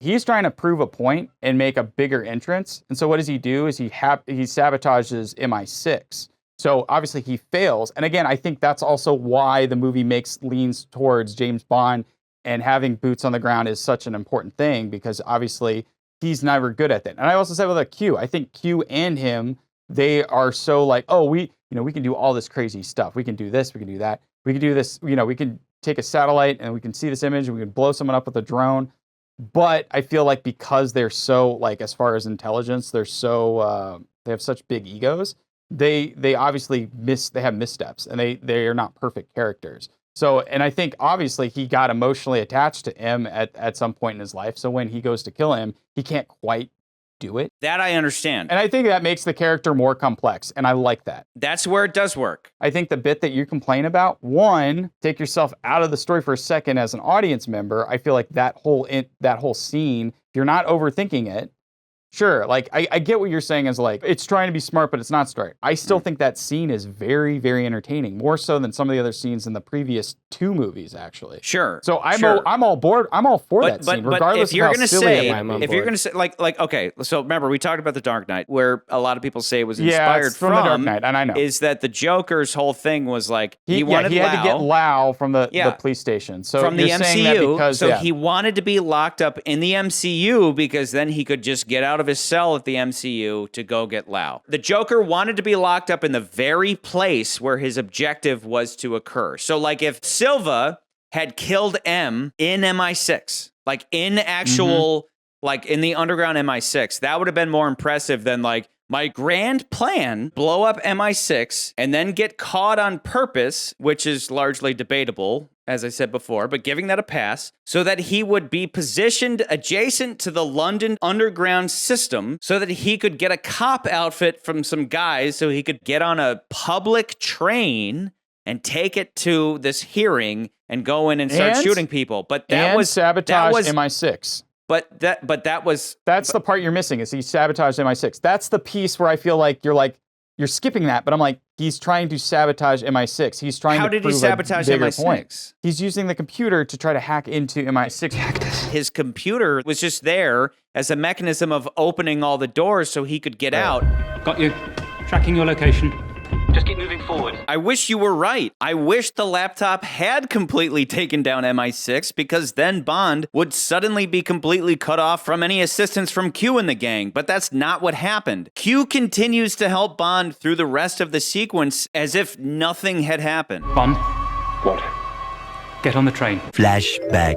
He's trying to prove a point and make a bigger entrance. And so what does he do is he sabotages MI6. So obviously he fails. And again, I think that's also why the movie leans towards James Bond, and having boots on the ground is such an important thing, because obviously he's never good at that. And I also said with Q, I think Q and him, they are so like, oh, we can do all this crazy stuff. We can do this, we can do that. We can do this, we can take a satellite and we can see this image and we can blow someone up with a drone. But I feel like because they're so, like, as far as intelligence, they're so, they have such big egos, they obviously they have missteps, and they are not perfect characters. So, and I think obviously he got emotionally attached to M at some point in his life. So when he goes to kill him, he can't quite do it. That I understand. And I think that makes the character more complex, and I like that. That's where it does work. I think the bit that you complain about, one, take yourself out of the story for a second as an audience member. I feel like that whole scene, if you're not overthinking it, sure, like, I get what you're saying is like, it's trying to be smart, but it's not smart. I still think that scene is very, very entertaining, more so than some of the other scenes in the previous 2 movies, actually. Sure. So I'm all for that scene, regardless of how silly it might be. If you're going to say, like, okay, so remember, we talked about The Dark Knight, where a lot of people say it was inspired from The Dark Knight, and I know. Is that the Joker's whole thing was like, he had to get Lau from the police station. So from the MCU, because, he wanted to be locked up in the MCU because then he could just get out of his cell at the MCU to go get Lau. The Joker wanted to be locked up in the very place where his objective was to occur. So, like, if Silva had killed M in MI6, like in actual, like in the underground MI6, that would have been more impressive than like, my grand plan, blow up MI6 and then get caught on purpose, which is largely debatable, as I said before, but giving that a pass, so that he would be positioned adjacent to the London underground system so that he could get a cop outfit from some guys so he could get on a public train and take it to this hearing and go in and start shooting people. But that was sabotage MI6. But that was... That's the part you're missing, is he sabotaged MI6. That's the piece where I feel like you're skipping that, but I'm like, he's trying to sabotage MI6. He's trying to prove a bigger point. How did he sabotage MI6? He's using the computer to try to hack into MI6. His computer was just there as a mechanism of opening all the doors so he could get out. Got you. Tracking your location. Just keep moving forward. I wish you were right. I wish the laptop had completely taken down MI6, because then Bond would suddenly be completely cut off from any assistance from Q and the gang, but that's not what happened. Q continues to help Bond through the rest of the sequence as if nothing had happened. Bond. What? Get on the train. Flashback.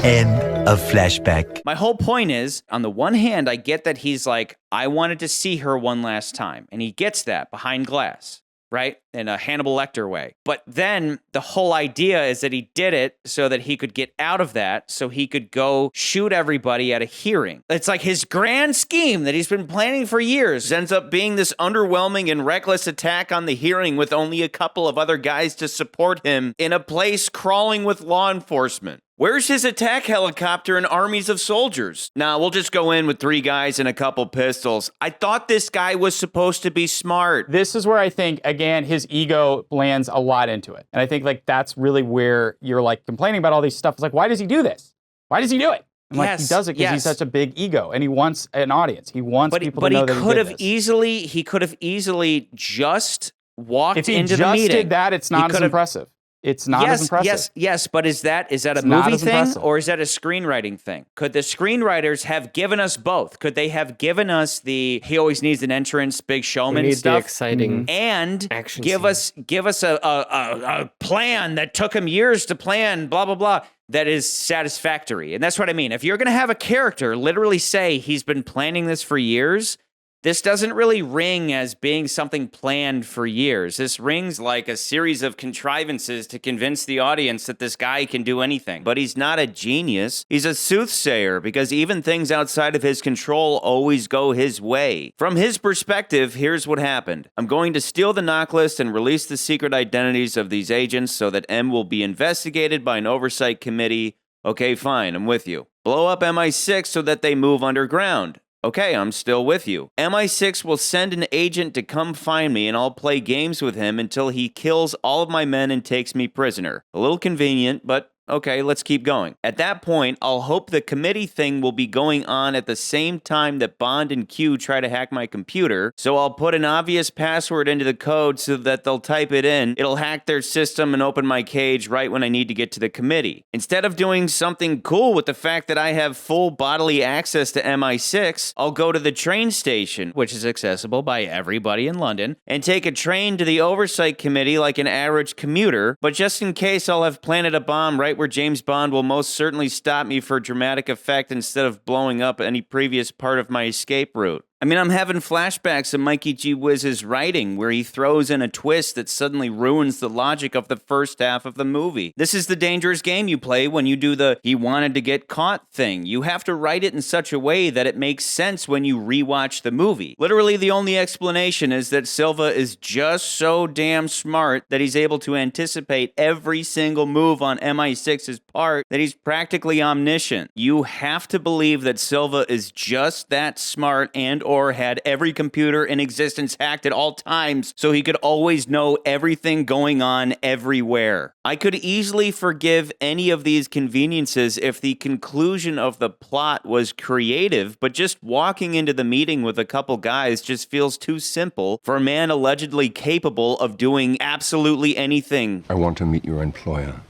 End of flashback. My whole point is, on the one hand, I get that he's like, I wanted to see her one last time. And he gets that behind glass, right? In a Hannibal Lecter way. But then the whole idea is that he did it so that he could get out of that, so he could go shoot everybody at a hearing. It's like his grand scheme that he's been planning for years ends up being this underwhelming and reckless attack on the hearing with only a couple of other guys to support him in a place crawling with law enforcement. Where's his attack helicopter and armies of soldiers? Nah, we'll just go in with 3 guys and a couple pistols. I thought this guy was supposed to be smart. This is where I think, again, his ego lands a lot into it. And I think, like, that's really where you're, like, complaining about all these stuff. It's like, why does he do this? Why does he do it? I'm like, he does it because he's such a big ego, and he wants an audience. He wants people to know that he did this. He could have easily just walked into the meeting. If he just did that, it's not as impressive. It's not as impressive. Yes, but is that a movie thing or is that a screenwriting thing? Could the screenwriters have given us both? Could they have given us the he always needs an entrance, big showman stuff, the exciting and action give us a plan that took him years to plan, blah blah blah, that is satisfactory? And that's what I mean. If you're going to have a character literally say he's been planning this for years, this doesn't really ring as being something planned for years. This rings like a series of contrivances to convince the audience that this guy can do anything. But he's not a genius. He's a soothsayer, because even things outside of his control always go his way. From his perspective, here's what happened. I'm going to steal the knock list and release the secret identities of these agents so that M will be investigated by an oversight committee. Okay, fine, I'm with you. Blow up MI6 so that they move underground. Okay, I'm still with you. MI6 will send an agent to come find me, and I'll play games with him until he kills all of my men and takes me prisoner. A little convenient, but Okay, let's keep going. At that point, I'll hope the committee thing will be going on at the same time that Bond and Q try to hack my computer, so I'll put an obvious password into the code so that they'll type it in, it'll hack their system and open my cage right when I need to get to the committee. Instead of doing something cool with the fact that I have full bodily access to MI6, I'll go to the train station, which is accessible by everybody in London, and take a train to the oversight committee like an average commuter, but just in case I'll have planted a bomb right where James Bond will most certainly stop me for dramatic effect instead of blowing up any previous part of my escape route. I mean, I'm having flashbacks of Mikey G. Wiz's writing where he throws in a twist that suddenly ruins the logic of the first half of the movie. This is the dangerous game you play when you do the he wanted to get caught thing. You have to write it in such a way that it makes sense when you rewatch the movie. Literally, the only explanation is that Silva is just so damn smart that he's able to anticipate every single move on MI6's part that he's practically omniscient. You have to believe that Silva is just that smart and or had every computer in existence hacked at all times so he could always know everything going on everywhere. I could easily forgive any of these conveniences if the conclusion of the plot was creative, but just walking into the meeting with a couple guys just feels too simple for a man allegedly capable of doing absolutely anything. I want to meet your employer.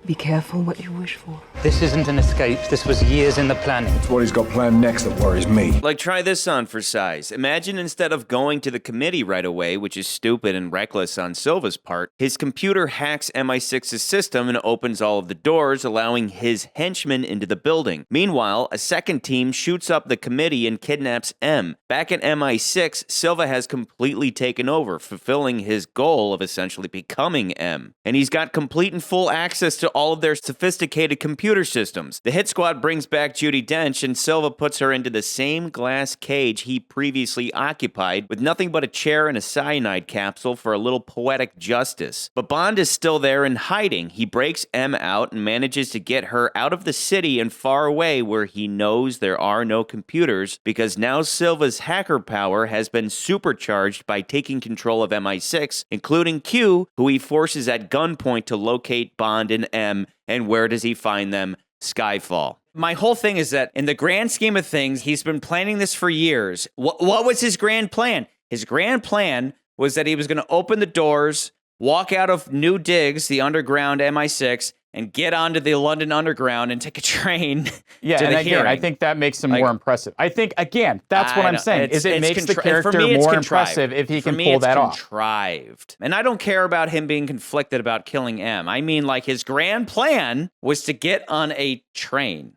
Be careful what you wish for. This isn't an escape. This was years in the planning. It's what he's got planned next that worries me. Like, try this on for size. Imagine instead of going to the committee right away, which is stupid and reckless on Silva's part, his computer hacks MI6's system and opens all of the doors, allowing his henchmen into the building. Meanwhile, a second team shoots up the committee and kidnaps M. Back at MI6, Silva has completely taken over, fulfilling his goal of essentially becoming M. And he's got complete and full access to all of their sophisticated computer systems. The hit squad brings back Judi Dench, and Silva puts her into the same glass cage he previously occupied, with nothing but a chair and a cyanide capsule for a little poetic justice. But Bond is still there in hiding. He breaks M out and manages to get her out of the city and far away where he knows there are no computers, because now Silva's hacker power has been supercharged by taking control of MI6, including Q, who he forces at gunpoint to locate Bond and M. And where does he find them? Skyfall. My whole thing is that in the grand scheme of things, he's been planning this for years. What was his grand plan? His grand plan was that he was going to open the doors, walk out of New Digs, the underground MI6, and get onto the London Underground and take a train to the again, hearing. I think that makes him more impressive. I think, again, that's what I'm saying, is it makes the character more impressive if he can pull that off. Contrived. And I don't care about him being conflicted about killing M. I mean, like, his grand plan was to get on a train.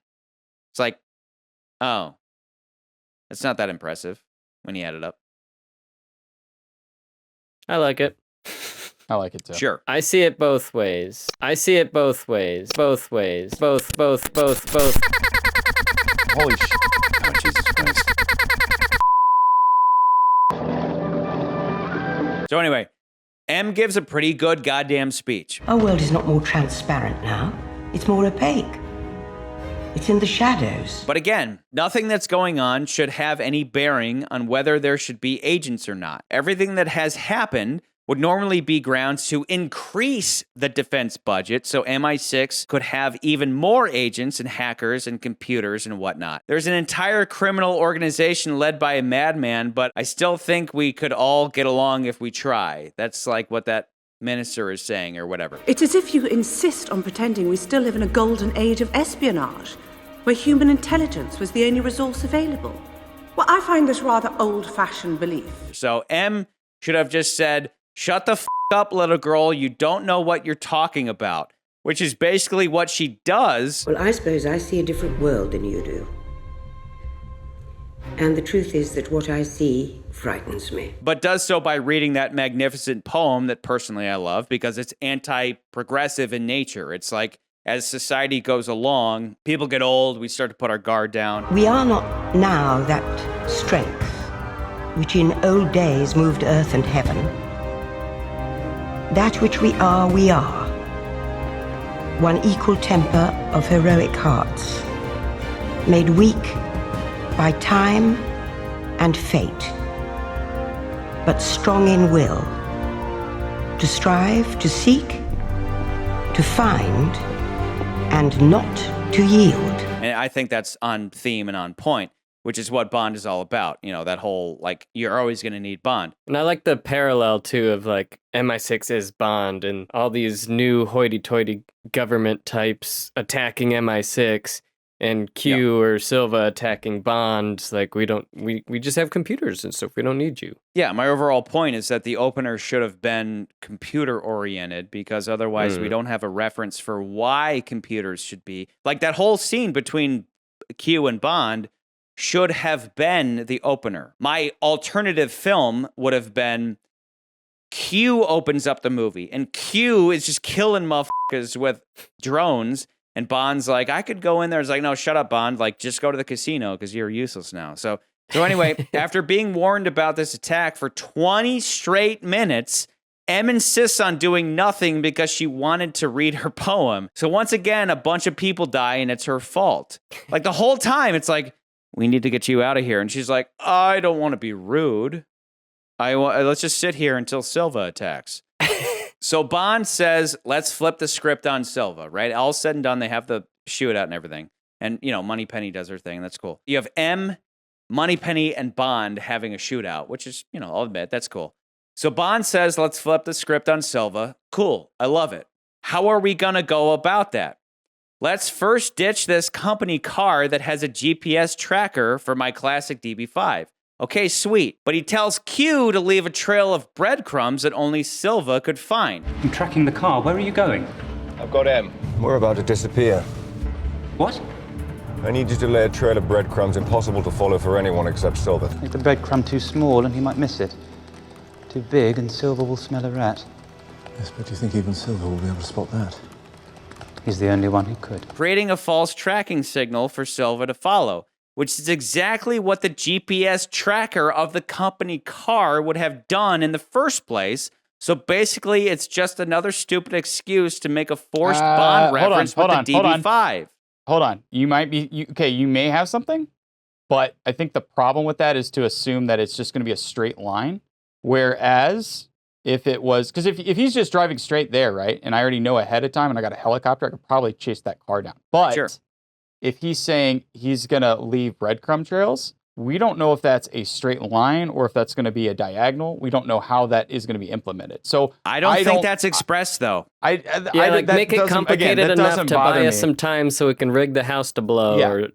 It's like, oh, it's not that impressive when you add it up. I like it. I like it too. Sure. I see it both ways. I see it both ways. Both ways. Both. Holy shit. Oh, Jesus Christ. So anyway, M gives a pretty good goddamn speech. Our world is not more transparent now. It's more opaque. It's in the shadows. But again, nothing that's going on should have any bearing on whether there should be agents or not. Everything that has happened would normally be grounds to increase the defense budget so MI6 could have even more agents and hackers and computers and whatnot. There's an entire criminal organization led by a madman, but I still think we could all get along if we try. That's like what that minister is saying or whatever. It's as if you insist on pretending we still live in a golden age of espionage, where human intelligence was the only resource available. Well, I find this rather old-fashioned belief. So M should have just said, "Shut the f*** up, little girl, you don't know what you're talking about," which is basically what she does. Well, I suppose I see a different world than you do. And the truth is that what I see frightens me. But does so by reading that magnificent poem that personally I love because it's anti-progressive in nature. It's like, as society goes along, people get old, we start to put our guard down. We are not now that strength which in old days moved earth and heaven. That which we are, one equal temper of heroic hearts. made weak by time and fate, but strong in will, to strive, to seek, to find, and not to yield. And I think that's on theme and on point, which is what Bond is all about. You know, that whole, like, you're always going to need Bond. And I like the parallel, too, of, like, MI6 is Bond and all these new hoity-toity government types attacking MI6 and Q or Silva attacking Bond. Like, we just have computers and stuff. We don't need you. Yeah, my overall point is that the opener should have been computer-oriented, because otherwise we don't have a reference for why computers should be. Like, that whole scene between Q and Bond should have been the opener. My alternative film would have been Q opens up the movie, and Q is just killing motherfuckers with drones, and Bond's like, I could go in there. It's like, no, shut up, Bond. Like, just go to the casino because you're useless now. So anyway, after being warned about this attack for 20 straight minutes, M insists on doing nothing because she wanted to read her poem. So once again, a bunch of people die, and it's her fault. Like, the whole time, it's like, we need to get you out of here. And she's like, I don't want to be rude. Let's just sit here until Silva attacks. So Bond says, let's flip the script on Silva, right? All said and done, they have the shootout and everything. And, you know, Moneypenny does her thing. That's cool. You have M, Moneypenny, and Bond having a shootout, which is, you know, I'll admit, that's cool. So Bond says, let's flip the script on Silva. Cool. I love it. How are we going to go about that? Let's first ditch this company car that has a GPS tracker for my classic DB5. Okay, sweet. But he tells Q to leave a trail of breadcrumbs that only Silva could find. I'm tracking the car. Where are you going? I've got M. We're about to disappear. What? I need you to lay a trail of breadcrumbs impossible to follow for anyone except Silva. Make the breadcrumb too small and he might miss it. Too big and Silva will smell a rat. Yes, but do you think even Silva will be able to spot that? He's the only one who could. Creating a false tracking signal for Silva to follow, which is exactly what the GPS tracker of the company car would have done in the first place. So basically, it's just another stupid excuse to make a forced Bond reference with the DB5. Hold on. You might be, you may have something, but I think the problem with that is to assume that it's just going to be a straight line. Whereas if it was, because if he's just driving straight there, right, and I already know ahead of time and I got a helicopter, I could probably chase that car down. But if he's saying he's going to leave breadcrumb trails, we don't know if that's a straight line or if that's going to be a diagonal. We don't know how that is going to be implemented. So I don't think that's expressed, though. Make it complicated enough to buy us some time so we can rig the house to blow.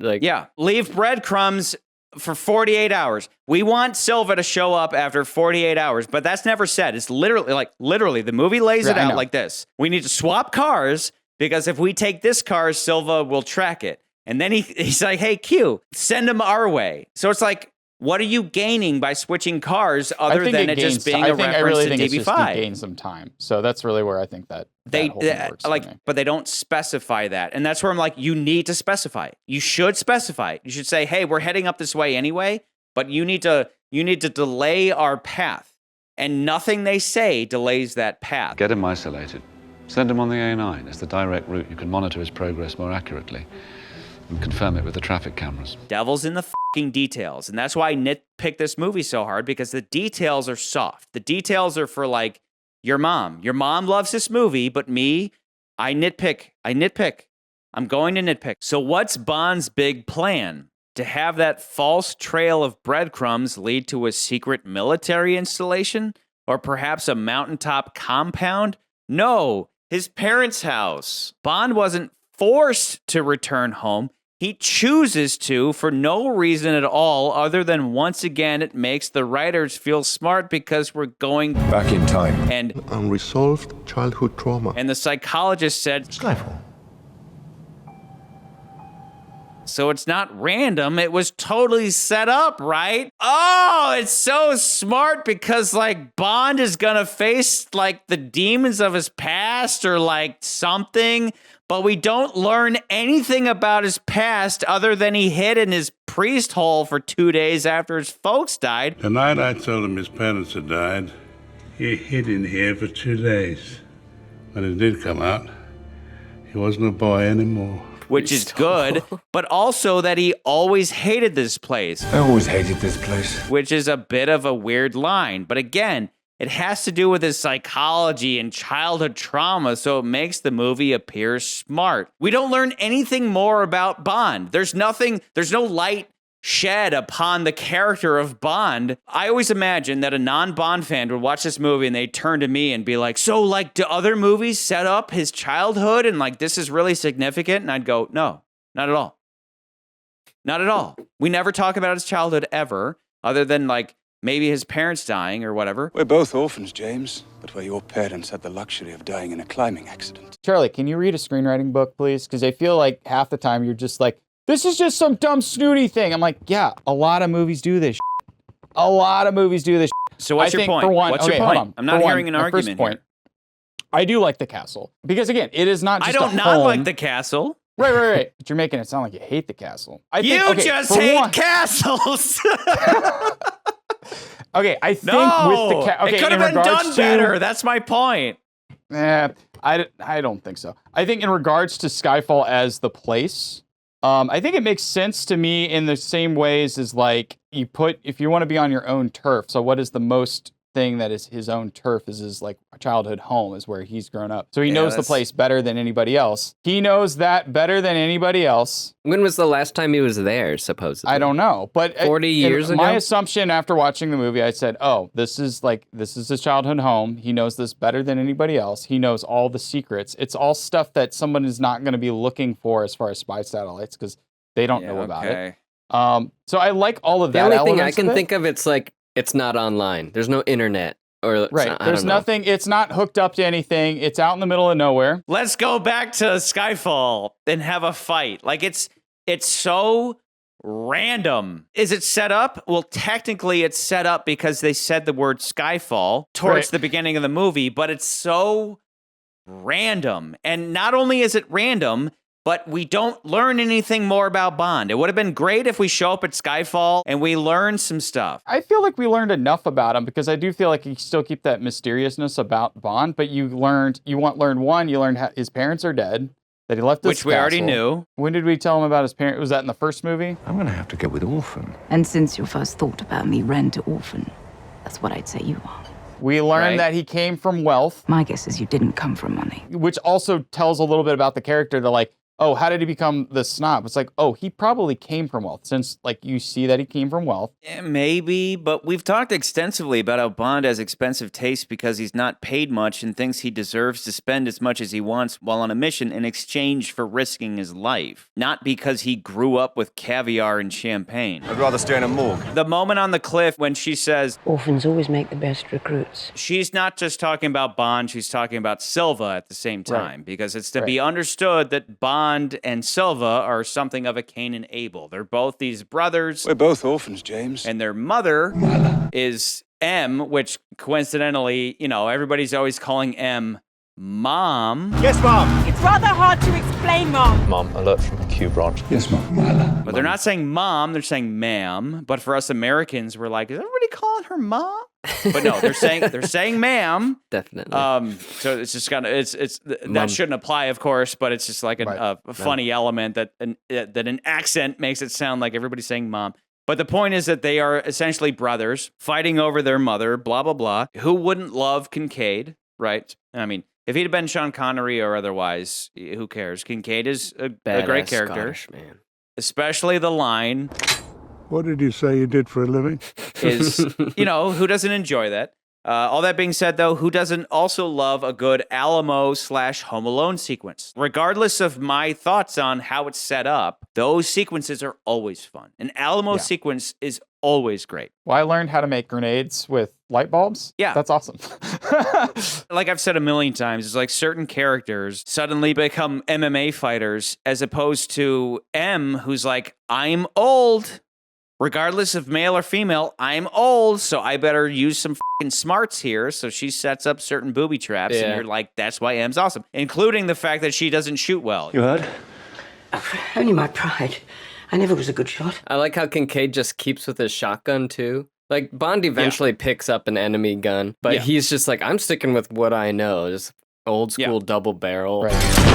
Leave breadcrumbs for 48 hours. We want Silva to show up after 48 hours, but that's never said. It's literally, the movie lays it out like this. We need to swap cars because if we take this car, Silva will track it. And then he's like, hey, Q, send him our way. So it's like, what are you gaining by switching cars other than it just being a reference to DB5? It's just to gain some time. So that's really where I think that whole thing works for me. But they don't specify that. And that's where I'm like, you need to specify it. You should specify it. You should say, hey, we're heading up this way anyway, but you need to delay our path. And nothing they say delays that path. Get him isolated. Send him on the A9. It's the direct route. You can monitor his progress more accurately and confirm it with the traffic cameras. Devil's in the fucking details. And that's why I nitpick this movie so hard, because the details are soft. The details are for, like, your mom. Your mom loves this movie, but me, I nitpick. I'm going to nitpick. So what's Bond's big plan? To have that false trail of breadcrumbs lead to a secret military installation? Or perhaps a mountaintop compound? No, his parents' house. Bond wasn't forced to return home. He chooses to for no reason at all, other than once again it makes the writers feel smart because we're going back in time. And unresolved childhood trauma. And the psychologist said, Skyfall. So it's not random. It was totally set up, right? Oh, it's so smart because, like, Bond is gonna face, like, the demons of his past or, like, something. But we don't learn anything about his past other than he hid in his priest hole for 2 days after his folks died. The night I told him his parents had died, he hid in here for 2 days. When it did come out, he wasn't a boy anymore. which is good, but also that he always hated this place. I always hated this place. Which is a bit of a weird line. But again, it has to do with his psychology and childhood trauma, so it makes the movie appear smart. We don't learn anything more about Bond. There's no light shed upon the character of Bond. I always imagine that a non-Bond fan would watch this movie and they'd turn to me and be like, so like, do other movies set up his childhood and like this is really significant? And I'd go, no, not at all. Not at all. We never talk about his childhood ever, other than like maybe his parents dying or whatever. We're both orphans, James, but where your parents had the luxury of dying in a climbing accident. Charlie, can you read a screenwriting book, please? Because I feel like half the time you're just like, this is just some dumb snooty thing. I'm like, yeah, a lot of movies do this. A lot of movies do this. So what's your point? What's your point? I'm not hearing an argument here. I do like the castle. Because again, it is not just I don't not like the castle. Right. But you're making it sound like you hate the castle. You just hate castles. Okay, I think with the castle... Okay, it could have been done better. That's my point. I don't think so. I think in regards to Skyfall as the place... I think it makes sense to me in the same ways as like if you want to be on your own turf. So what is the most thing that is his own turf is his like childhood home is where he's grown up. So he knows the place better than anybody else. He knows that better than anybody else. When was the last time he was there, supposedly? I don't know. But 40 years ago? My assumption after watching the movie, I said, oh, this is his childhood home. He knows this better than anybody else. He knows all the secrets. It's all stuff that someone is not going to be looking for as far as spy satellites because they don't know about it. So I like all of that. The only thing I can think of, it's like, it's not online. There's no internet. There's nothing. It's not hooked up to anything. It's out in the middle of nowhere. Let's go back to Skyfall and have a fight. Like it's so random. Is it set up? Well, technically it's set up because they said the word Skyfall towards the beginning of the movie, but it's so random. And not only is it random, but we don't learn anything more about Bond. It would have been great if we show up at Skyfall and we learn some stuff. I feel like we learned enough about him because I do feel like you still keep that mysteriousness about Bond, but you learned his parents are dead, that he left this Which we already knew. When did we tell him about his parents? Was that in the first movie? I'm going to have to go with Orphan. And since your first thought about me ran to orphan, that's what I'd say you are. We learned that he came from wealth. My guess is you didn't come from money. Which also tells a little bit about the character to like, oh, how did he become the snob? It's like, oh, he probably came from wealth, since like you see that he came from wealth. Maybe, but we've talked extensively about how Bond has expensive taste because he's not paid much and thinks he deserves to spend as much as he wants while on a mission in exchange for risking his life. Not because he grew up with caviar and champagne. I'd rather stay in a morgue. The moment on the cliff when she says, orphans always make the best recruits. She's not just talking about Bond, she's talking about Silva at the same time, because it's to be understood that Bond and Silva are something of a Cain and Abel. They're both these brothers. We're both orphans, James. And their mother is M, which coincidentally, everybody's always calling M Mom. Yes, Mom. It's rather hard to explain, Mom. Mom, alert from Q branch. Yes, Mom. But they're not saying Mom, they're saying Ma'am. But for us Americans, we're like, is everybody calling her Mom? But no, they're saying ma'am. Definitely. So it's just kind of that shouldn't apply, of course, but it's just like a funny element that an accent makes it sound like everybody's saying mom. But the point is that they are essentially brothers fighting over their mother, blah blah blah. Who wouldn't love Kincaid, right? I mean, if he'd have been Sean Connery or otherwise, who cares? Kincaid is a great character, Scottish man. Especially the line. What did you say you did for a living? Is, who doesn't enjoy that? All that being said, though, who doesn't also love a good Alamo/Home Alone sequence? Regardless of my thoughts on how it's set up, those sequences are always fun. An Alamo sequence is always great. Well, I learned how to make grenades with light bulbs. Yeah. That's awesome. Like I've said a million times, it's like certain characters suddenly become MMA fighters as opposed to M, who's like, I'm old. Regardless of male or female, I'm old, so I better use some fucking smarts here. So she sets up certain booby traps, and you're like, that's why M's awesome. Including the fact that she doesn't shoot well. You heard? Only my pride. I never was a good shot. I like how Kincaid just keeps with his shotgun, too. Like, Bond eventually picks up an enemy gun, but he's just like, I'm sticking with what I know. Just old school double barrel. Right.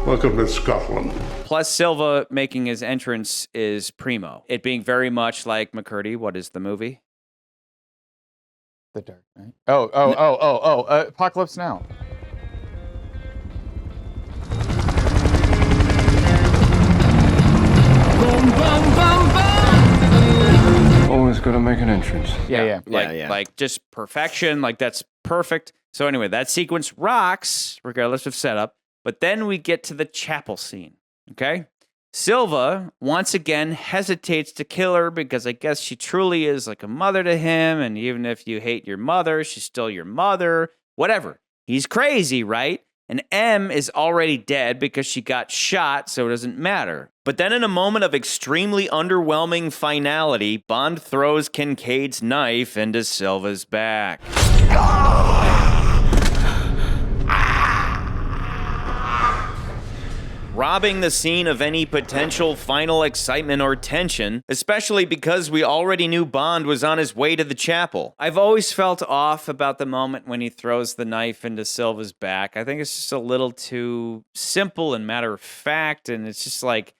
Welcome to Scotland. Plus, Silva making his entrance is primo. It being very much like McCurdy. What is the movie? The Dark Knight. Apocalypse Now. Always got to make an entrance. Yeah. Like just perfection. Like that's perfect. So anyway, that sequence rocks, regardless of setup. But then we get to the chapel scene. Okay. Silva once again hesitates to kill her because I guess she truly is like a mother to him. And even if you hate your mother, she's still your mother. Whatever. He's crazy, right? And M is already dead because she got shot, so it doesn't matter. But then in a moment of extremely underwhelming finality, Bond throws Kincaid's knife into Silva's back. Robbing the scene of any potential final excitement or tension, especially because we already knew Bond was on his way to the chapel. I've always felt off about the moment when he throws the knife into Silva's back. I think it's just a little too simple and matter of fact, and it's just like,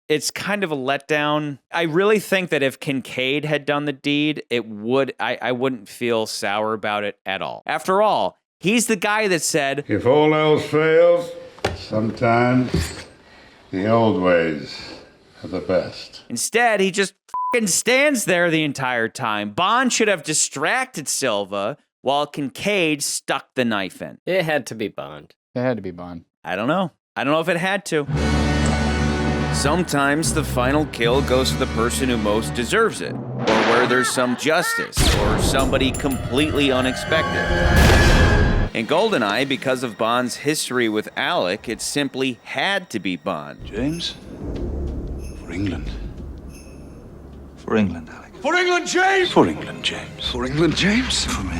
it's kind of a letdown. I really think that if Kincaid had done the deed, I wouldn't feel sour about it at all. After all, he's the guy that said, If all else fails, sometimes the old ways are the best. Instead, he just fucking stands there the entire time. Bond should have distracted Silva while Kincaid stuck the knife in. It had to be Bond. It had to be Bond. I don't know. I don't know if it had to. Sometimes the final kill goes to the person who most deserves it, or where there's some justice, or somebody completely unexpected. In GoldenEye, because of Bond's history with Alec, it simply had to be Bond. James? For England. For England, Alec. For England, James! For England, James. For England, James? For me.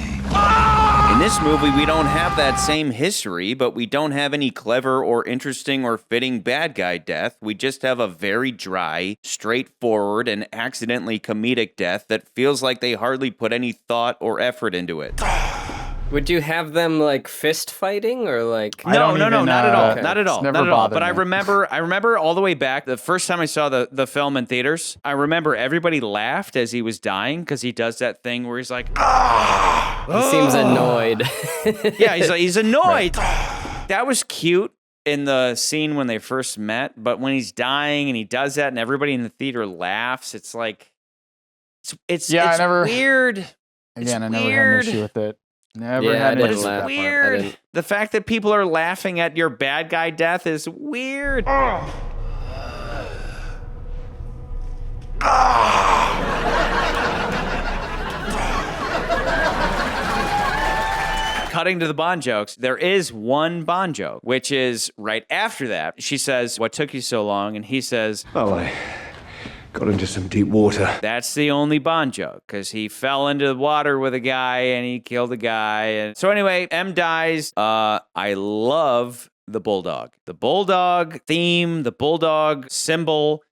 In this movie, we don't have that same history, but we don't have any clever or interesting or fitting bad guy death. We just have a very dry, straightforward, and accidentally comedic death that feels like they hardly put any thought or effort into it. Would you have them like fist fighting or like? No, not at all. Okay. Not at all. Never Not at all. bothered But me. I remember all the way back, the first time I saw the film in theaters, I remember everybody laughed as he was dying because he does that thing where he's like, He seems annoyed. yeah, he's annoyed. Right. That was cute in the scene when they first met, but when he's dying and he does that and everybody in the theater laughs, it's like, it's weird. Again, I never had an issue with it. Never had an issue with that part. Weird. The fact that people are laughing at your bad guy death is weird. Cutting to the Bond jokes, there is one Bond joke, which is right after that. She says, "What took you so long?" And he says, "Well, I got into some deep water." That's the only Bond joke, because he fell into the water with a guy and he killed a guy. And so anyway, M dies. I love the bulldog. The bulldog theme, the bulldog symbol,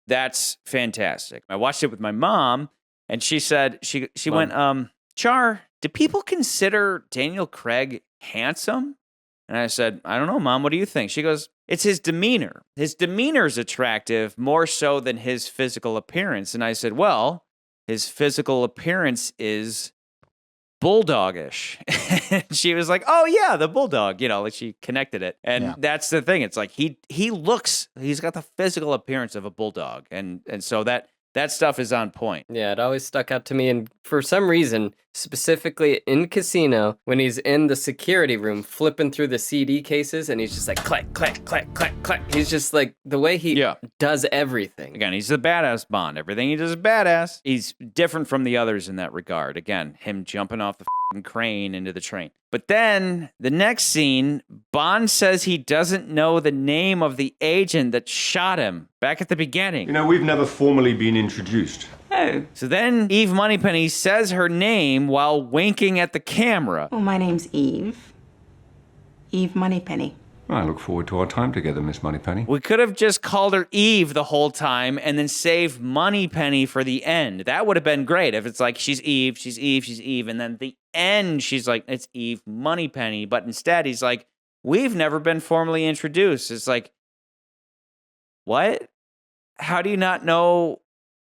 that's fantastic. I watched it with my mom, and she said, she went, Char, do people consider Daniel Craig handsome? And I said, I don't know, Mom, what do you think? She goes, it's his demeanor. His demeanor's attractive more so than his physical appearance. And I said, well, his physical appearance is bulldogish. And she was like, oh yeah, the bulldog, like she connected it. And that's the thing. It's like he's got the physical appearance of a bulldog. And so that stuff is on point. Yeah, it always stuck out to me. And for some reason, specifically in Casino, when he's in the security room flipping through the CD cases and he's just like, click, click, click, click, click. He's just like, the way he does everything. Again, he's the badass Bond. Everything he does is badass. He's different from the others in that regard. Again, him jumping off the crane into the train. But then the next scene, Bond says he doesn't know the name of the agent that shot him back at the beginning. We've never formally been introduced. Oh. So then Eve Moneypenny says her name while winking at the camera. Well, my name's Eve. Eve Moneypenny. I look forward to our time together, Miss Moneypenny. We could have just called her Eve the whole time and then saved Moneypenny for the end. That would have been great if it's like, she's Eve, she's Eve, she's Eve, and then at the end, she's like, it's Eve Moneypenny. But instead, he's like, we've never been formally introduced. It's like, what? How do you not know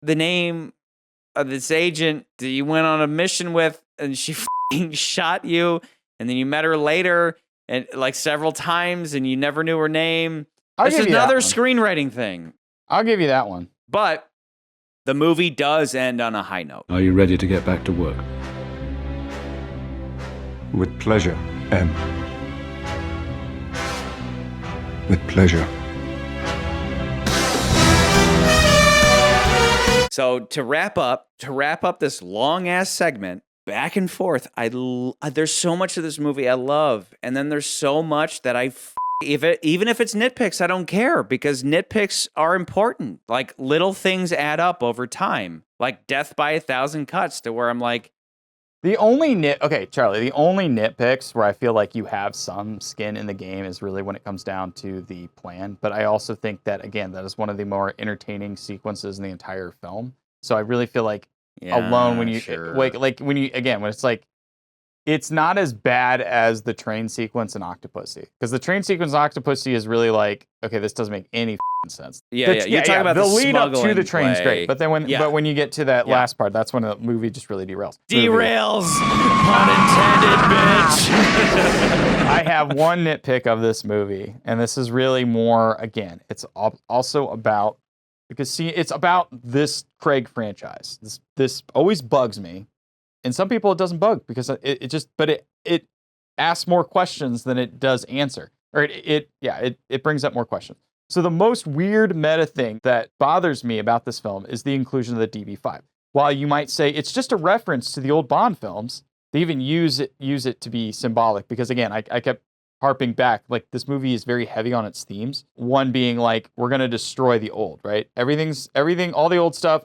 the name of this agent that you went on a mission with and she f***ing shot you and then you met her later and like several times and you never knew her name? This is another screenwriting thing. I'll give you that one. But the movie does end on a high note. Are you ready to get back to work? With pleasure, M. With pleasure. So to wrap up this long ass segment, back and forth, there's so much of this movie I love, and then there's so much that even if it's nitpicks, I don't care, because nitpicks are important. Like, little things add up over time, like death by 1,000 cuts, to where I'm like, Charlie, the only nitpicks where I feel like you have some skin in the game is really when it comes down to the plan. But I also think that, again, that is one of the more entertaining sequences in the entire film. So I really feel like alone when you when it's like, it's not as bad as the train sequence in Octopussy, because the train sequence in Octopussy is really like, okay, this doesn't make any sense. You're talking about the lead up to smuggling the train's play. great, but then when you get to that last part, that's when the movie just really derails. Derails, pun intended, bitch. I have one nitpick of this movie, and this is really more, again, it's also about, because see, it's about this Craig franchise. This always bugs me. And some people it doesn't bug, because it asks more questions than it does answer. Or it brings up more questions. So the most weird meta thing that bothers me about this film is the inclusion of the DB5. While you might say it's just a reference to the old Bond films, they even use it to be symbolic, because again, I kept harping back, like, this movie is very heavy on its themes. One being like, we're going to destroy the old, right? Everything, all the old stuff,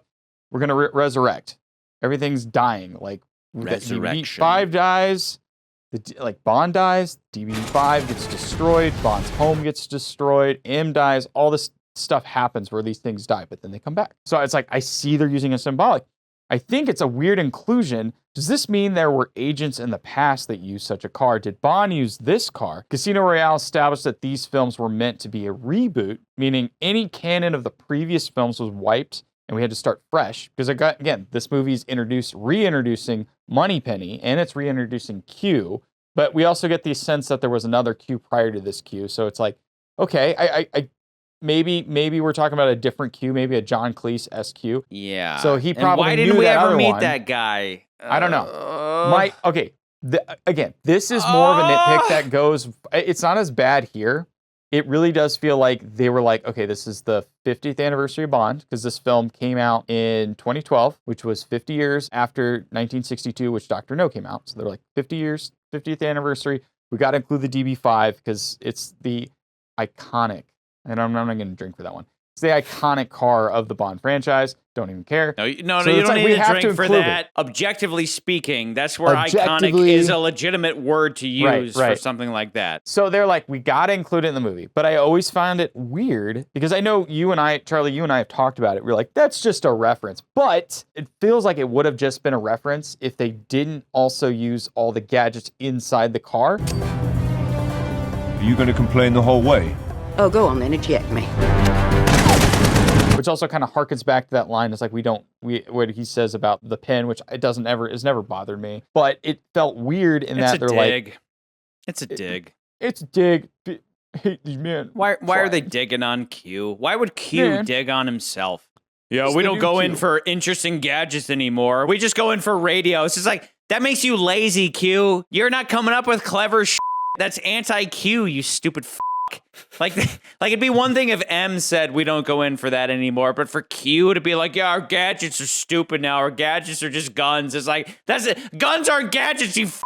we're going to resurrect. Everything's dying, like, Resurrection. DB5 dies, Bond dies, DB5 gets destroyed, Bond's home gets destroyed, M dies, all this stuff happens where these things die, but then they come back. So it's like, I see they're using a symbolic. I think it's a weird inclusion. Does this mean there were agents in the past that used such a car? Did Bond use this car? Casino Royale established that these films were meant to be a reboot, meaning any canon of the previous films was wiped, and we had to start fresh, because again, this movie's reintroducing Moneypenny, and it's reintroducing Q, but we also get the sense that there was another Q prior to this Q. So it's like, okay, I maybe we're talking about a different Q, maybe a John Cleese SQ. Yeah. So he probably why didn't knew we that ever other meet one. that guy? I don't know. Again, this is more of a nitpick that goes. It's not as bad here. It really does feel like they were like, okay, this is the 50th anniversary of Bond, because this film came out in 2012, which was 50 years after 1962, which Dr. No came out. So they're like, 50 years, 50th anniversary. We got to include the DB5 because it's the iconic, and I'm not going to drink for that one. It's the iconic car of the Bond franchise. Don't even care. No, So you don't it's like need we to have drink for include that. it. Objectively speaking, that's where iconic Objectively- is a legitimate word to use for Right. something like that. So they're like, we got to include it in the movie. But I always found it weird, because I know Charlie, you and I have talked about it. We're like, that's just a reference. But it feels like it would have just been a reference if they didn't also use all the gadgets inside the car. Are you going to complain the whole way? Oh, go on then, eject me. Which also kind of harkens back to that line. It's like, what he says about the pen, which has never bothered me. But it felt weird in that they're like, it's a dig. It's a dig. Man. Why are they digging on Q? Why would Q dig on himself? Yeah, It's we the don't new go Q. in for interesting gadgets anymore. We just go in for radio. It's just like, that makes you lazy, Q. You're not coming up with clever shit. That's anti-Q, you stupid f***. Like it'd be one thing if M said we don't go in for that anymore, but for Q to be like, yeah, our gadgets are stupid now. Our gadgets are just guns. It's like, that's it. Guns aren't gadgets, you f***.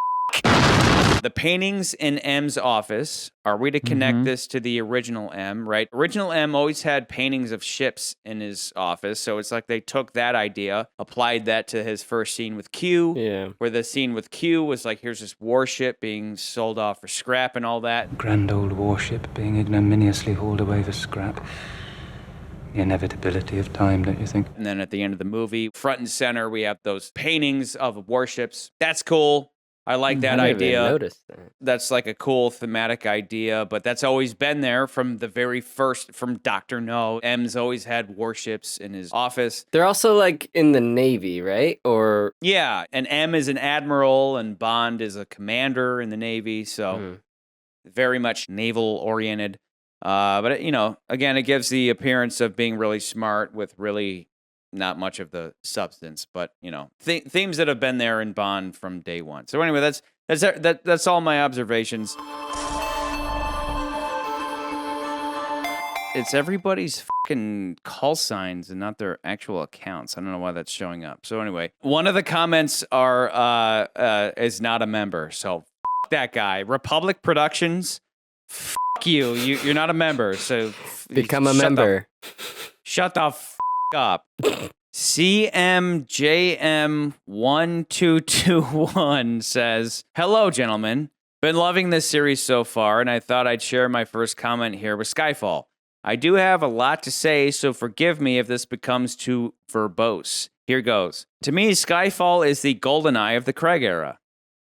The paintings in M's office, are we to connect this to the original M, right? Original M always had paintings of ships in his office, so it's like they took that idea, applied that to his first scene with Q, where the scene with Q was like, here's this warship being sold off for scrap and all that. Grand old warship being ignominiously hauled away for scrap. The inevitability of time, don't you think? And then at the end of the movie, front and center, we have those paintings of warships. That's cool. I like that I never even idea. noticed that. That's like a cool thematic idea, but that's always been there from the very first, from Dr. No. M's always had warships in his office. They're also like in the Navy, right? Or Yeah, and M is an admiral and Bond is a commander in the Navy, so very much naval-oriented. But, you know, again, it gives the appearance of being really smart with really not much of the substance, but, you know, themes that have been there in Bond from day one. So anyway, that's all my observations. It's everybody's fucking call signs and not their actual accounts. I don't know why that's showing up. So anyway, one of the comments is not a member. So that guy. Republic Productions, you. You're not a member. So become a member. Shut the up. CMJM1221 says, "Hello, gentlemen. Been loving this series so far, and I thought I'd share my first comment here with Skyfall. I do have a lot to say, so forgive me if this becomes too verbose. Here goes. To me, Skyfall is the golden eye of the Craig era.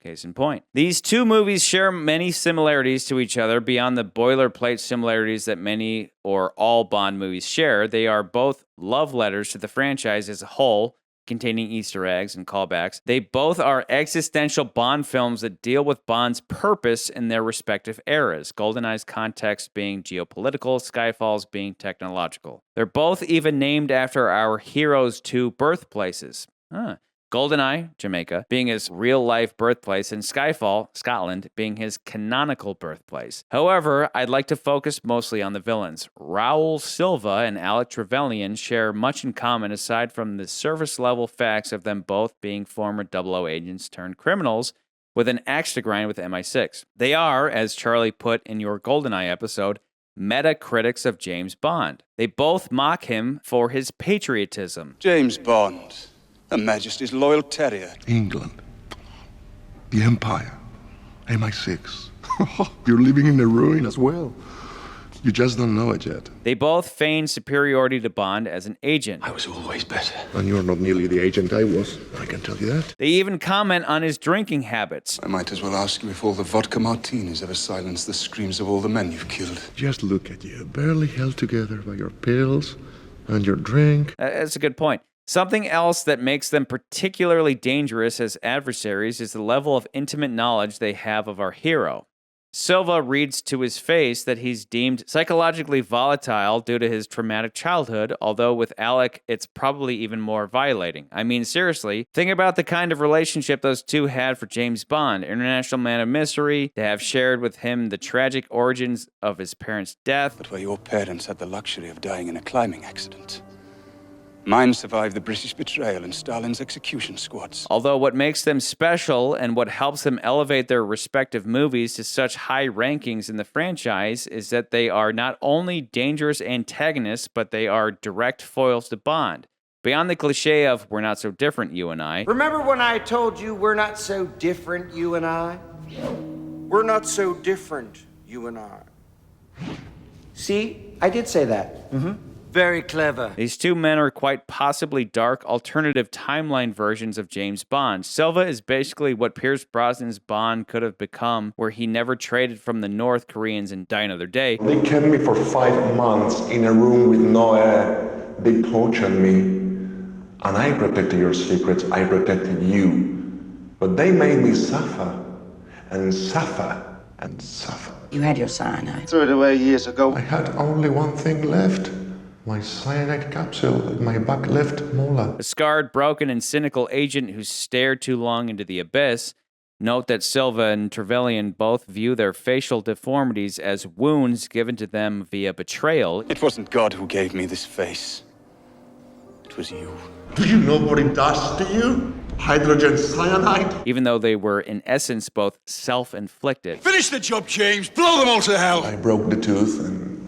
Case in point. These two movies share many similarities to each other beyond the boilerplate similarities that many or all Bond movies share. They are both love letters to the franchise as a whole, containing Easter eggs and callbacks. They both are existential Bond films that deal with Bond's purpose in their respective eras, GoldenEye's context being geopolitical, Skyfall's being technological. They're both even named after our hero's two birthplaces. GoldenEye, Jamaica, being his real-life birthplace, and Skyfall, Scotland, being his canonical birthplace. However, I'd like to focus mostly on the villains. Raul Silva and Alec Trevelyan share much in common aside from the surface-level facts of them both being former 00 agents turned criminals with an axe to grind with MI6. They are, as Charlie put in your GoldenEye episode, meta-critics of James Bond. They both mock him for his patriotism. James Bond, Her Majesty's loyal terrier. England. The Empire. MI6. You're living in the ruin as well. You just don't know it yet. They both feign superiority to Bond as an agent. I was always better. And you're not nearly the agent I was. I can tell you that. They even comment on his drinking habits. I might as well ask you if all the vodka martinis ever silenced the screams of all the men you've killed. Just look at you, barely held together by your pills and your drink. That's a good point. Something else that makes them particularly dangerous as adversaries is the level of intimate knowledge they have of our hero. Silva reads to his face that he's deemed psychologically volatile due to his traumatic childhood, although with Alec, it's probably even more violating. I mean, seriously, think about the kind of relationship those two had for James Bond, international man of mystery, to have shared with him the tragic origins of his parents' death. But where your parents had the luxury of dying in a climbing accident, mine survived the British betrayal and Stalin's execution squads. Although what makes them special and what helps them elevate their respective movies to such high rankings in the franchise is that they are not only dangerous antagonists, but they are direct foils to Bond. Beyond the cliche of, we're not so different, you and I. Remember when I told you we're not so different, you and I? We're not so different, you and I. See, I did say that. Very clever. These two men are quite possibly dark, alternative timeline versions of James Bond. Silva is basically what Pierce Brosnan's Bond could have become, where he never traded from the North Koreans in Die Another Day. They kept me for 5 months in a room with no air. They tortured me. And I protected your secrets. I protected you. But they made me suffer. And suffer. And suffer. You had your cyanide. Threw it away years ago. I had only one thing left. My cyanide capsule in my back left molar. A scarred, broken, and cynical agent who stared too long into the abyss. Note that Silva and Trevelyan both view their facial deformities as wounds given to them via betrayal. It wasn't God who gave me this face. It was you. Do you know what it does to you? Hydrogen cyanide? Even though they were, in essence, both self-inflicted. Finish the job, James. Blow them all to hell. I broke the tooth and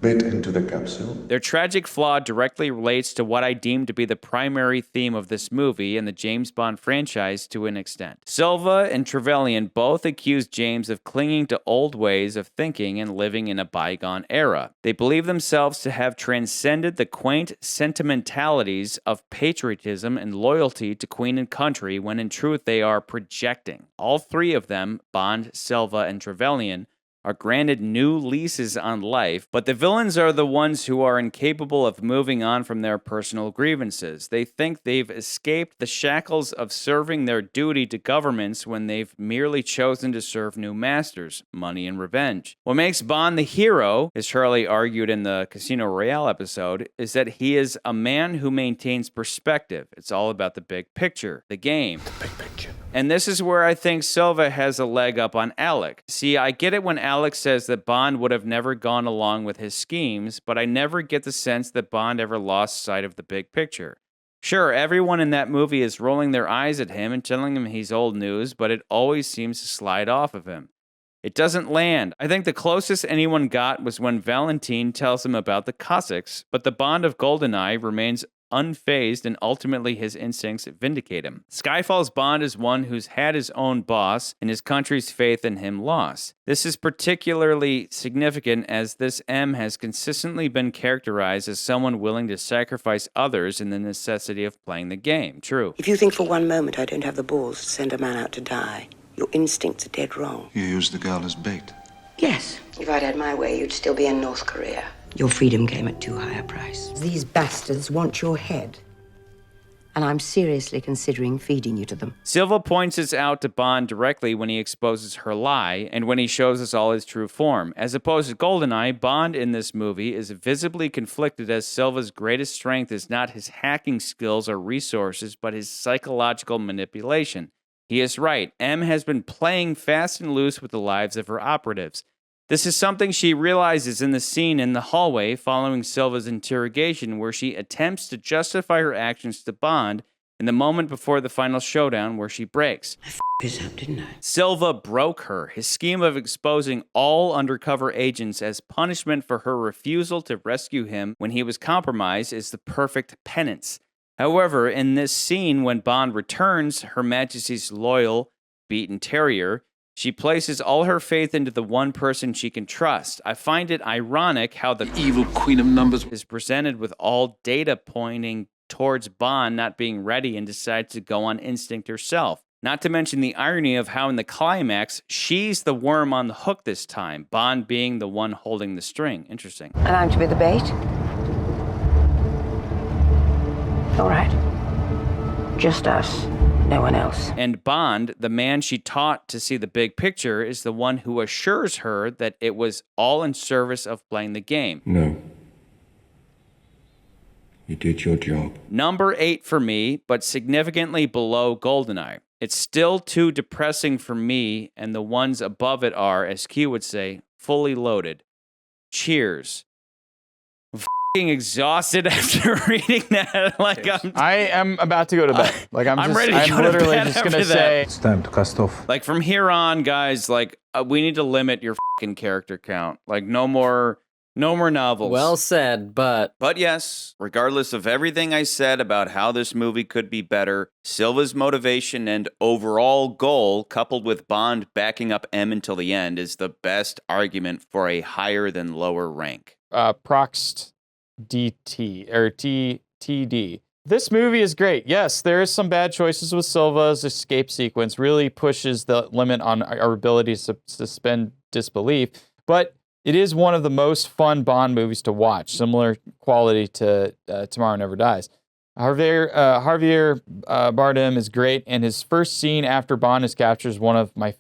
bit into the capsule. Their tragic flaw directly relates to what I deem to be the primary theme of this movie and the James Bond franchise to an extent. Silva and Trevelyan both accuse James of clinging to old ways of thinking and living in a bygone era. They believe themselves to have transcended the quaint sentimentalities of patriotism and loyalty to Queen and country when in truth they are projecting. All three of them, Bond, Silva, and Trevelyan, are granted new leases on life, but the villains are the ones who are incapable of moving on from their personal grievances. They think they've escaped the shackles of serving their duty to governments when they've merely chosen to serve new masters, money and revenge. What makes Bond the hero, as Charlie argued in the Casino Royale episode, is that he is a man who maintains perspective. It's all about the big picture, the game. The big picture. And this is where I think Silva has a leg up on Alec. See, I get it when Alec says that Bond would have never gone along with his schemes, but I never get the sense that Bond ever lost sight of the big picture. Sure, everyone in that movie is rolling their eyes at him and telling him he's old news, but it always seems to slide off of him. It doesn't land. I think the closest anyone got was when Valentine tells him about the Cossacks, but the Bond of GoldenEye remains unfazed, and ultimately his instincts vindicate him. Skyfall's Bond is one who's had his own boss and his country's faith in him lost. This is particularly significant as this M has consistently been characterized as someone willing to sacrifice others in the necessity of playing the game. True. If you think for one moment I don't have the balls to send a man out to die, your instincts are dead wrong. You used the girl as bait. Yes. If I'd had my way, you'd still be in North Korea. Your freedom came at too high a price. These bastards want your head. And I'm seriously considering feeding you to them. Silva points this out to Bond directly when he exposes her lie and when he shows us all his true form. As opposed to GoldenEye, Bond in this movie is visibly conflicted as Silva's greatest strength is not his hacking skills or resources, but his psychological manipulation. He is right. M has been playing fast and loose with the lives of her operatives. This is something she realizes in the scene in the hallway following Silva's interrogation, where she attempts to justify her actions to Bond in the moment before the final showdown where she breaks. I f***ed this up, didn't I? Silva broke her. His scheme of exposing all undercover agents as punishment for her refusal to rescue him when he was compromised is the perfect penance. However, in this scene, when Bond returns Her Majesty's loyal, beaten terrier, she places all her faith into the one person she can trust. I find it ironic how the evil queen of numbers is presented with all data pointing towards Bond not being ready and decides to go on instinct herself. Not to mention the irony of how in the climax, she's the worm on the hook this time, Bond being the one holding the string. Interesting. And I'm to be the bait? All right. Just us. No one else. And Bond, the man she taught to see the big picture, is the one who assures her that it was all in service of playing the game. No. You did your job. Number 8 for me, but significantly below GoldenEye. It's still too depressing for me, and the ones above it are, as Q would say, fully loaded. Cheers. I'm exhausted after reading that. I am about to go to bed. I'm ready to go literally to bed just gonna after say that. It's time to cast off. From here on, guys, we need to limit your character count. No more novels. Well said, but yes, regardless of everything I said about how this movie could be better, Silva's motivation and overall goal, coupled with Bond backing up M until the end, is the best argument for a higher than lower rank. Proxt DT or TTD. This movie is great. Yes, there is some bad choices with Silva's escape sequence. Really pushes the limit on our ability to suspend disbelief. But it is one of the most fun Bond movies to watch. Similar quality to Tomorrow Never Dies. Javier Bardem is great, and his first scene after Bond is captured is one of my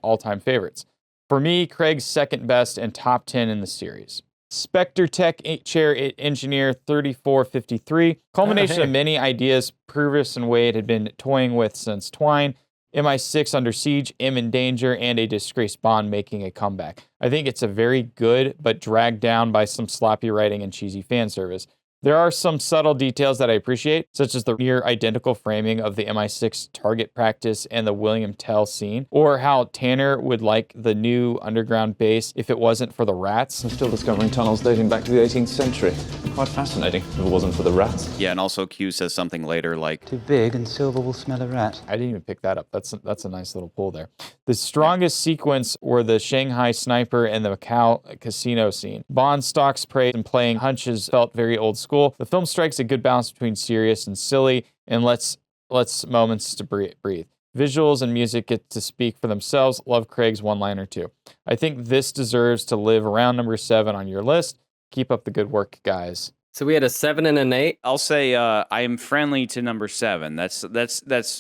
all-time favorites. For me, Craig's second best and top 10 in the series. Spectre Tech Chair Engineer 3453. Culmination of many ideas Purvis and Wade had been toying with since Twine. MI6 Under Siege, M in Danger, and a disgraced Bond making a comeback. I think it's a very good, but dragged down by some sloppy writing and cheesy fan service. There are some subtle details that I appreciate, such as the near identical framing of the MI6 target practice and the William Tell scene, or how Tanner would like the new underground base if it wasn't for the rats. I'm still discovering tunnels dating back to the 18th century. Quite fascinating, if it wasn't for the rats. Yeah, and also Q says something later like, Too big and Silver will smell a rat. I didn't even pick that up. That's a nice little pull there. The strongest sequence were the Shanghai sniper and the Macau casino scene. Bond stalks prey and playing hunches felt very old school. The film strikes a good balance between serious and silly and lets moments to breathe. Visuals and music get to speak for themselves. Love Craig's one-liner too. I think this deserves to live around number 7 on your list. Keep up the good work, guys. So we had a 7 and an 8. I'll say I am friendly to number 7. That's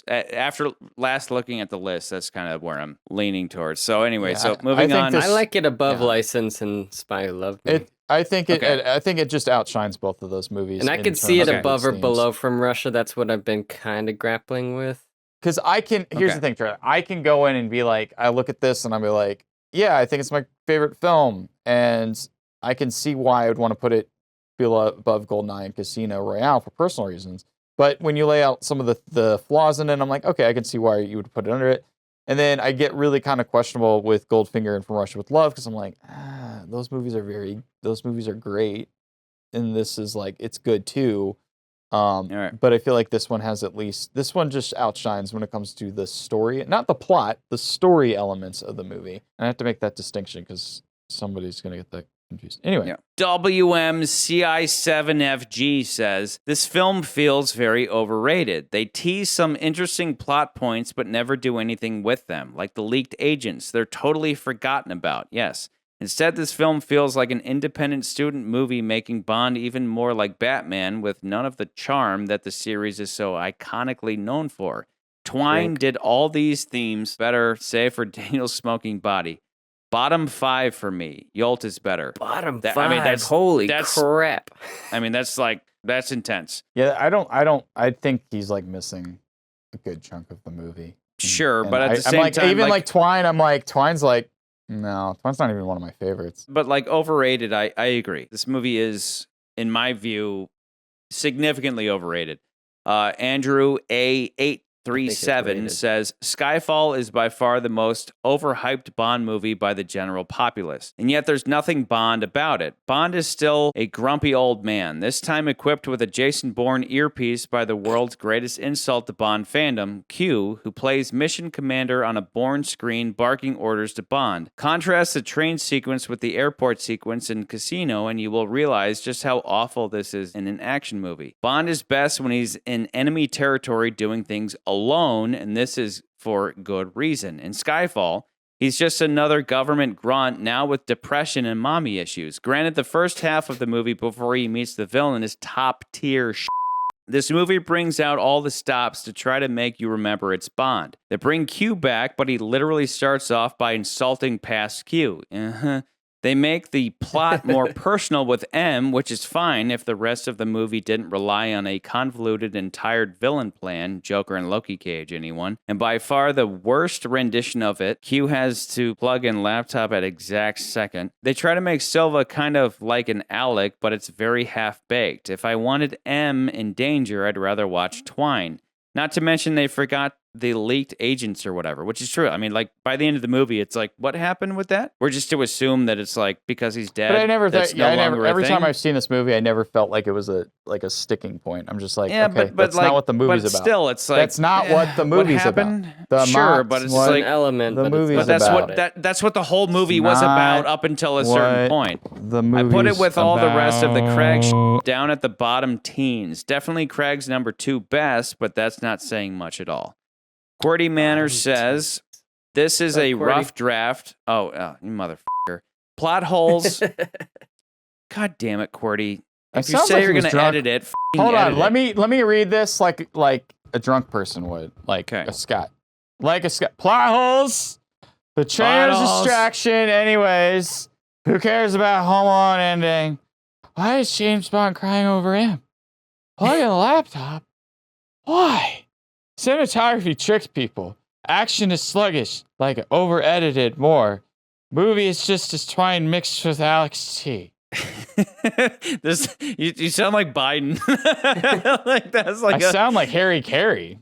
after last looking at the list, that's kind of where I'm leaning towards. So anyway, moving on. I like it above License and Spy Who Loved Me. I think it just outshines both of those movies. And I could see it above or below From Russia. That's what I've been kind of grappling with. Because here's the thing, Trevor. I can go in and be like, I look at this and I'll be like, yeah, I think it's my favorite film. And I can see why I would want to put it above GoldenEye and Casino Royale for personal reasons. But when you lay out some of the flaws in it, I'm like, okay, I can see why you would put it under it. And then I get really kind of questionable with Goldfinger and From Russia with Love because I'm like, those movies are great. And this is like, it's good too. But I feel like this one just outshines when it comes to the story, not the plot, the story elements of the movie. And I have to make that distinction because somebody's going to get that confused. Anyway. WMCI7FG says, this film feels very overrated. They tease some interesting plot points, but never do anything with them. Like the leaked agents. They're totally forgotten about. Yes. Instead, this film feels like an independent student movie making Bond even more like Batman with none of the charm that the series is so iconically known for. Twine did all these themes better, save for Daniel's smoking body. Bottom 5 for me. Yolt is better. Bottom 5? Holy crap. I mean, that's intense. Yeah, I think he's like missing a good chunk of the movie. Sure, And but at the same time, even like Twine, I'm like, Twine's like, no, Twine's not even one of my favorites. But like overrated, I agree. This movie is, in my view, significantly overrated. Andrew A837 says, Skyfall is by far the most overhyped Bond movie by the general populace. And yet there's nothing Bond about it. Bond is still a grumpy old man, this time equipped with a Jason Bourne earpiece by the world's greatest insult to Bond fandom, Q, who plays mission commander on a Bourne screen barking orders to Bond. Contrast the train sequence with the airport sequence in Casino and you will realize just how awful this is in an action movie. Bond is best when he's in enemy territory doing things alone, and this is for good reason. In Skyfall, he's just another government grunt now with depression and mommy issues. Granted, the first half of the movie before he meets the villain is top tier shit. This movie brings out all the stops to try to make you remember it's Bond. They bring Q back, but he literally starts off by insulting past Q. They make the plot more personal with M, which is fine if the rest of the movie didn't rely on a convoluted and tired villain plan, Joker and Loki Cage, anyone. And by far the worst rendition of it, Q has to plug in laptop at exact second. They try to make Silva kind of like an Alec, but it's very half-baked. If I wanted M in danger, I'd rather watch Twine. Not to mention they forgot the leaked agents or whatever, which is true. I mean, like, by the end of the movie, it's like, what happened with that? We're just to assume that it's like, because he's dead. But I never thought, every time I've seen this movie, I never felt like it was a sticking point. I'm just like, okay, that's not what the movie's about. Still, it's like, that's not what the movie's about. Sure, but it's like an element, the movie's about. That's what the whole movie was about up until a certain point. I put it with all the rest of the Craig down at the bottom teens. Definitely Craig's number 2 best, but that's not saying much at all. QWERTY Manor says, this is a rough draft. Oh, you motherfucker. Plot holes. God damn it, QWERTY. If you say you're going to edit it, hold on. Let me read this like a drunk person would. Like a Scott. Like a Scott. Plot holes. The trainer's distraction. Anyways, who cares about Home Alone ending? Why is James Bond crying over him? Plug in the laptop. Why? Cinematography tricks people. Action is sluggish, like over-edited more. Movie is just as Twine mixed with Alex T. You sound like Biden. Like that's like I sound like Harry Carey.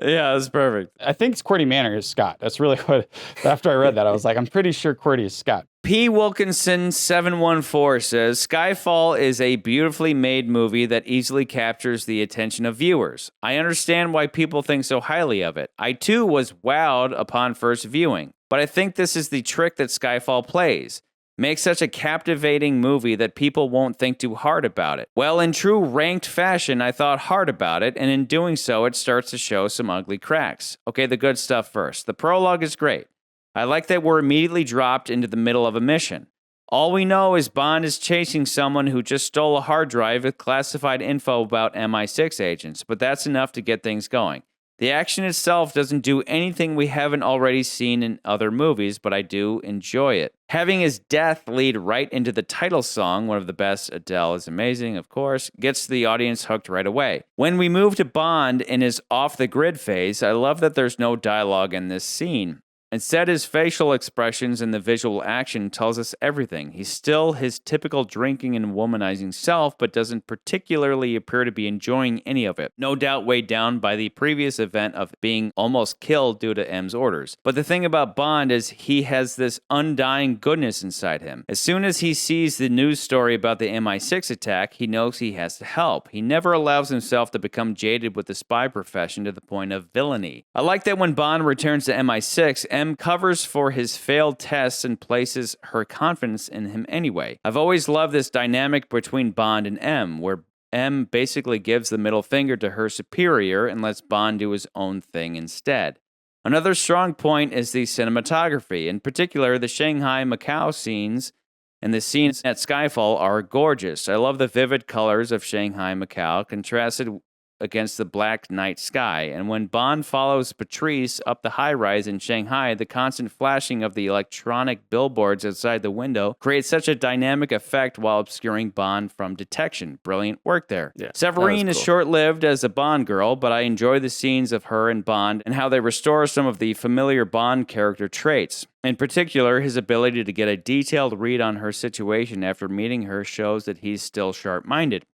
Yeah, that's perfect. I think QWERTY Manor is Scott. That's really what, after I read that, I was like, I'm pretty sure QWERTY is Scott. P. Wilkinson 714 says, Skyfall is a beautifully made movie that easily captures the attention of viewers. I understand why people think so highly of it. I too was wowed upon first viewing, but I think this is the trick that Skyfall plays. Makes such a captivating movie that people won't think too hard about it. Well, in true ranked fashion, I thought hard about it, and in doing so, it starts to show some ugly cracks. Okay, the good stuff first. The prologue is great. I like that we're immediately dropped into the middle of a mission. All we know is Bond is chasing someone who just stole a hard drive with classified info about MI6 agents, but that's enough to get things going. The action itself doesn't do anything we haven't already seen in other movies, but I do enjoy it. Having his death lead right into the title song, one of the best, Adele is amazing, of course, gets the audience hooked right away. When we move to Bond in his off-the-grid phase, I love that there's no dialogue in this scene. Instead, his facial expressions and the visual action tells us everything. He's still his typical drinking and womanizing self, but doesn't particularly appear to be enjoying any of it. No doubt weighed down by the previous event of being almost killed due to M's orders. But the thing about Bond is he has this undying goodness inside him. As soon as he sees the news story about the MI6 attack, he knows he has to help. He never allows himself to become jaded with the spy profession to the point of villainy. I like that when Bond returns to MI6, M covers for his failed tests and places her confidence in him anyway. I've always loved this dynamic between Bond and M, where M basically gives the middle finger to her superior and lets Bond do his own thing instead. Another strong point is the cinematography. In particular, the Shanghai-Macau scenes and the scenes at Skyfall are gorgeous. I love the vivid colors of Shanghai-Macau contrasted against the black night sky, and when Bond follows Patrice up the high-rise in Shanghai, the constant flashing of the electronic billboards outside the window creates such a dynamic effect while obscuring Bond from detection. Brilliant work there. Yeah, Severine is short-lived as a Bond girl, but I enjoy the scenes of her and Bond and how they restore some of the familiar Bond character traits. In particular, his ability to get a detailed read on her situation after meeting her shows that he's still sharp-minded.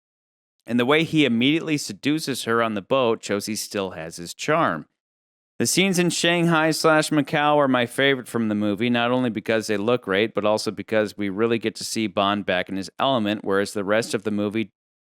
And the way he immediately seduces her on the boat shows he still has his charm. The scenes in Shanghai/Macau are my favorite from the movie, not only because they look great, but also because we really get to see Bond back in his element, whereas the rest of the movie,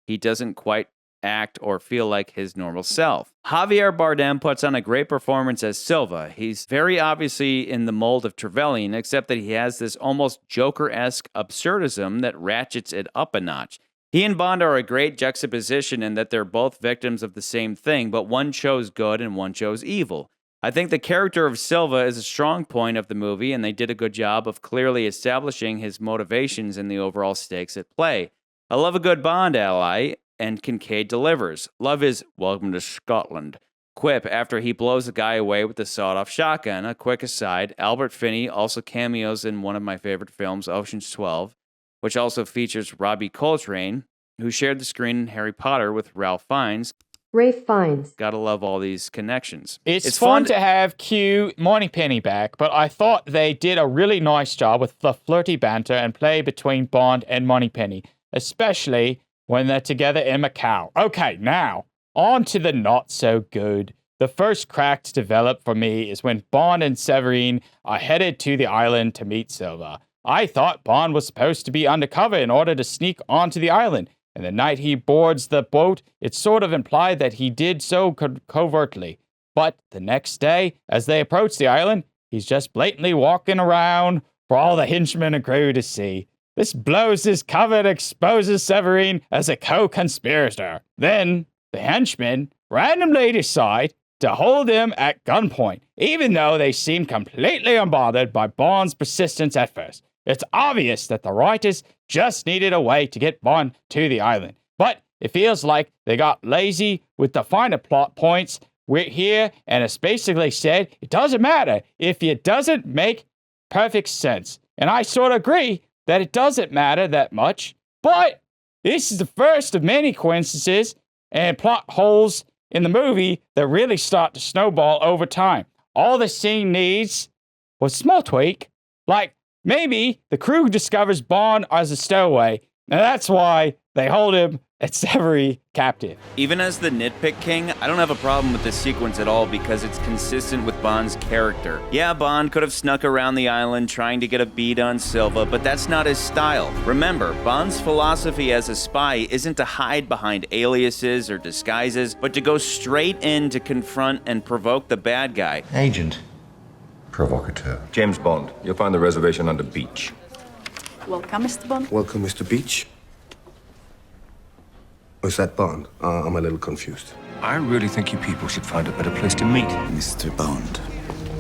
he doesn't quite act or feel like his normal self. Javier Bardem puts on a great performance as Silva. He's very obviously in the mold of Trevelyan, except that he has this almost Joker-esque absurdism that ratchets it up a notch. He and Bond are a great juxtaposition in that they're both victims of the same thing, but one chose good and one chose evil. I think the character of Silva is a strong point of the movie, and they did a good job of clearly establishing his motivations and the overall stakes at play. I love a good Bond ally, and Kincaid delivers. Love his "Welcome to Scotland" quip after he blows the guy away with the sawed-off shotgun. A quick aside, Albert Finney also cameos in one of my favorite films, Ocean's 12, which also features Robbie Coltrane, who shared the screen in Harry Potter with Ralph Fiennes. Rafe Fiennes. Gotta love all these connections. It's fun to have Q Moneypenny back, but I thought they did a really nice job with the flirty banter and play between Bond and Moneypenny, especially when they're together in Macau. Okay, now, on to the not so good. The first crack to develop for me is when Bond and Severine are headed to the island to meet Silva. I thought Bond was supposed to be undercover in order to sneak onto the island, and the night he boards the boat, it's sort of implied that he did so covertly. But the next day, as they approach the island, he's just blatantly walking around for all the henchmen and crew to see. This blows his cover and exposes Severine as a co-conspirator. Then, the henchmen randomly decide to hold him at gunpoint, even though they seem completely unbothered by Bond's persistence at first. It's obvious that the writers just needed a way to get Bond to the island. But it feels like they got lazy with the finer plot points here, and it's basically said, it doesn't matter if it doesn't make perfect sense. And I sort of agree that it doesn't matter that much, but this is the first of many coincidences and plot holes in the movie that really start to snowball over time. All the scene needs was a small tweak, like maybe the crew discovers Bond as a stowaway, And that's why they hold him as every captive. Even as the nitpick king, I don't have a problem with this sequence at all because it's consistent with Bond's character. Yeah, Bond could have snuck around the island trying to get a beat on Silva, but that's not his style. Remember, Bond's philosophy as a spy isn't to hide behind aliases or disguises, but to go straight in to confront and provoke the bad guy. Agent. Provocateur. James Bond. You'll find the reservation under Beach. Welcome, Mr. Bond. Welcome, Mr. Beach. Or is that Bond? I'm a little confused. I really think you people should find a better place to meet. Mr. Bond,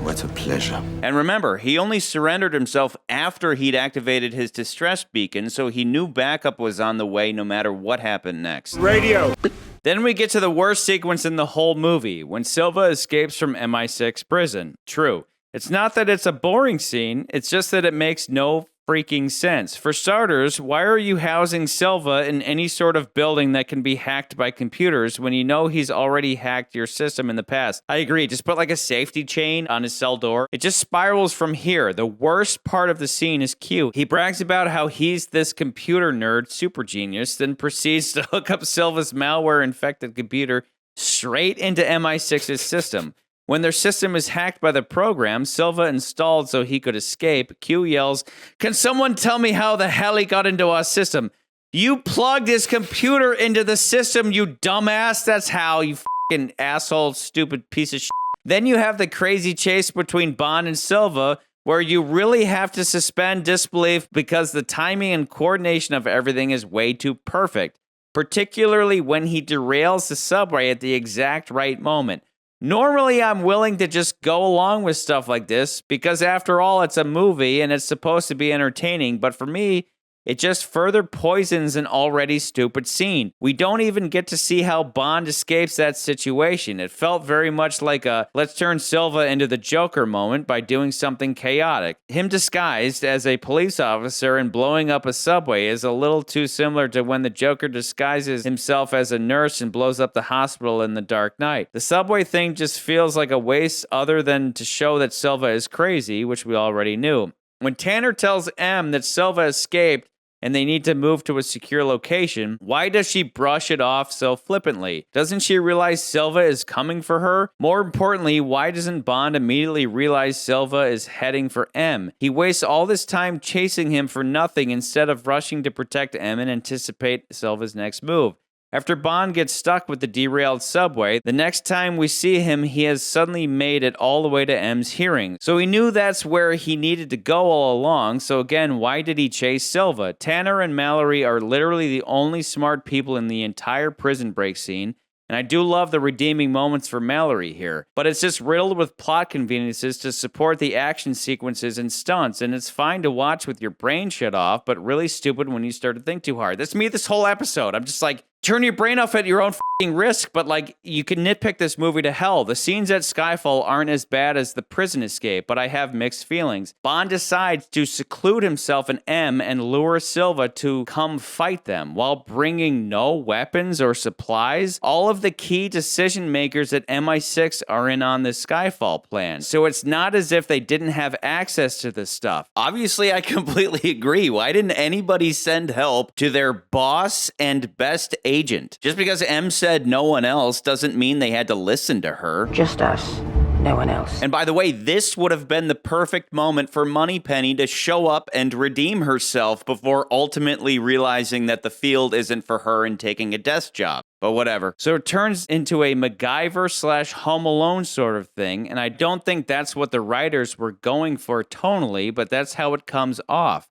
what a pleasure. And remember, he only surrendered himself after he'd activated his distress beacon, so he knew backup was on the way no matter what happened next. Radio! Then we get to the worst sequence in the whole movie, when Silva escapes from MI6 prison. True. It's not that it's a boring scene, it's just that it makes no freaking sense. For starters, why are you housing Silva in any sort of building that can be hacked by computers when you know he's already hacked your system in the past? I agree, just put like a safety chain on his cell door. It just spirals from here. The worst part of the scene is Q. He brags about how he's this computer nerd super genius, then proceeds to hook up Silva's malware-infected computer straight into MI6's system. When their system is hacked by the program Silva installed so he could escape, Q yells, "Can someone tell me how the hell he got into our system?" You plugged his computer into the system, you dumbass. That's how, you fucking asshole, stupid piece of shit. Then you have the crazy chase between Bond and Silva, where you really have to suspend disbelief because the timing and coordination of everything is way too perfect, particularly when he derails the subway at the exact right moment. Normally, I'm willing to just go along with stuff like this because after all, it's a movie and it's supposed to be entertaining, but for me, it just further poisons an already stupid scene. We don't even get to see how Bond escapes that situation. It felt very much like a let's turn Silva into the Joker moment by doing something chaotic. Him disguised as a police officer and blowing up a subway is a little too similar to when the Joker disguises himself as a nurse and blows up the hospital in The Dark Knight. The subway thing just feels like a waste other than to show that Silva is crazy, which we already knew. When Tanner tells M that Silva escaped and they need to move to a secure location, why does she brush it off so flippantly? Doesn't she realize Silva is coming for her? More importantly, why doesn't Bond immediately realize Silva is heading for M? He wastes all this time chasing him for nothing instead of rushing to protect M and anticipate Silva's next move. After Bond gets stuck with the derailed subway, the next time we see him, he has suddenly made it all the way to M's hearing. So he knew that's where he needed to go all along, so again, why did he chase Silva? Tanner and Mallory are literally the only smart people in the entire prison break scene, and I do love the redeeming moments for Mallory here, but it's just riddled with plot conveniences to support the action sequences and stunts, and it's fine to watch with your brain shut off, but really stupid when you start to think too hard. That's me this whole episode. I'm just like, turn your brain off at your own f***ing risk, but like, you can nitpick this movie to hell. The scenes at Skyfall aren't as bad as the prison escape, but I have mixed feelings. Bond decides to seclude himself in M and lure Silva to come fight them while bringing no weapons or supplies. All of the key decision makers at MI6 are in on the Skyfall plan, so it's not as if they didn't have access to this stuff. Obviously, I completely agree. Why didn't anybody send help to their boss and best agent? Just because M said no one else doesn't mean they had to listen to her. Just us. No one else. And by the way, this would have been the perfect moment for Moneypenny to show up and redeem herself before ultimately realizing that the field isn't for her and taking a desk job. But whatever. So it turns into a MacGyver / Home Alone sort of thing, and I don't think that's what the writers were going for tonally, but that's how it comes off.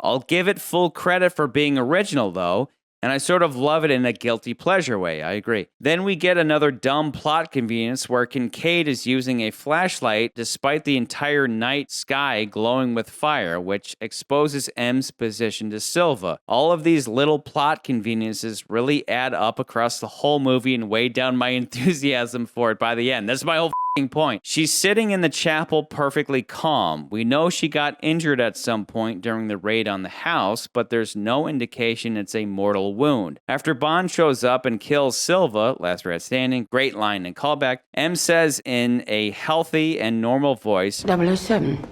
I'll give it full credit for being original, though, and I sort of love it in a guilty pleasure way, I agree. Then we get another dumb plot convenience where Kincaid is using a flashlight despite the entire night sky glowing with fire, which exposes M's position to Silva. All of these little plot conveniences really add up across the whole movie and weigh down my enthusiasm for it by the end. That's my whole point. She's sitting in the chapel perfectly calm. We know she got injured at some point during the raid on the house, but there's no indication it's a mortal wound. After Bond shows up and kills Silva, last rat standing, great line and callback, M says in a healthy and normal voice, 007,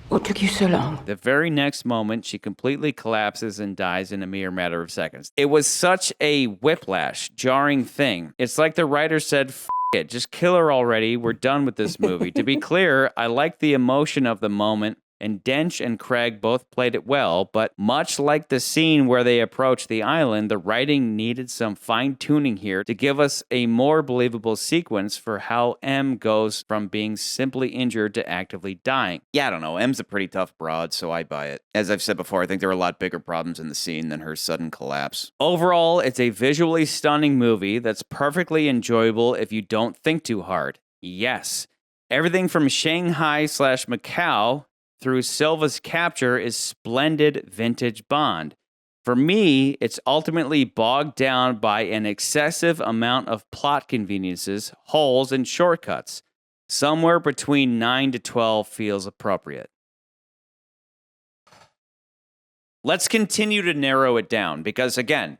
What took you so long? The very next moment, she completely collapses and dies in a mere matter of seconds. It was such a whiplash, jarring thing. It's like the writer said, F it, just kill her already. We're done with this movie. To be clear, I like the emotion of the moment, and Dench and Craig both played it well, but much like the scene where they approach the island, the writing needed some fine-tuning here to give us a more believable sequence for how M goes from being simply injured to actively dying. Yeah, I don't know. M's a pretty tough broad, so I buy it. As I've said before, I think there are a lot bigger problems in the scene than her sudden collapse. Overall, it's a visually stunning movie that's perfectly enjoyable if you don't think too hard. Yes, everything from Shanghai/Macau through Silva's capture is splendid vintage Bond. For me, it's ultimately bogged down by an excessive amount of plot conveniences, holes, and shortcuts. Somewhere between 9 to 12 feels appropriate. Let's continue to narrow it down because, again,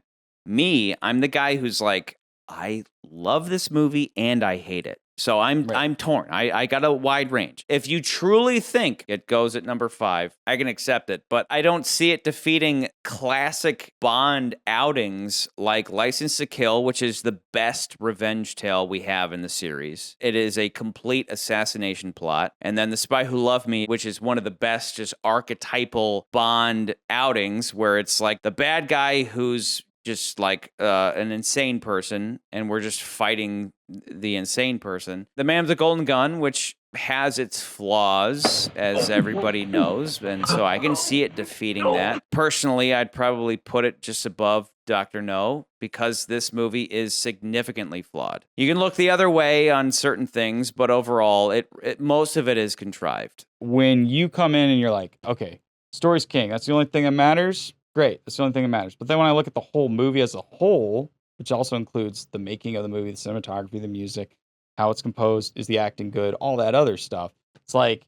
I'm the guy who's like, I love this movie and I hate it. So I'm torn. I got a wide range. If you truly think it goes at number 5, I can accept it. But I don't see it defeating classic Bond outings like License to Kill, which is the best revenge tale we have in the series. It is a complete assassination plot. And then The Spy Who Loved Me, which is one of the best just archetypal Bond outings where it's like the bad guy who's just like an insane person, and we're just fighting the insane person. The Man with the Golden Gun, which has its flaws, as everybody knows, and so I can see it defeating that. Personally, I'd probably put it just above Dr. No, because this movie is significantly flawed. You can look the other way on certain things, but overall, most of it is contrived. When you come in and you're like, okay, story's king, that's the only thing that matters, great, that's the only thing that matters. But then when I look at the whole movie as a whole, which also includes the making of the movie, the cinematography, the music, how it's composed, is the acting good, all that other stuff. It's like,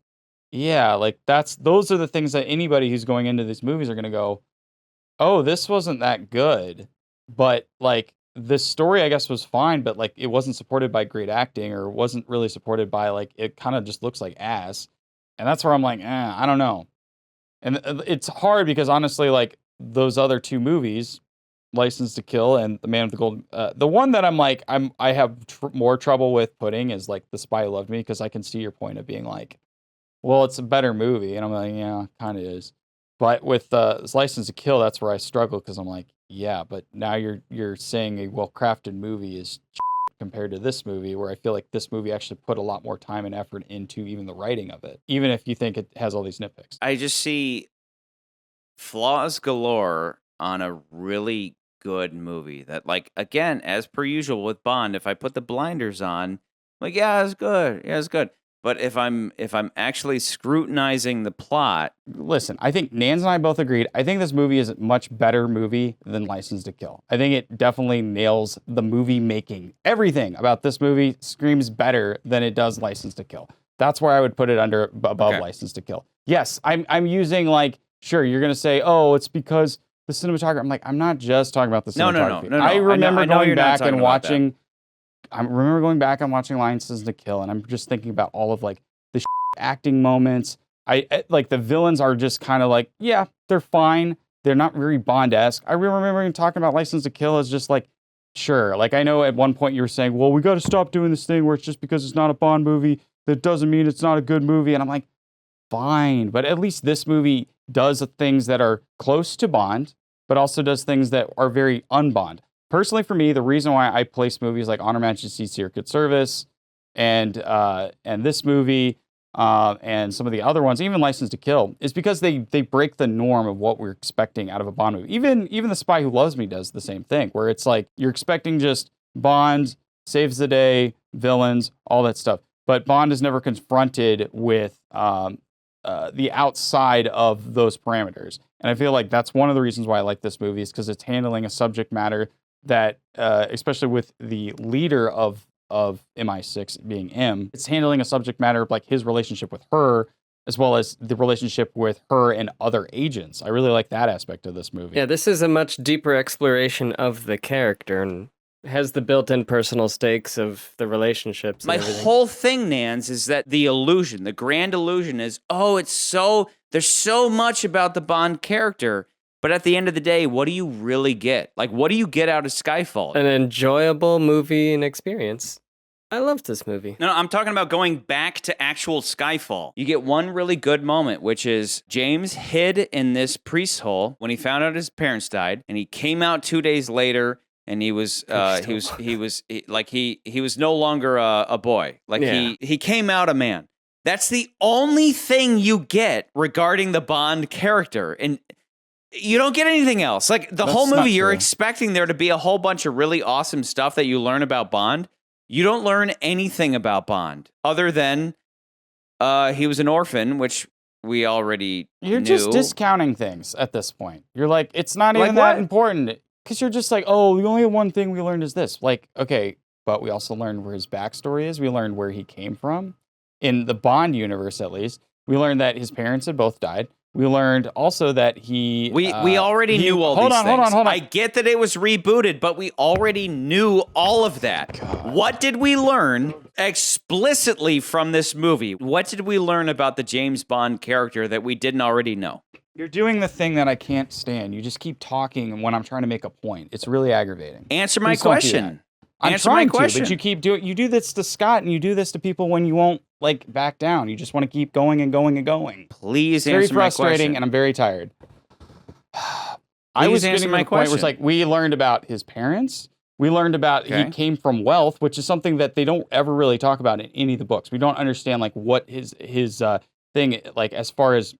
yeah, like those are the things that anybody who's going into these movies are going to go, oh, this wasn't that good. But like this story, I guess, was fine, but like it wasn't supported by great acting, or wasn't really supported by, like, it kind of just looks like ass. And that's where I'm like, I don't know. And it's hard because honestly, like, those other two movies, License to Kill and The Man with the Golden, the one that I'm like, I have more trouble with putting is like The Spy Who Loved Me, because I can see your point of being like, well, it's a better movie, and I'm like, yeah, kind of is. But with License to Kill, that's where I struggle, because I'm like, yeah, but now you're saying a well-crafted movie is compared to this movie, where I feel like this movie actually put a lot more time and effort into even the writing of it, even if you think it has all these nitpicks. I just see flaws galore on a really good movie that, like, again, as per usual with Bond, if I put the blinders on, like, yeah, it's good. But if I'm actually scrutinizing the plot, listen, I think Nans and I both agreed. I think this movie is a much better movie than License to Kill. I think it definitely nails the movie making. Everything about this movie screams better than it does License to Kill. That's where I would put it above License to Kill. Yes, I'm using, like, sure, you're gonna say, oh, it's because the cinematography. I'm like, I'm not just talking about the cinematography. No. I remember going back and watching. I remember going back and watching License to Kill, and I'm just thinking about all of, like, the acting moments. Like, the villains are just kind of like, yeah, they're fine. They're not very Bond-esque. I remember talking about License to Kill as just like, sure. Like, I know at one point you were saying, well, we got to stop doing this thing where it's just because it's not a Bond movie, that doesn't mean it's not a good movie. And I'm like, fine. But at least this movie does things that are close to Bond, but also does things that are very un-Bond. Personally, for me, the reason why I place movies like Honor Majesty's Secret Service and this movie and some of the other ones, even License to Kill, is because they break the norm of what we're expecting out of a Bond movie. Even The Spy Who Loves Me does the same thing, where it's like you're expecting just Bond, saves the day, villains, all that stuff. But Bond is never confronted with the outside of those parameters. And I feel like that's one of the reasons why I like this movie, is because it's handling a subject matter that, especially with the leader of MI6 being M, it's handling a subject matter of, like, his relationship with her, as well as the relationship with her and other agents. I really like that aspect of this movie. Yeah, this is a much deeper exploration of the character, and It has the built-in personal stakes of the relationships. My and everything. whole thing, Nans, is that the illusion, the grand illusion is, there's so much about the Bond character, but at the end of the day, what do you really get? Like, what do you get out of Skyfall? An enjoyable movie and experience. I loved this movie. No, I'm talking about going back to actual Skyfall. You get one really good moment, which is James hid in this priest's hole when he found out his parents died, and he came out 2 days later, and he was no longer a boy. Like he came out a man. That's the only thing you get regarding the Bond character, and you don't get anything else. Like the whole movie, you're expecting there to be a whole bunch of really awesome stuff that you learn about Bond. You don't learn anything about Bond other than he was an orphan, which we already You're knew. just discounting things at this point. You're like, it's not even that important. Because you're just like, oh, the only one thing we learned is this. Like, okay, but we also learned where his backstory is. We learned where he came from. In the Bond universe, at least, we learned that his parents had both died. We learned also that he... We already knew all these things. Hold on. I get that it was rebooted, but we already knew all of that. God. What did we learn explicitly from this movie? What did we learn about the James Bond character that we didn't already know? You're doing the thing that I can't stand. You just keep talking when I'm trying to make a point. It's really aggravating. Answer my question. I'm trying to, but you keep doing. You do this to Scott, and you do this to people when you won't back down. You just want to keep going and going and going. Please answer my question. It's very frustrating, and I'm very tired. I was getting to the point where it's like we learned about his parents. We learned about he came from wealth, which is something that they don't ever really talk about in any of the books. We don't understand what his thing as far as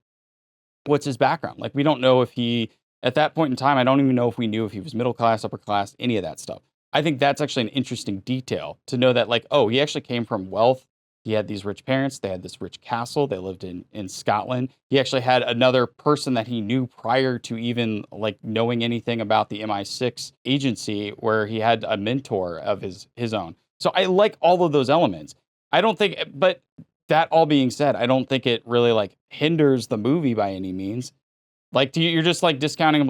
what's his background. We don't know if he at that point in time. I don't even know if we knew if he was middle class, upper class, any of that stuff. I think that's actually an interesting detail to know that, he actually came from wealth. He had these rich parents. They had this rich castle. They lived in Scotland. He actually had another person that he knew prior to even knowing anything about the MI6 agency, where he had a mentor of his own. So I like all of those elements. I don't think, but that all being said, I don't think it really hinders the movie by any means. You're just discounting him,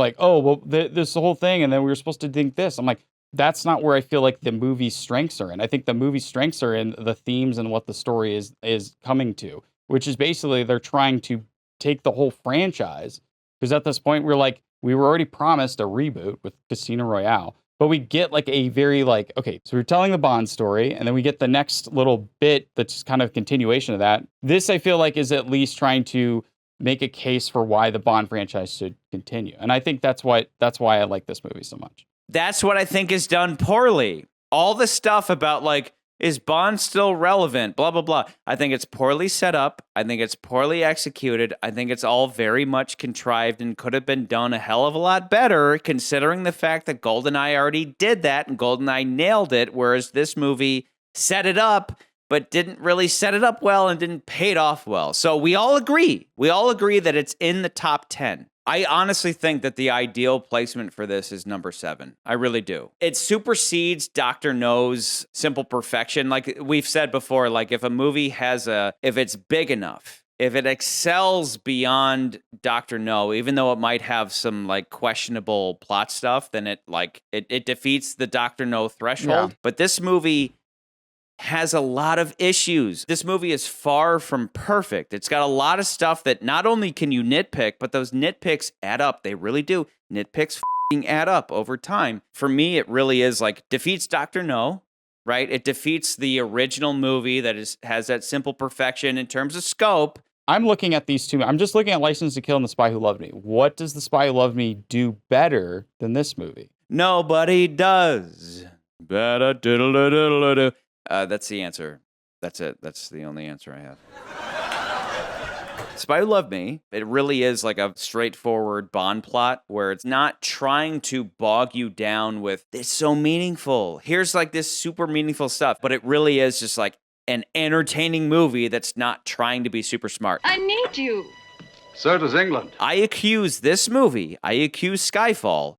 this whole thing, and then we were supposed to think this. I'm like, that's not where I feel like the movie's strengths are in. I think the movie's strengths are in the themes and what the story is coming to, which is basically they're trying to take the whole franchise. Because at this point, we were already promised a reboot with Casino Royale, but we get a very okay, so we're telling the Bond story, and then we get the next little bit that's kind of a continuation of that. This, I feel like, is at least trying to make a case for why the Bond franchise should continue. And I think that's why I like this movie so much. That's what I think is done poorly. All the stuff about is Bond still relevant? Blah, blah, blah. I think it's poorly set up. I think it's poorly executed. I think it's all very much contrived and could have been done a hell of a lot better, considering the fact that GoldenEye already did that and GoldenEye nailed it, whereas this movie set it up, but didn't really set it up well and didn't pay it off well. So we all agree. We all agree that it's in the top 10. I honestly think that the ideal placement for this is number 7. I really do. It supersedes Dr. No's Simple Perfection. Like we've said before, if a movie if it's big enough, if it excels beyond Dr. No, even though it might have some questionable plot stuff, then it defeats the Dr. No threshold. Yeah. But this movie has a lot of issues. This movie is far from perfect. It's got a lot of stuff that not only can you nitpick, but those nitpicks add up. They really do. Nitpicks add up over time. For me, it really is defeats Dr. No, right? It defeats the original movie that has that Simple Perfection in terms of scope. I'm looking at these two. I'm just looking at License to Kill and The Spy Who Loved Me. What does The Spy Who Loved Me do better than this movie? Nobody does. Better diddle-diddle-diddle-diddle. That's the answer. That's it. That's the only answer I have. Spy Who Loved Me, it really is a straightforward Bond plot where it's not trying to bog you down with, it's so meaningful. Here's this super meaningful stuff. But it really is just an entertaining movie that's not trying to be super smart. I need you. So does England. I accuse Skyfall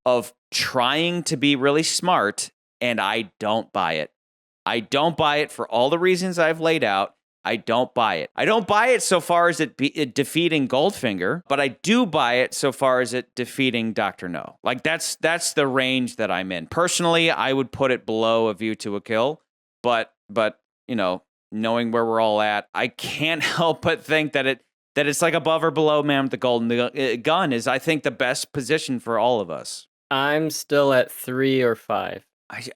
of trying to be really smart, and I don't buy it. I don't buy it for all the reasons I've laid out. I don't buy it. I don't buy it so far as it defeating Goldfinger, but I do buy it so far as it defeating Dr. No. Like, that's the range that I'm in. Personally, I would put it below A View to a Kill, but you know, knowing where we're all at, I can't help but think that it's like above or below Man with the Golden Gun is, I think, the best position for all of us. I'm still at 3 or 5.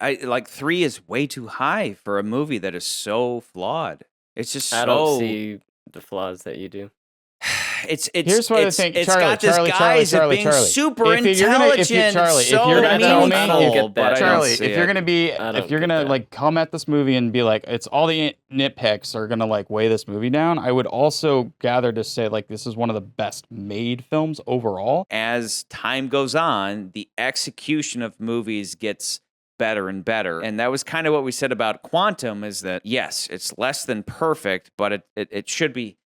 I like 3 is way too high for a movie that is so flawed. It's just so... I don't see the flaws that you do. Here's what I think. It's got this guise of being super intelligent, if so you're gonna meaningful. like come at this movie and be like, it's all the nitpicks are gonna like weigh this movie down. I would also gather to say like this is one of the best made films overall. As time goes on, the execution of movies gets better and better. And that was kind of what we said about Quantum, is that, yes, it's less than perfect, but it should be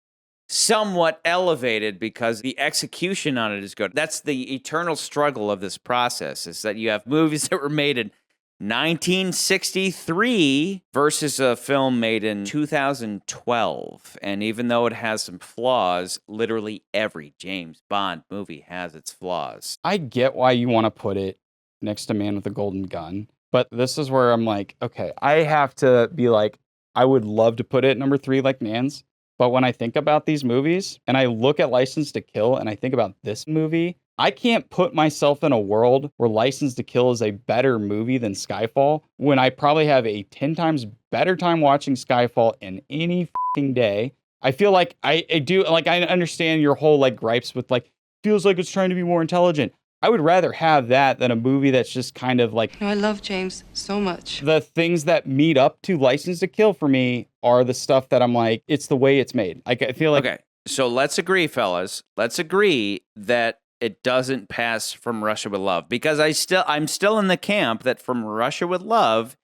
somewhat elevated because the execution on it is good. That's the eternal struggle of this process, is that you have movies that were made in 1963 versus a film made in 2012. And even though it has some flaws, literally every James Bond movie has its flaws. I get why you want to put it next to Man with the Golden Gun, but this is where I'm like, okay, I have to be like, I would love to put it at number 3 like Nan's, but when I think about these movies and I look at License to Kill and I think about this movie, I can't put myself in a world where License to Kill is a better movie than Skyfall when I probably have a 10 times better time watching Skyfall in any fucking day. I feel like I do, like, I understand your whole like gripes with like, feels like it's trying to be more intelligent. I would rather have that than a movie that's just kind of like... No, I love James so much. The things that meet up to License to Kill for me are the stuff that I'm like, it's the way it's made. Like, I feel like... Okay, so let's agree, fellas. Let's agree that it doesn't pass From Russia with Love, because I'm still in the camp that From Russia with Love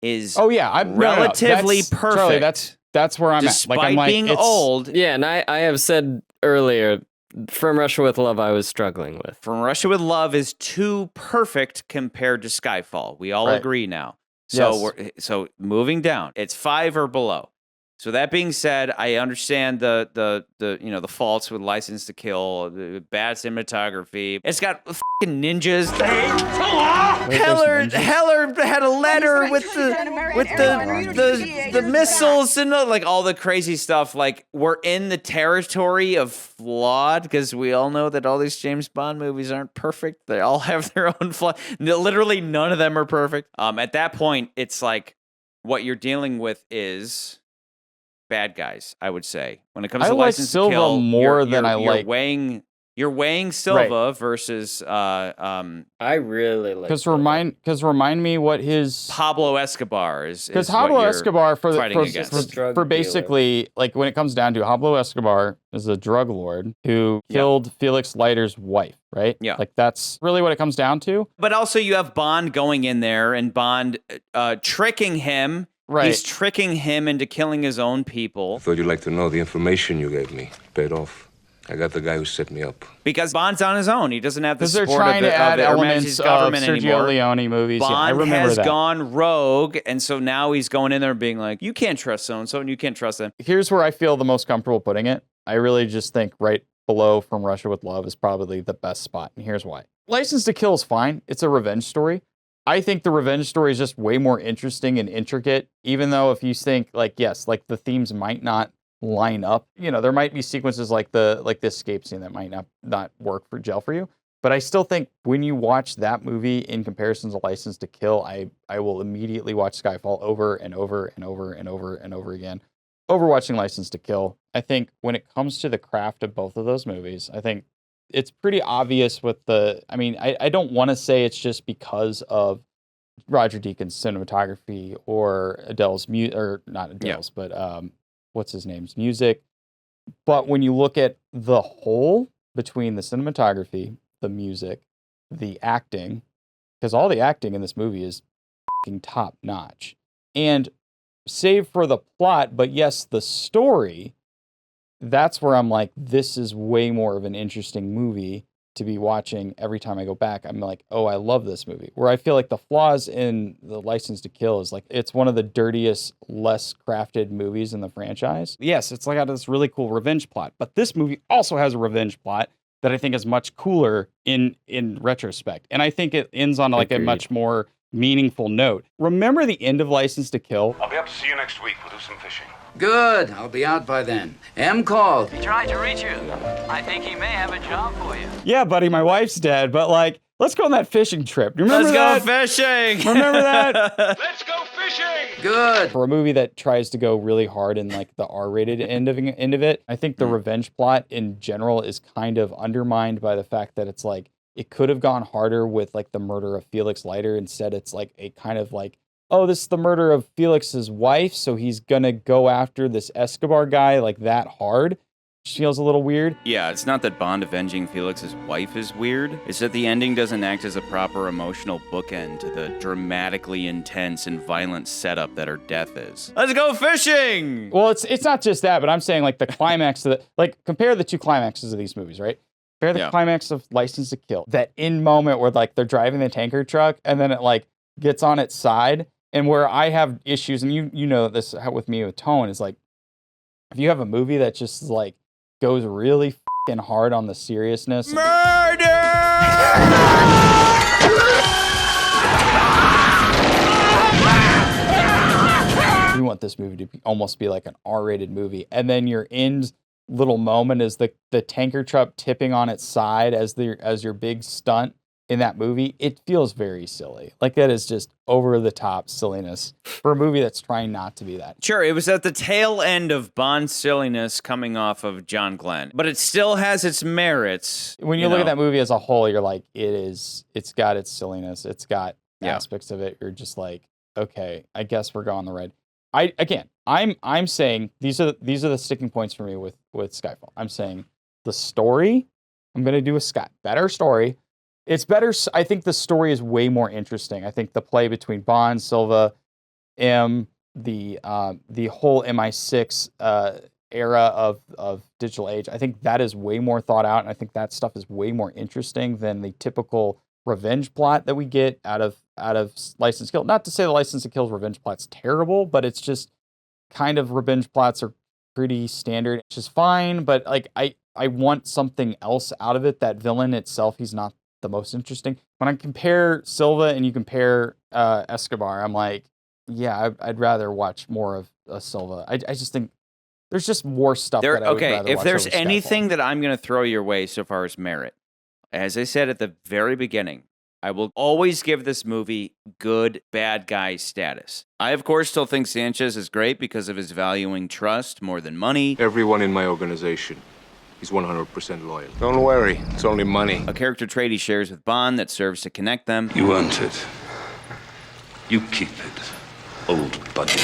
is relatively perfect. Charlie, that's where I'm despite at. Like, I'm like, being old. Yeah, and I have said earlier, From Russia with Love I was struggling with. From Russia with Love is too perfect compared to Skyfall. We all agree now. So so moving down, it's 5 or below. So that being said, I understand the the faults with License to Kill, the bad cinematography. It's got fucking ninjas. Heller had a letter with the missiles and like all the crazy stuff. Like, we're in the territory of flawed, because we all know that all these James Bond movies aren't perfect. They all have their own flaws. Literally none of them are perfect. At that point, it's like what you're dealing with is bad guys, I would say. When it comes to License to Kill, you're weighing Silva versus I really like, because remind me what his Pablo Escobar is, because Pablo Escobar for basically, like, when it comes down to Pablo Escobar is a drug lord who killed Felix Leiter's wife, right? Yeah, like that's really what it comes down to. But also you have Bond going in there and Bond tricking him. Right. He's tricking him into killing his own people. I thought you'd like to know the information you gave me. Paid off. I got the guy who set me up. Because Bond's on his own. He doesn't have the support they're trying to add elements of Sergio anymore. Leone movies. Bond has gone rogue, and so now he's going in there and being like, you can't trust so-and-so, and you can't trust them. Here's where I feel the most comfortable putting it. I really just think right below From Russia with Love is probably the best spot, and here's why. License to Kill is fine. It's a revenge story. I think the revenge story is just way more interesting and intricate, even though if you think, like, yes, like the themes might not line up. You know, there might be sequences like the escape scene that might not work for gel for you. But I still think when you watch that movie in comparison to License to Kill, I will immediately watch Skyfall over and over and over and over and over again over watching License to Kill. I think when it comes to the craft of both of those movies, I think it's pretty obvious with I don't want to say it's just because of Roger Deakins' cinematography or Adele's but what's his name's music. But when you look at the whole between the cinematography, the music, the acting, because all the acting in this movie is fucking top notch. And save for the plot, but yes, the story, that's where I'm like, this is way more of an interesting movie to be watching every time I go back. I'm like, oh, I love this movie. Where I feel like the flaws in the License to Kill is like, it's one of the dirtiest, less crafted movies in the franchise. Yes, it's like got this really cool revenge plot, but this movie also has a revenge plot that I think is much cooler in retrospect. And I think it ends on like a much more meaningful note. Remember the end of License to Kill? I'll be up to see you next week. We'll do some fishing. Good. I'll be out by then. M called. He tried to reach you. I think he may have a job for you. Yeah, buddy, my wife's dead, but like, let's go on that fishing trip. Do you remember that? Let's go fishing. Remember that? Let's go fishing. Good. For a movie that tries to go really hard in like the R-rated end of it, I think the revenge plot in general is kind of undermined by the fact that it's like, it could have gone harder with like the murder of Felix Leiter. Instead, it's like a kind of like, oh, this is the murder of Felix's wife, so he's gonna go after this Escobar guy like that hard. Which feels a little weird. Yeah, it's not that Bond avenging Felix's wife is weird. It's that the ending doesn't act as a proper emotional bookend to the dramatically intense and violent setup that her death is. Let's go fishing! Well, it's not just that, but I'm saying like the climax of the, like compare the two climaxes of these movies, right? Compare the climax of License to Kill. That in moment where like they're driving the tanker truck and then it like gets on its side. And where I have issues, and you know this with me with tone, is like, if you have a movie that just like goes really f***ing hard on the seriousness. Murder! You want this movie to almost be like an R-rated movie. And then your end little moment is the tanker truck tipping on its side as your big stunt in that movie. It feels very silly. Like that is just over the top silliness for a movie that's trying not to be that. Sure, it was at the tail end of Bond's silliness coming off of John Glenn, but it still has its merits. When you look at that movie as a whole, you're like, it's got its silliness. It's got aspects of it. You're just like, okay, I guess we're going the red. I'm saying these are the sticking points for me with Skyfall. I'm saying the story, I'm going to do a better story. It's better. I think the story is way more interesting. I think the play between Bond, Silva, M, the whole MI6 era of digital age, I think that is way more thought out, and I think that stuff is way more interesting than the typical revenge plot that we get out of License to Kill. Not to say the License to Kill's revenge plot's terrible, but it's just kind of revenge plots are pretty standard, which is fine. But like I want something else out of it. That villain itself, he's not the most interesting. When I compare Silva and you compare Escobar, I'm like, yeah, I'd rather watch more of Silva. I just think there's just more stuff that I would rather watch. If there's over Skyfall. anything that I'm going to throw your way so far as merit, as I said at the very beginning, I will always give this movie good bad guy status. I, of course, still think Sanchez is great because of his valuing trust more than money. Everyone in my organization. He's 100% loyal. Don't worry, it's only money. A character trait he shares with Bond that serves to connect them. You earned it. You keep it, old buddy.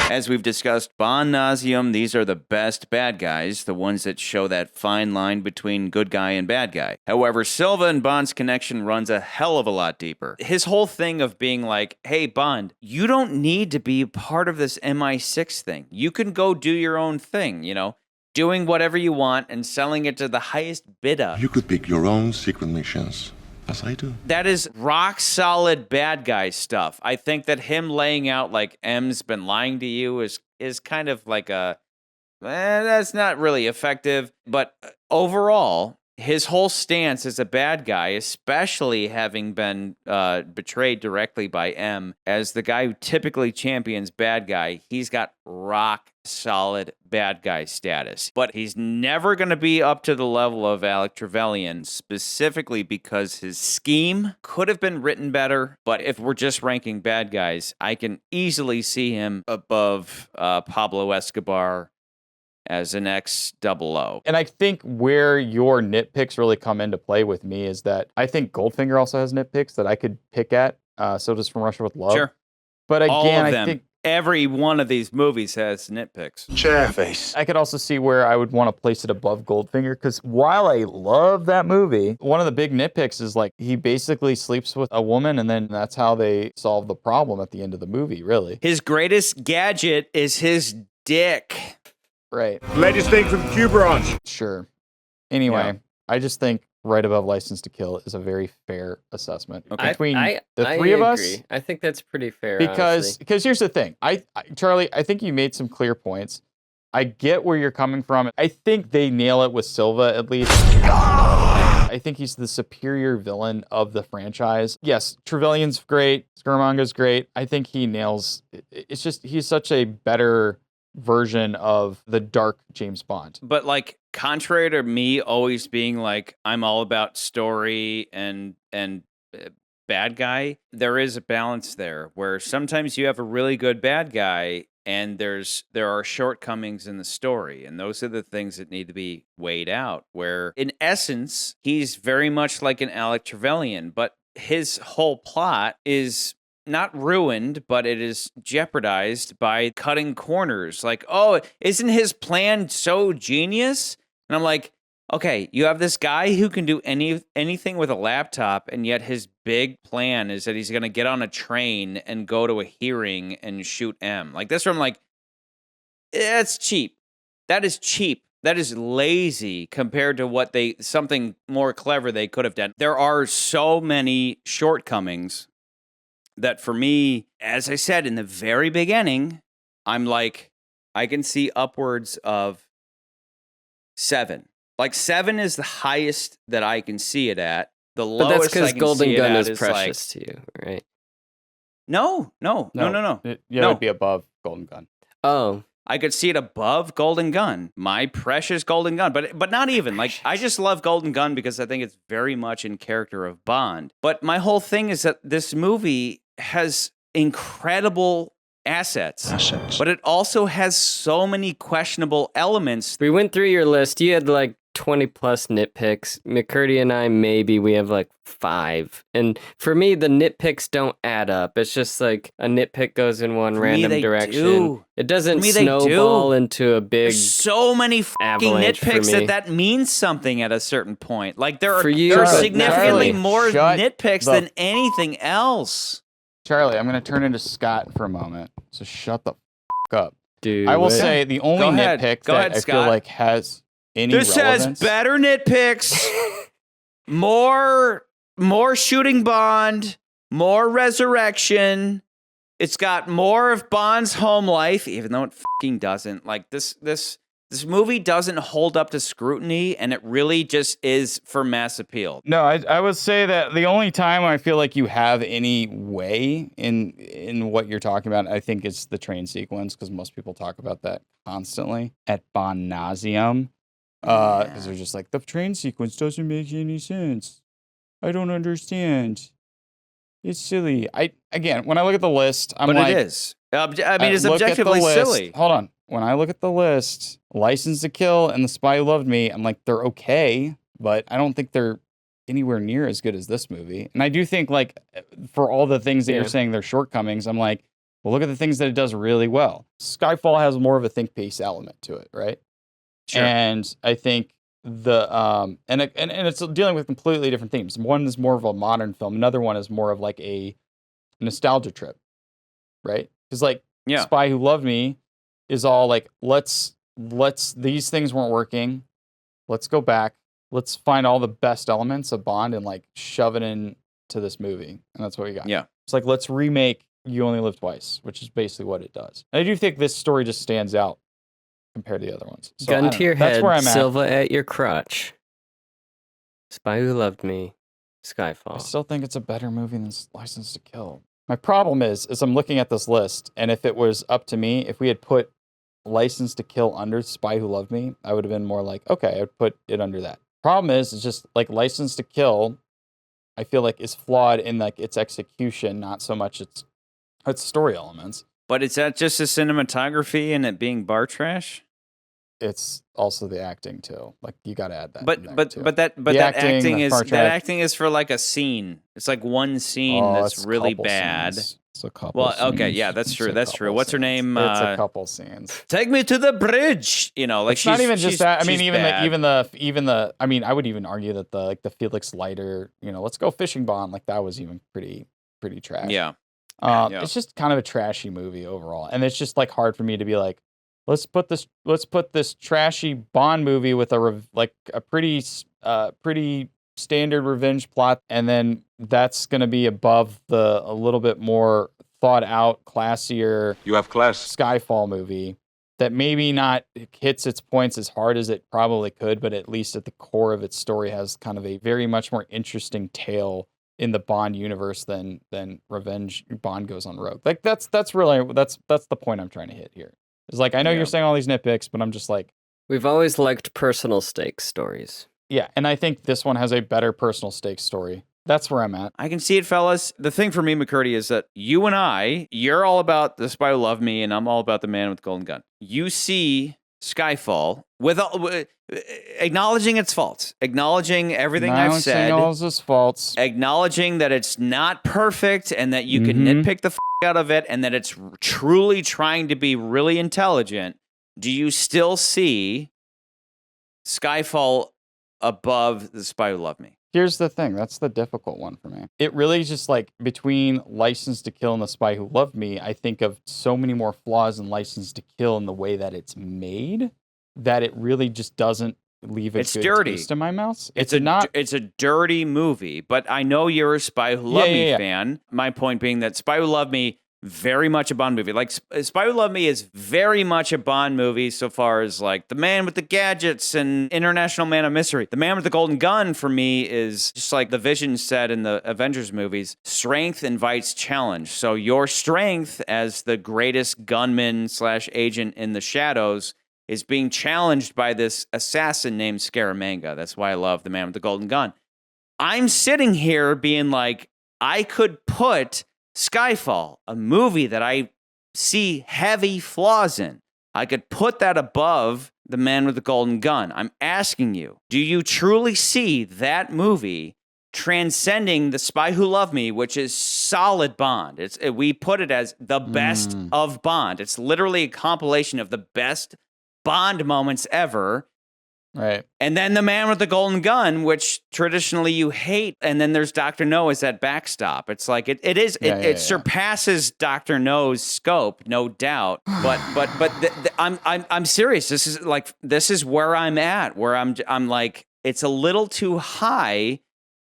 As we've discussed Bond nauseum, these are the best bad guys, the ones that show that fine line between good guy and bad guy. However, Silva and Bond's connection runs a hell of a lot deeper. His whole thing of being like, hey, Bond, you don't need to be part of this MI6 thing. You can go do your own thing, doing whatever you want and selling it to the highest bidder. You could pick your own secret missions. As I do. That is rock solid bad guy stuff. I think that him laying out like M's been lying to you is kind of like that's not really effective. But overall, his whole stance as a bad guy, especially having been betrayed directly by M, as the guy who typically champions bad guy, he's got rock solid bad guy status. But he's never going to be up to the level of Alec Trevelyan, specifically because his scheme could have been written better. But if we're just ranking bad guys, I can easily see him above Pablo Escobar as an X00. And I think where your nitpicks really come into play with me is that I think Goldfinger also has nitpicks that I could pick at. So does From Russia with Love. Sure. But again, all of them. I think every one of these movies has nitpicks. Chairface. I could also see where I would want to place it above Goldfinger, because while I love that movie, one of the big nitpicks is like he basically sleeps with a woman and then that's how they solve the problem at the end of the movie, really. His greatest gadget is his dick. Right. Latest thing from Q Branch. Sure. Anyway, I just think right above License to Kill is a very fair assessment between the three of us. I think that's pretty fair. Because here's the thing, Charlie, I think you made some clear points. I get where you're coming from. I think they nail it with Silva at least. I think he's the superior villain of the franchise. Yes, Trevelyan's great. Scaramouche's great. I think he nails. It's just he's such a better version of the dark James Bond. But like, contrary to me always being like, I'm all about story and bad guy, there is a balance there where sometimes you have a really good bad guy and there are shortcomings in the story, and those are the things that need to be weighed out, where in essence he's very much like an Alec Trevelyan, but his whole plot is not ruined, but it is jeopardized by cutting corners. Like, oh, isn't his plan so genius? And I'm like, okay, you have this guy who can do anything with a laptop, and yet his big plan is that he's going to get on a train and go to a hearing and shoot M. Like, that's where I'm like, that's cheap. That is cheap. That is lazy compared to something more clever they could have done. There are so many shortcomings that for me, as I said in the very beginning, I'm like, I can see upwards of 7. Like 7 is the highest that I can see it at. The lowest But that's because I can Golden see it Gun at is precious to you, right? No. It would be above Golden Gun. Oh. I could see it above Golden Gun, my precious Golden Gun, but not even. Like, I just love Golden Gun because I think it's very much in character of Bond. But my whole thing is that this movie has incredible assets, but it also has so many questionable elements. We went through your list. You had like 20 plus nitpicks. McCurdy and I, we have like 5. And for me, the nitpicks don't add up. It's just like a nitpick goes in one random direction. Do. It doesn't For me, snowball into a big so many fucking nitpicks that means something at a certain point. Like there are significantly more nitpicks than anything else. Charlie, I'm going to turn into Scott for a moment, so shut the f*** up. Dude, I will say the only nitpick that I feel like has any This relevance... has better nitpicks, more shooting Bond, more resurrection. It's got more of Bond's home life, even though it fucking doesn't. Like this movie doesn't hold up to scrutiny, and it really just is for mass appeal. No, I would say that the only time I feel like you have any way in what you're talking about, I think it's the train sequence, because most people talk about that constantly at Bond nauseum. Because they're just like, the train sequence doesn't make any sense. I don't understand. It's silly. When I look at the list, I'm like... But it is. I mean, it's objectively silly. Hold on. When I look at the list, License to Kill and The Spy Who Loved Me, I'm like, they're okay, but I don't think they're anywhere near as good as this movie. And I do think, like, for all the things that you're saying, their shortcomings, I'm like, well, look at the things that it does really well. Skyfall has more of a think piece element to it, right? Sure. And I think the and it's dealing with completely different themes. One is more of a modern film. Another one is more of like a nostalgia trip, right? Because like Spy Who Loved Me is all like, let's these things weren't working. Let's go back. Let's find all the best elements of Bond and like shove it into this movie. And that's what we got. Yeah. It's like, let's remake You Only Live Twice, which is basically what it does. And I do think this story just stands out compared to the other ones. So, gun to your That's head, where I'm Silva at your crotch. Spy Who Loved Me, Skyfall. I still think it's a better movie than License to Kill. My problem is I'm looking at this list, and if it was up to me, if we had put License to Kill under Spy Who Loved Me, I would have been more like, okay, I'd put it under that. Problem is, it's just like License to Kill, I feel like is flawed in like its execution, not so much its story elements. But is that just the cinematography and it being bar trash? It's also the acting too. Like you got to add that. But that acting is for like a scene. It's like one scene that's really bad. Scenes. It's a couple. Well, okay, yeah, that's true. That's true. What's her name? It's a couple scenes. Take me to the bridge. You know, like it's not even just that. I mean, even the. I mean, I would even argue that the Felix Leiter. You know, let's go fishing Bond. Like that was even pretty trash. Yeah. It's just kind of a trashy movie overall, and it's just like hard for me to be like, let's put this trashy Bond movie with a pretty standard revenge plot, and then that's going to be above a little bit more thought out, classier. You have class. Skyfall movie that maybe not hits its points as hard as it probably could, but at least at the core of its story has kind of a very much more interesting tale in the Bond universe than Revenge Bond goes on rogue. Like that's the point I'm trying to hit here. It's like I know you're saying all these nitpicks, but I'm just like, we've always liked personal stakes stories. Yeah, and I think this one has a better personal stakes story. That's where I'm at. I can see it, fellas. The thing for me, McCurdy, is that you and you're all about The Spy Who Loved Me, and I'm all about The Man with the Golden Gun. You see Skyfall with acknowledging its faults, acknowledging everything I've said, all its faults, acknowledging that it's not perfect and that you can nitpick the out of it, and that it's truly trying to be really intelligent. Do you still see Skyfall above The Spy Who Loved Me? Here's the thing. That's the difficult one for me. It really is just like between License to Kill and The Spy Who Loved Me, I think of so many more flaws in License to Kill in the way that it's made that it really just doesn't leave a good taste in my mouth. It's a dirty movie, but I know you're a Spy Who Loved Me fan. My point being that Spy Who Loved Me, very much a Bond movie. Like Spy Who Loved Me is very much a Bond movie so far as like The Man with the Gadgets and International Man of Mystery. The Man with the Golden Gun for me is just like the Vision said in the Avengers movies, strength invites challenge. So your strength as the greatest gunman / agent in the shadows is being challenged by this assassin named Scaramanga. That's why I love The Man with the Golden Gun. I'm sitting here being like, I could put Skyfall, a movie that I see heavy flaws in, I could put that above The Man with the Golden Gun. I'm asking you, do you truly see that movie transcending The Spy Who Loved Me, which is solid Bond? We put it as the best of Bond. It's literally a compilation of the best Bond moments ever. Right. And then The Man with the Golden Gun, which traditionally you hate, and then there's Dr. No as that backstop. It's like it surpasses Dr. No's scope, no doubt. But I'm serious. This is where I'm at, where I'm like, it's a little too high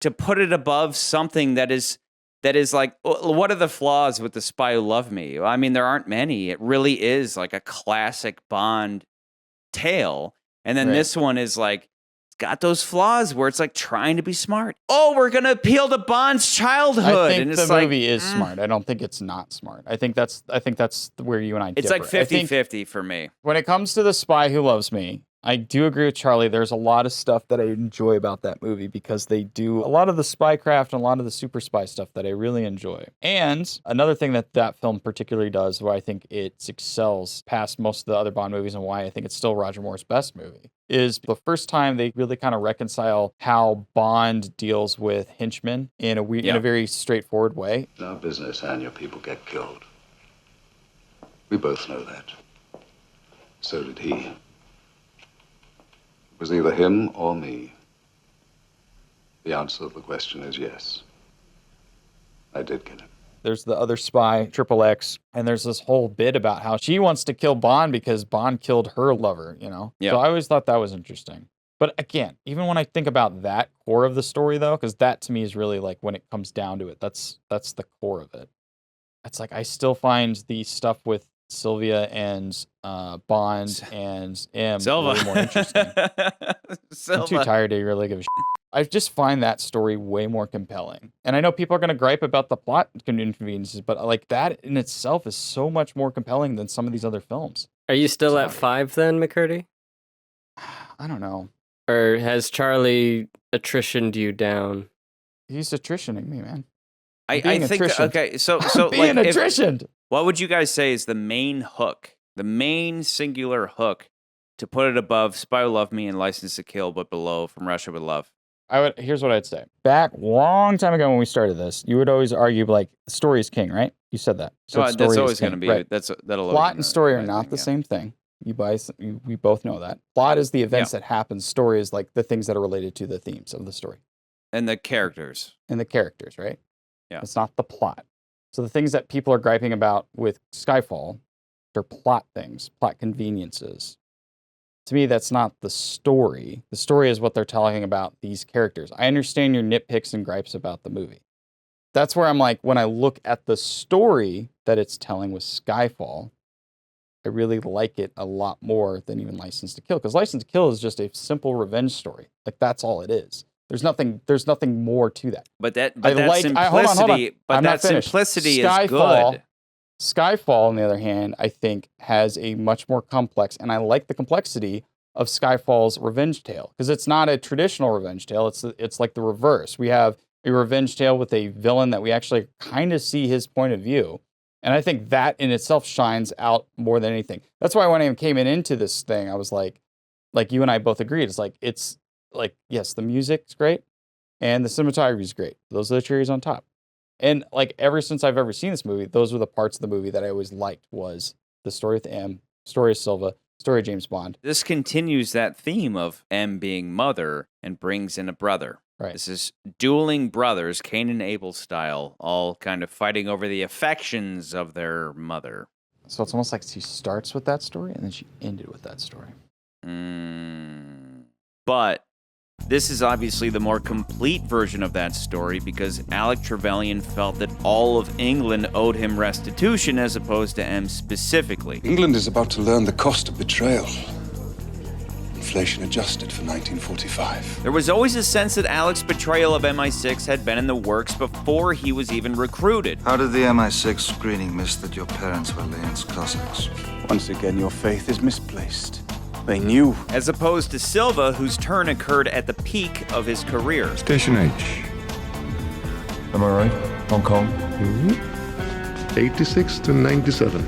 to put it above something that is like, what are the flaws with The Spy Who Loved Me? I mean, there aren't many. It really is like a classic Bond tale. And then this one is like, it's got those flaws where it's like trying to be smart. Oh, we're going to appeal to Bond's childhood. I think and it's the movie is smart. I don't think it's not smart. I think that's where you and I differ. It's like 50-50 for me. When it comes to The Spy Who Loves Me, I do agree with Charlie. There's a lot of stuff that I enjoy about that movie because they do a lot of the spycraft and a lot of the super spy stuff that I really enjoy. And another thing that film particularly does, where I think it excels past most of the other Bond movies and why I think it's still Roger Moore's best movie, is the first time they really kind of reconcile how Bond deals with henchmen in a very straightforward way. It's our business and your people get killed. We both know that. So did he. It was either him or me. The answer to the question is yes. I did get him. There's the other spy, XXX, and there's this whole bit about how she wants to kill Bond because Bond killed her lover, you know? Yeah. So I always thought that was interesting. But again, even when I think about that core of the story, though, because that to me is really like when it comes down to it, that's the core of it. It's like I still find the stuff with Sylvia and Bond and M way more interesting. I'm too tired to really give a shit. I just find that story way more compelling. And I know people are going to gripe about the plot inconveniences, but like that in itself is so much more compelling than some of these other films. Are you still at 5 then, McCurdy? I don't know. Or has Charlie attritioned you down? He's attritioning me, man. I think okay, so being attritioned. What would you guys say is the main hook, the main singular hook to put it above Spy Who Loved Me and License to Kill, but below From Russia with Love? Here's what I'd say. Back long time ago when we started this, you would always argue like story is king, right? You said that. That's always going to be right. That'll plot and story are not the same thing. We both know that. Plot is the events that happen. Story is like the things that are related to the themes of the story. And the characters. Right? Yeah. It's not the plot. So the things that people are griping about with Skyfall They're plot things, plot conveniences. To me, that's not the story. The story is what they're telling about these characters. I understand your nitpicks and gripes about the movie. That's where I'm like, when I look at the story that it's telling with Skyfall, I really like it a lot more than even License to Kill. Because License to Kill is just a simple revenge story. Like, that's all it is. There's nothing more to that. But that simplicity is good. Skyfall, on the other hand, I think has a much more complex, and I like the complexity of Skyfall's revenge tale, because it's not a traditional revenge tale. It's like the reverse. We have a revenge tale with a villain that we actually kind of see his point of view, and I think that in itself shines out more than anything. That's why when I came into this thing, I was like you and I both agreed. It's like yes, the music's great, and the cinematography is great. Those are the cherries on top. And like ever since I've ever seen this movie, those were the parts of the movie that I always liked, was the story with M, story of Silva, story of James Bond. This continues that theme of M being mother and brings in a brother. Right. This is dueling brothers, Cain and Abel style, all kind of fighting over the affections of their mother. So it's almost like she starts with that story and then she ended with that story. But this is obviously the more complete version of that story, because Alec Trevelyan felt that all of England owed him restitution as opposed to M specifically. England is about to learn the cost of betrayal. Inflation adjusted for 1945. There was always a sense that Alec's betrayal of MI6 had been in the works before he was even recruited. How did the MI6 screening miss that your parents were Leon's Cossacks? Once again, your faith is misplaced. They knew. As opposed to Silva, whose turn occurred at the peak of his career. Station H. Am I right? Hong Kong? 86 to 97.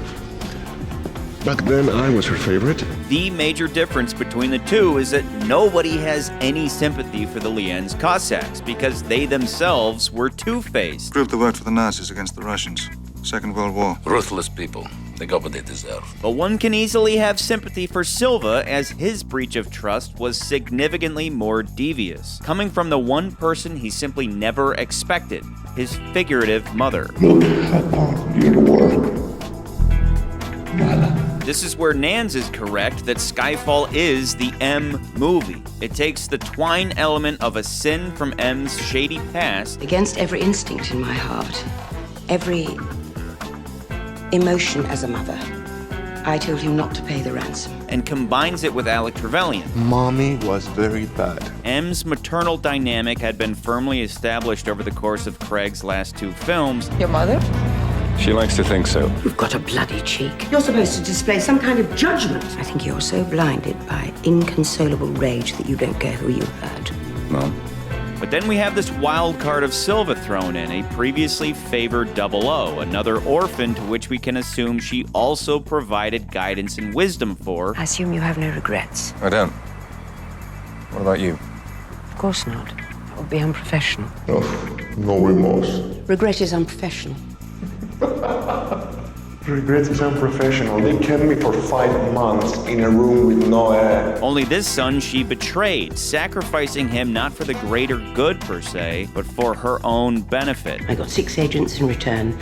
Back then, I was her favorite. The major difference between the two is that nobody has any sympathy for the Lien's Cossacks, because they themselves were two-faced. Proved the worked for the Nazis against the Russians. Second World War. Ruthless people. They got what they deserve. But one can easily have sympathy for Silva, as his breach of trust was significantly more devious, coming from the one person he simply never expected, his figurative mother. Look how hard you work. This is where Nans is correct that Skyfall is the M movie. It takes the twine element of a sin from M's shady past. Against every instinct in my heart, every emotion as a mother, I told you not to pay the ransom. And combines it with Alec Trevelyan. Mommy was very bad. M's maternal dynamic had been firmly established over the course of Craig's last two films. Your mother? She likes to think so. You've got a bloody cheek. You're supposed to display some kind of judgment. I think you're so blinded by inconsolable rage that you don't care who you hurt. Mom. But then we have this wild card of Silva thrown in, a previously favored 00, another orphan to which we can assume she also provided guidance and wisdom for. I assume you have no regrets. I don't. What about you? Of course not. That would be unprofessional. No remorse. Regret is unprofessional. Regret is unprofessional. They kept me for 5 months in a room with no air. Only this son she betrayed, sacrificing him not for the greater good per se, but for her own benefit. I got 6 agents in return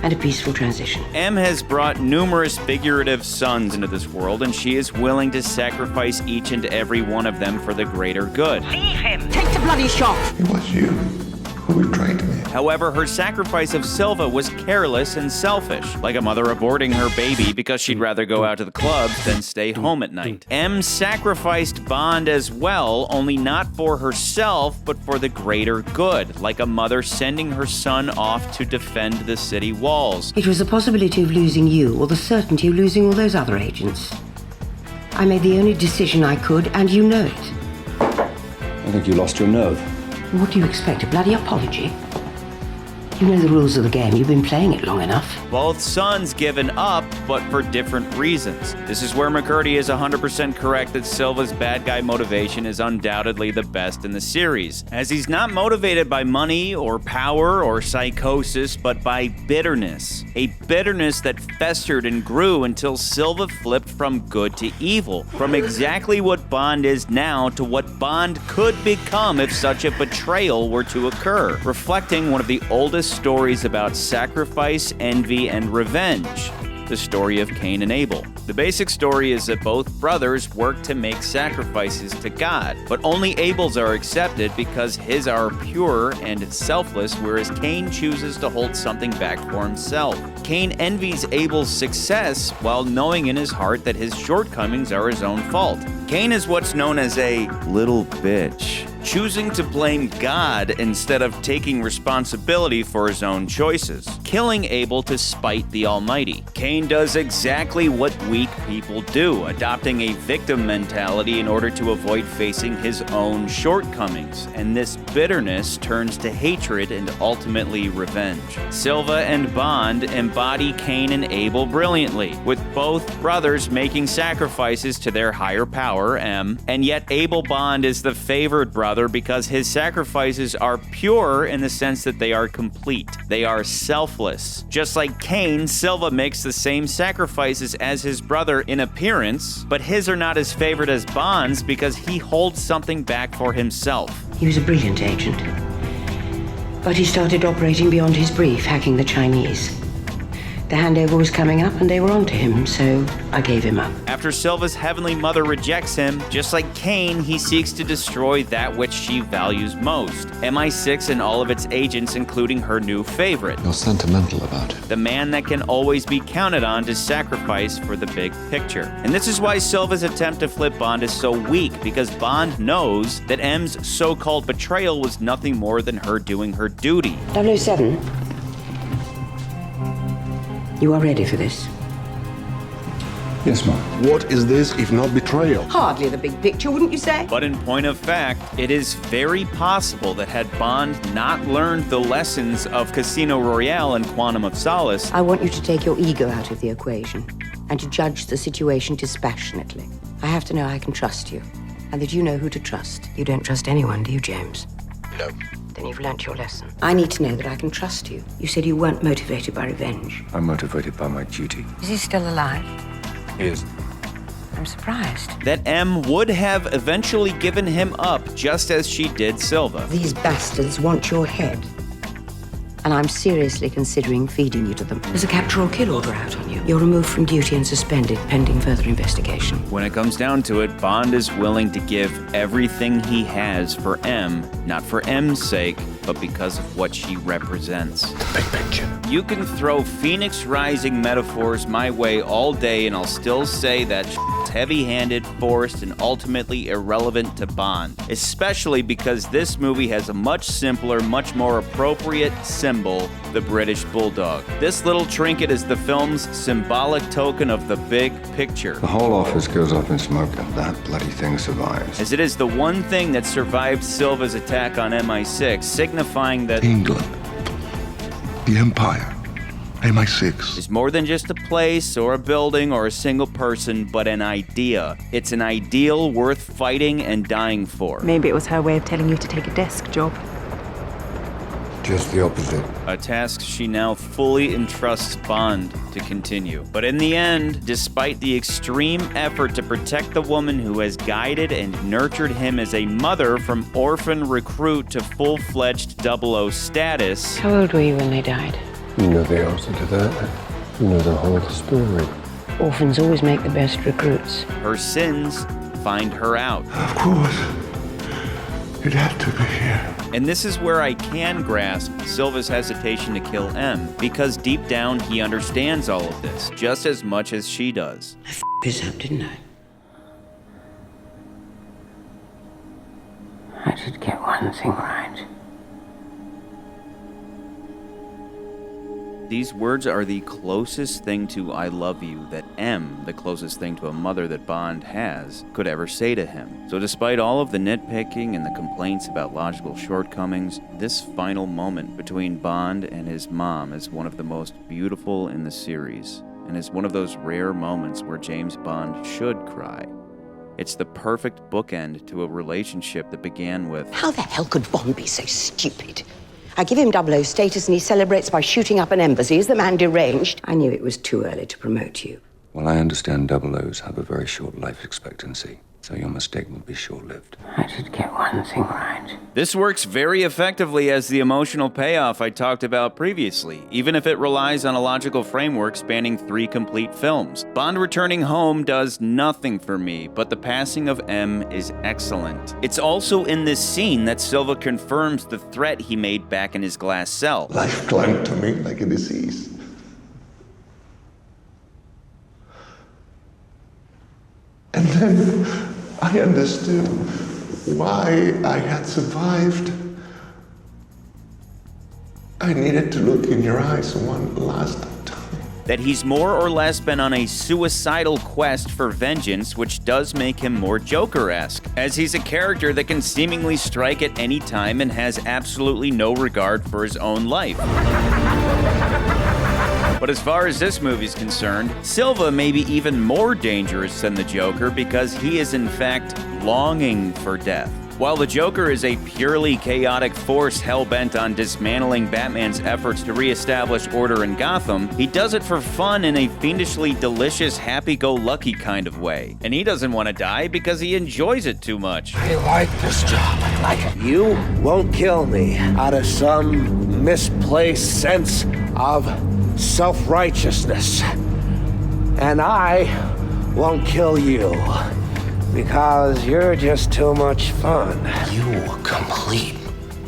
and a peaceful transition. M has brought numerous figurative sons into this world, and she is willing to sacrifice each and every one of them for the greater good. Leave him! Take the bloody shot! It was you who betrayed me. However, her sacrifice of Silva was careless and selfish, like a mother aborting her baby because she'd rather go out to the clubs than stay home at night. M sacrificed Bond as well, only not for herself, but for the greater good, like a mother sending her son off to defend the city walls. It was the possibility of losing you, or the certainty of losing all those other agents. I made the only decision I could, and you know it. I think you lost your nerve. What do you expect, a bloody apology? You know the rules of the game. You've been playing it long enough. Both sons given up, but for different reasons. This is where McCurdy is 100% correct that Silva's bad guy motivation is undoubtedly the best in the series, as he's not motivated by money or power or psychosis, but by bitterness. A bitterness that festered and grew until Silva flipped from good to evil, from exactly what Bond is now to what Bond could become if such a betrayal were to occur, reflecting one of the oldest stories about sacrifice, envy, and revenge. the story of Cain and Abel. The basic story is that both brothers work to make sacrifices to God, but only Abel's are accepted because his are pure and selfless, whereas Cain chooses to hold something back for himself. Cain envies Abel's success while knowing in his heart that his shortcomings are his own fault. Cain is what's known as a little bitch, choosing to blame God instead of taking responsibility for his own choices, killing Abel to spite the Almighty. Cain does exactly what weak people do, adopting a victim mentality in order to avoid facing his own shortcomings, and this bitterness turns to hatred and ultimately revenge. Silva and Bond embody Cain and Abel brilliantly, with both brothers making sacrifices to their higher power, M, and yet Abel Bond is the favored brother because his sacrifices are pure in the sense that they are complete. They are selfless. Just like Cain, Silva makes the same sacrifices as his brother in appearance, but his are not as favored as Bond's because he holds something back for himself. He was a brilliant agent. But he started operating beyond his brief, hacking the Chinese. The handover was coming up and they were onto him, so I gave him up. After Silva's heavenly mother rejects him, just like Cain, he seeks to destroy that which she values most. MI6 and all of its agents, including her new favorite. You're sentimental about it. The man that can always be counted on to sacrifice for the big picture. And this is why Silva's attempt to flip Bond is so weak, because Bond knows that M's so-called betrayal was nothing more than her doing her duty. 007. You are ready for this? Yes, ma'am. What is this if not betrayal? Hardly the big picture, wouldn't you say? But in point of fact, it is very possible that had Bond not learned the lessons of Casino Royale and Quantum of Solace, I want you to take your ego out of the equation and to judge the situation dispassionately. I have to know I can trust you and that you know who to trust. You don't trust anyone, do you, James? No. Then you've learnt your lesson. I need to know that I can trust you. You said you weren't motivated by revenge. I'm motivated by my duty. Is he still alive? He is. I'm surprised. that M would have eventually given him up just as she did Silva. These bastards want your head. And I'm seriously considering feeding you to them. There's a capture or kill order out on you. You're removed from duty and suspended pending further investigation. When it comes down to it, Bond is willing to give everything he has for M, not for M's sake, but because of what she represents. The big picture. You can throw Phoenix Rising metaphors my way all day and I'll still say that shit's heavy-handed, forced, and ultimately irrelevant to Bond. Especially because this movie has a much simpler, much more appropriate symbol, the British Bulldog. This little trinket is the film's symbolic token of the big picture. The whole office goes up in smoke and that bloody thing survives. As it is the one thing that survived Silva's attack on MI6, signifying that England, the Empire, MI6 is more than just a place or a building or a single person, but an idea. It's an ideal worth fighting and dying for. Maybe it was her way of telling you to take a desk job. Just the opposite. A task she now fully entrusts Bond to continue. But in the end, despite the extreme effort to protect the woman who has guided and nurtured him as a mother from orphan recruit to full-fledged 00 status... How old were you when they died? You know the answer to that. You know the whole story. Orphans always make the best recruits. her sins find her out. Of course. It had to be here. And this is where I can grasp Silva's hesitation to kill M, because deep down he understands all of this, just as much as she does. I f***ed this up, didn't I? I did get one thing right. These words are the closest thing to I love you that M, the closest thing to a mother that Bond has, could ever say to him. So despite all of the nitpicking and the complaints about logical shortcomings, this final moment between Bond and his mom is one of the most beautiful in the series, and is one of those rare moments where James Bond should cry. It's the perfect bookend to a relationship that began with, How the hell could Bond be so stupid? I give him 00 status and he celebrates by shooting up an embassy. Is the man deranged? I knew it was too early to promote you. Well, I understand 00s have a very short life expectancy. So your mistake will be short-lived. I did get one thing right. This works very effectively as the emotional payoff I talked about previously, even if it relies on a logical framework spanning 3 complete films. Bond returning home does nothing for me, but the passing of M is excellent. It's also in this scene that Silva confirms the threat he made back in his glass cell. Life clung to me like a disease. And then I understood why I had survived. I needed to look in your eyes one last time. That he's more or less been on a suicidal quest for vengeance, which does make him more Joker-esque, as he's a character that can seemingly strike at any time and has absolutely no regard for his own life. But as far as this movie's concerned, Silva may be even more dangerous than the Joker because he is in fact longing for death. While the Joker is a purely chaotic force hell-bent on dismantling Batman's efforts to reestablish order in Gotham, he does it for fun in a fiendishly delicious, happy-go-lucky kind of way. And he doesn't want to die because he enjoys it too much. I like this job. I like it. You won't kill me out of some misplaced sense of self-righteousness. And I won't kill you. Because you're just too much fun. You complete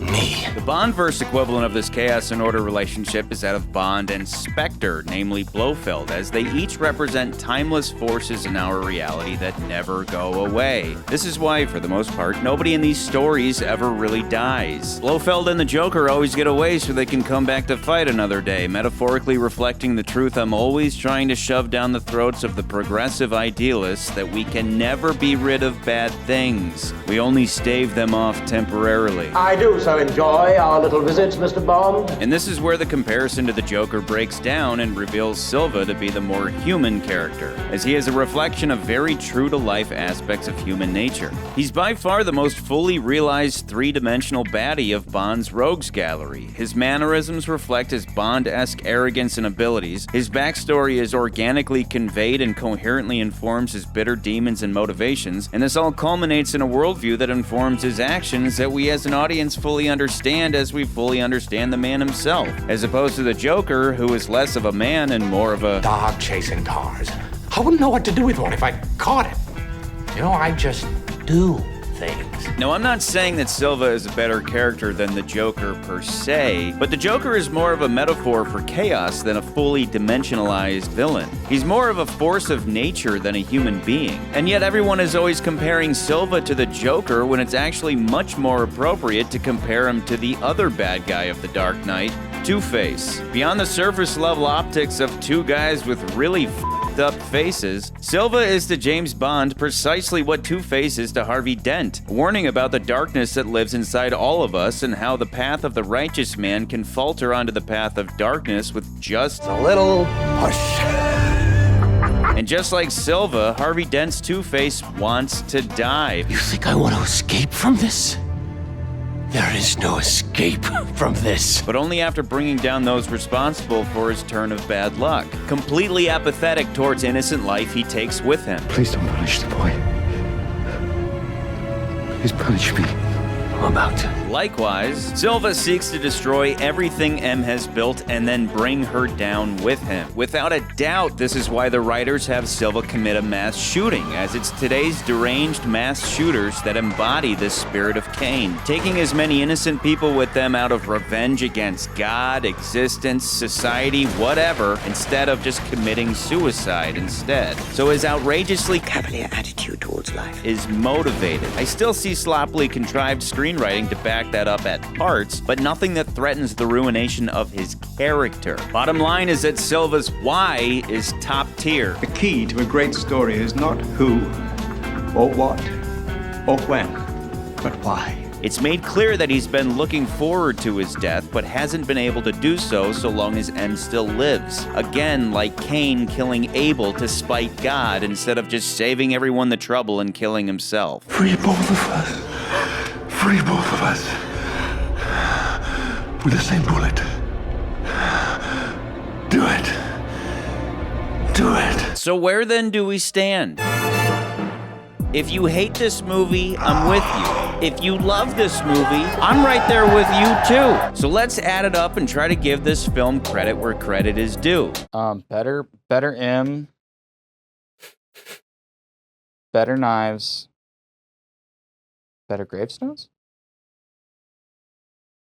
me. The Bond-verse equivalent of this chaos and order relationship is that of Bond and Spectre, namely Blofeld, as they each represent timeless forces in our reality that never go away. This is why, for the most part, nobody in these stories ever really dies. Blofeld and the Joker always get away so they can come back to fight another day, metaphorically reflecting the truth I'm always trying to shove down the throats of the progressive idealists that we can never be rid of bad things. We only stave them off temporarily. I do so enjoy our little visits, Mr. Bond. And this is where the comparison to the Joker breaks down and reveals Silva to be the more human character, as he is a reflection of very true-to-life aspects of human nature. He's by far the most fully realized three-dimensional baddie of Bond's rogues gallery. His mannerisms reflect his Bond-esque arrogance and abilities. His backstory is organically conveyed and coherently informs his bitter demons and motivations, and this all culminates in a worldview that informs his actions that we as an audience fully understand as we fully understand the man himself, as opposed to the Joker, who is less of a man and more of a dog chasing cars. I wouldn't know what to do with one if I caught it. You know, I just do things. Now, I'm not saying that Silva is a better character than the Joker per se, but the Joker is more of a metaphor for chaos than a fully dimensionalized villain. He's more of a force of nature than a human being. And yet everyone is always comparing Silva to the Joker when it's actually much more appropriate to compare him to the other bad guy of the Dark Knight, Two-Face. Beyond the surface level optics of two guys with really up faces, Silva is to James Bond precisely what Two-Face is to Harvey Dent, a warning about the darkness that lives inside all of us and how the path of the righteous man can falter onto the path of darkness with just a little push. And just like Silva, Harvey Dent's Two-Face wants to die. You think I want to escape from this? There is no escape from this. But only after bringing down those responsible for his turn of bad luck. Completely apathetic towards innocent life he takes with him. Please don't punish the boy. Please punish me. I'm about to. Likewise, Silva seeks to destroy everything M has built and then bring her down with him. Without a doubt, this is why the writers have Silva commit a mass shooting, as it's today's deranged mass shooters that embody the spirit of Cain, taking as many innocent people with them out of revenge against God, existence, society, whatever, instead of just committing suicide instead. So his outrageously cavalier attitude towards life is motivated. I still see sloppily contrived screenwriting to back that up at parts, but nothing that threatens the ruination of his character. Bottom line is that Silva's why is top tier. The key to a great story is not who, or what, or when, but why. It's made clear that he's been looking forward to his death, but hasn't been able to do so long as M still lives. Again, like Cain killing Abel to spite God instead of just saving everyone the trouble and killing himself. Free both of us. Free both of us. With the same bullet. Do it. Do it. So where then do we stand? If you hate this movie, I'm with you. If you love this movie, I'm right there with you too. So let's add it up and try to give this film credit where credit is due. Better M. Better knives. Better gravestones?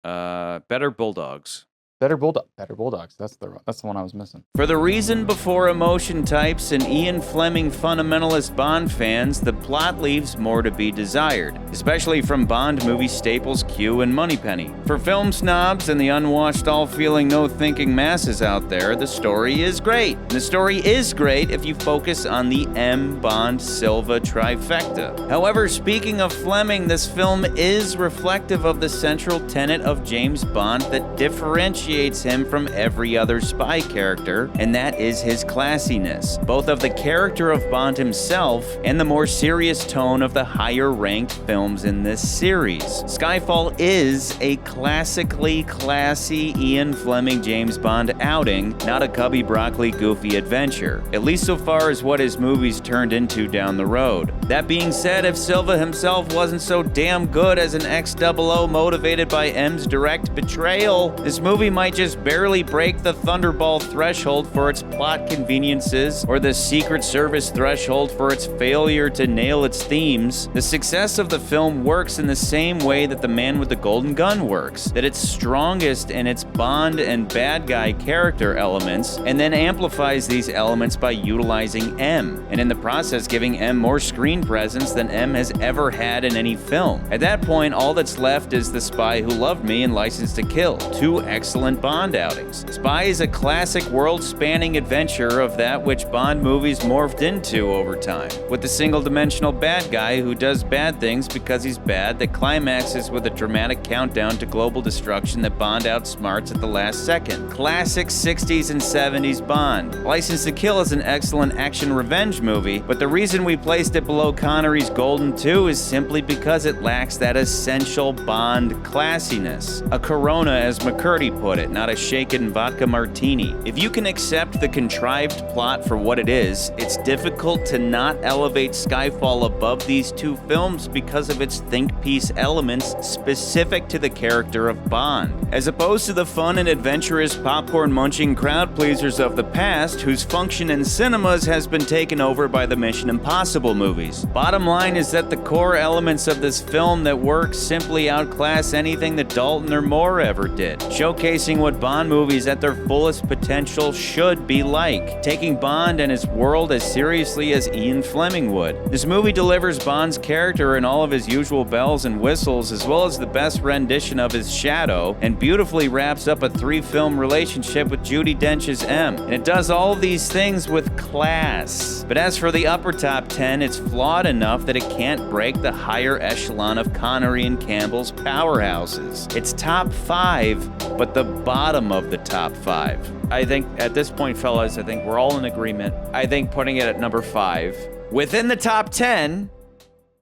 Better bulldogs. Better bulldogs. That's the one I was missing. For the reason before emotion types and Ian Fleming fundamentalist Bond fans, the plot leaves more to be desired, especially from Bond movie staples Q and Moneypenny. For film snobs and the unwashed, all-feeling, no-thinking masses out there, the story is great. And the story is great if you focus on the M. Bond Silva trifecta. However, speaking of Fleming, this film is reflective of the central tenet of James Bond that differentiates him from every other spy character, and that is his classiness, both of the character of Bond himself and the more serious tone of the higher-ranked films in this series. Skyfall is a classically classy Ian Fleming James Bond outing, not a Cubby Broccoli goofy adventure, at least so far as what his movies turned into down the road. That being said, if Silva himself wasn't so damn good as an ex-00 motivated by M's direct betrayal, this movie might just barely break the Thunderball threshold for its plot conveniences or the Secret Service threshold for its failure to nail its themes. The success of the film works in the same way that The Man with the Golden Gun works, that it's strongest in its Bond and bad guy character elements, and then amplifies these elements by utilizing M, and in the process giving M more screen presence than M has ever had in any film. At that point, all that's left is The Spy Who Loved Me and License to Kill, two excellent Bond outings. Spy is a classic world-spanning adventure of that which Bond movies morphed into over time, with the single-dimensional bad guy who does bad things because he's bad that climaxes with a dramatic countdown to global destruction that Bond outsmarts at the last second. Classic 60s and 70s Bond. License to Kill is an excellent action revenge movie, but the reason we placed it below Connery's Golden 2 is simply because it lacks that essential Bond classiness. A Corona, as McCurdy put it, not a shaken vodka martini. If you can accept the contrived plot for what it is, it's difficult to not elevate Skyfall above these two films because of its think piece elements specific to the character of Bond, as opposed to the fun and adventurous popcorn-munching crowd pleasers of the past whose function in cinemas has been taken over by the Mission Impossible movies. Bottom line is that the core elements of this film that work simply outclass anything that Dalton or Moore ever did, showcasing what Bond movies at their fullest potential should be like, taking Bond and his world as seriously as Ian Fleming would. This movie delivers Bond's character and all of his usual bells and whistles, as well as the best rendition of his shadow, and beautifully wraps up a 3-film relationship with Judi Dench's M. And it does all of these things with class. But as for the upper top 10, it's flawed enough that it can't break the higher echelon of Connery and Campbell's powerhouses. It's top 5, but the bottom of the top 5. I think at this point, fellas, I think we're all in agreement. I think putting it at number 5, within the top 10,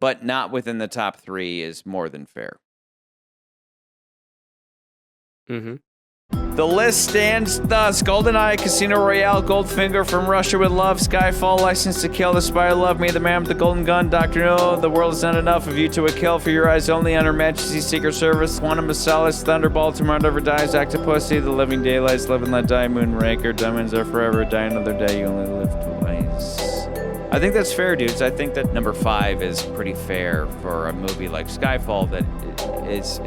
but not within the top 3 is more than fair. Mm-hmm. The list stands thus: GoldenEye, Casino Royale, Goldfinger, From Russia with Love, Skyfall, License to Kill, The Spy Who Loved Me, The Man with the Golden Gun, Dr. No, The World Is Not Enough, A View to a Kill, For Your Eyes Only, On Her Majesty's Secret Service, Quantum of Solace, Thunderball, Tomorrow Never Dies, Octopussy, The Living Daylights, Live and Let Die, Moonraker, Diamonds Are Forever, Die Another Day, You Only Live Twice. I think that's fair, dudes. I think that number 5 is pretty fair for a movie like Skyfall that is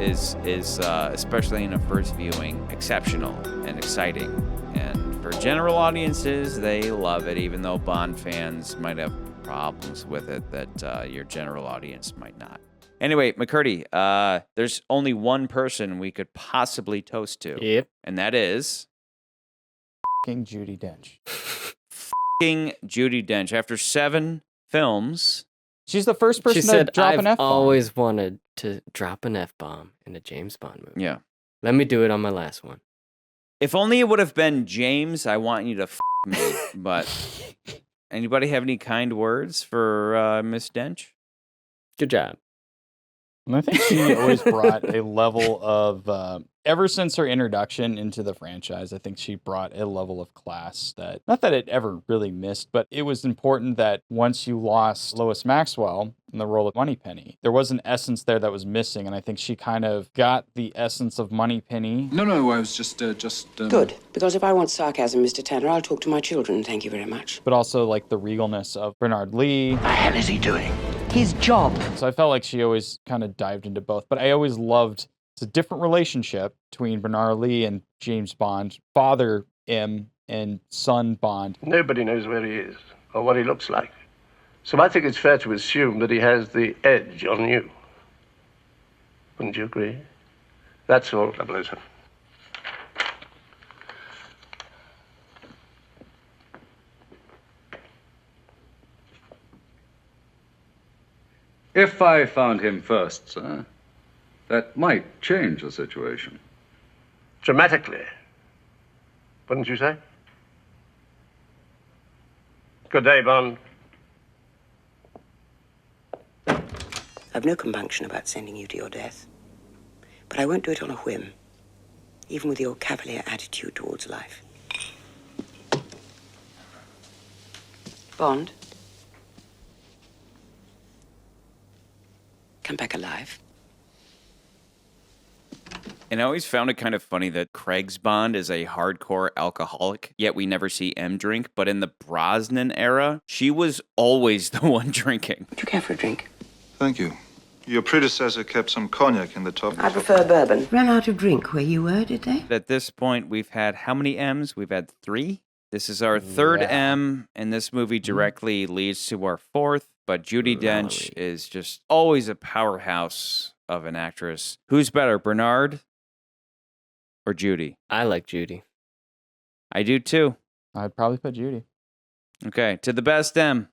especially in a first viewing, exceptional and exciting. And for general audiences, they love it, even though Bond fans might have problems with it that your general audience might not. Anyway, McCurdy, there's only one person we could possibly toast to. Yep. And that is... King Judi Dench. Judi Dench. After 7 films, she's the first person she said, to drop an F-bomb. I've always wanted to drop an F-bomb in a James Bond movie. Yeah. Let me do it on my last one. If only it would have been James, I want you to me. But anybody have any kind words for Miss Dench? Good job. And I think she always brought a level of Ever since her introduction into the franchise, I think she brought a level of class that, not that it ever really missed, but it was important that once you lost Lois Maxwell in the role of Moneypenny, there was an essence there that was missing, and I think she kind of got the essence of Moneypenny. No, I was just. Good, because if I want sarcasm, Mr. Tanner, I'll talk to my children, thank you very much. But also like the regalness of Bernard Lee. The hell is he doing? His job. So I felt like she always kind of dived into both, but I always loved it's a different relationship between Bernard Lee and James Bond, father M and son Bond. Nobody knows where he is or what he looks like. So I think it's fair to assume that he has the edge on you. Wouldn't you agree? That's all, 007. If I found him first, sir, that might change the situation. Dramatically. Wouldn't you say? Good day, Bond. I've no compunction about sending you to your death. But I won't do it on a whim, even with your cavalier attitude towards life. Bond? Come back alive. And I always found it kind of funny that Craig's Bond is a hardcore alcoholic, yet we never see M drink. But in the Brosnan era, she was always the one drinking. Would you care for a drink? Thank you. Your predecessor kept some cognac in the top. I prefer bourbon. Ran out of drink where you were, did they? At this point, we've had how many M's? We've had 3. This is our 3rd M, and this movie directly leads to our 4th. But Judi Dench is just always a powerhouse of an actress. Who's better, Bernard or Judi? I like Judi. I do too. I'd probably put Judi. Okay, to the best M.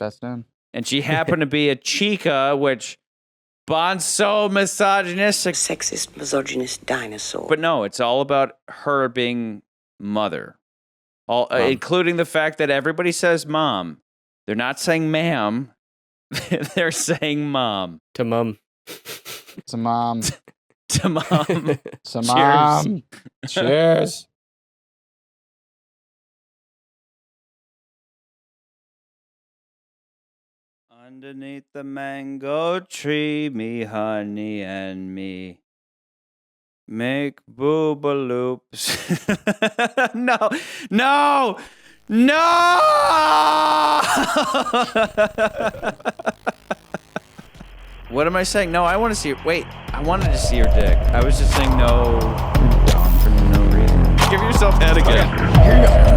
Best M. And she happened to be a chica, which Bond's so misogynistic. Sexist, misogynist dinosaur. But no, it's all about her being mother. Including the fact that everybody says mom. They're not saying ma'am. They're saying mom. To mom. To mom. To mom. To mom. Cheers. Underneath the mango tree, me honey and me make boobaloops. No. What am I saying? No, I want to see. Wait, I wanted to see your dick. I was just saying no. You're dumb for no reason. Give yourself head again. Okay. Here you go.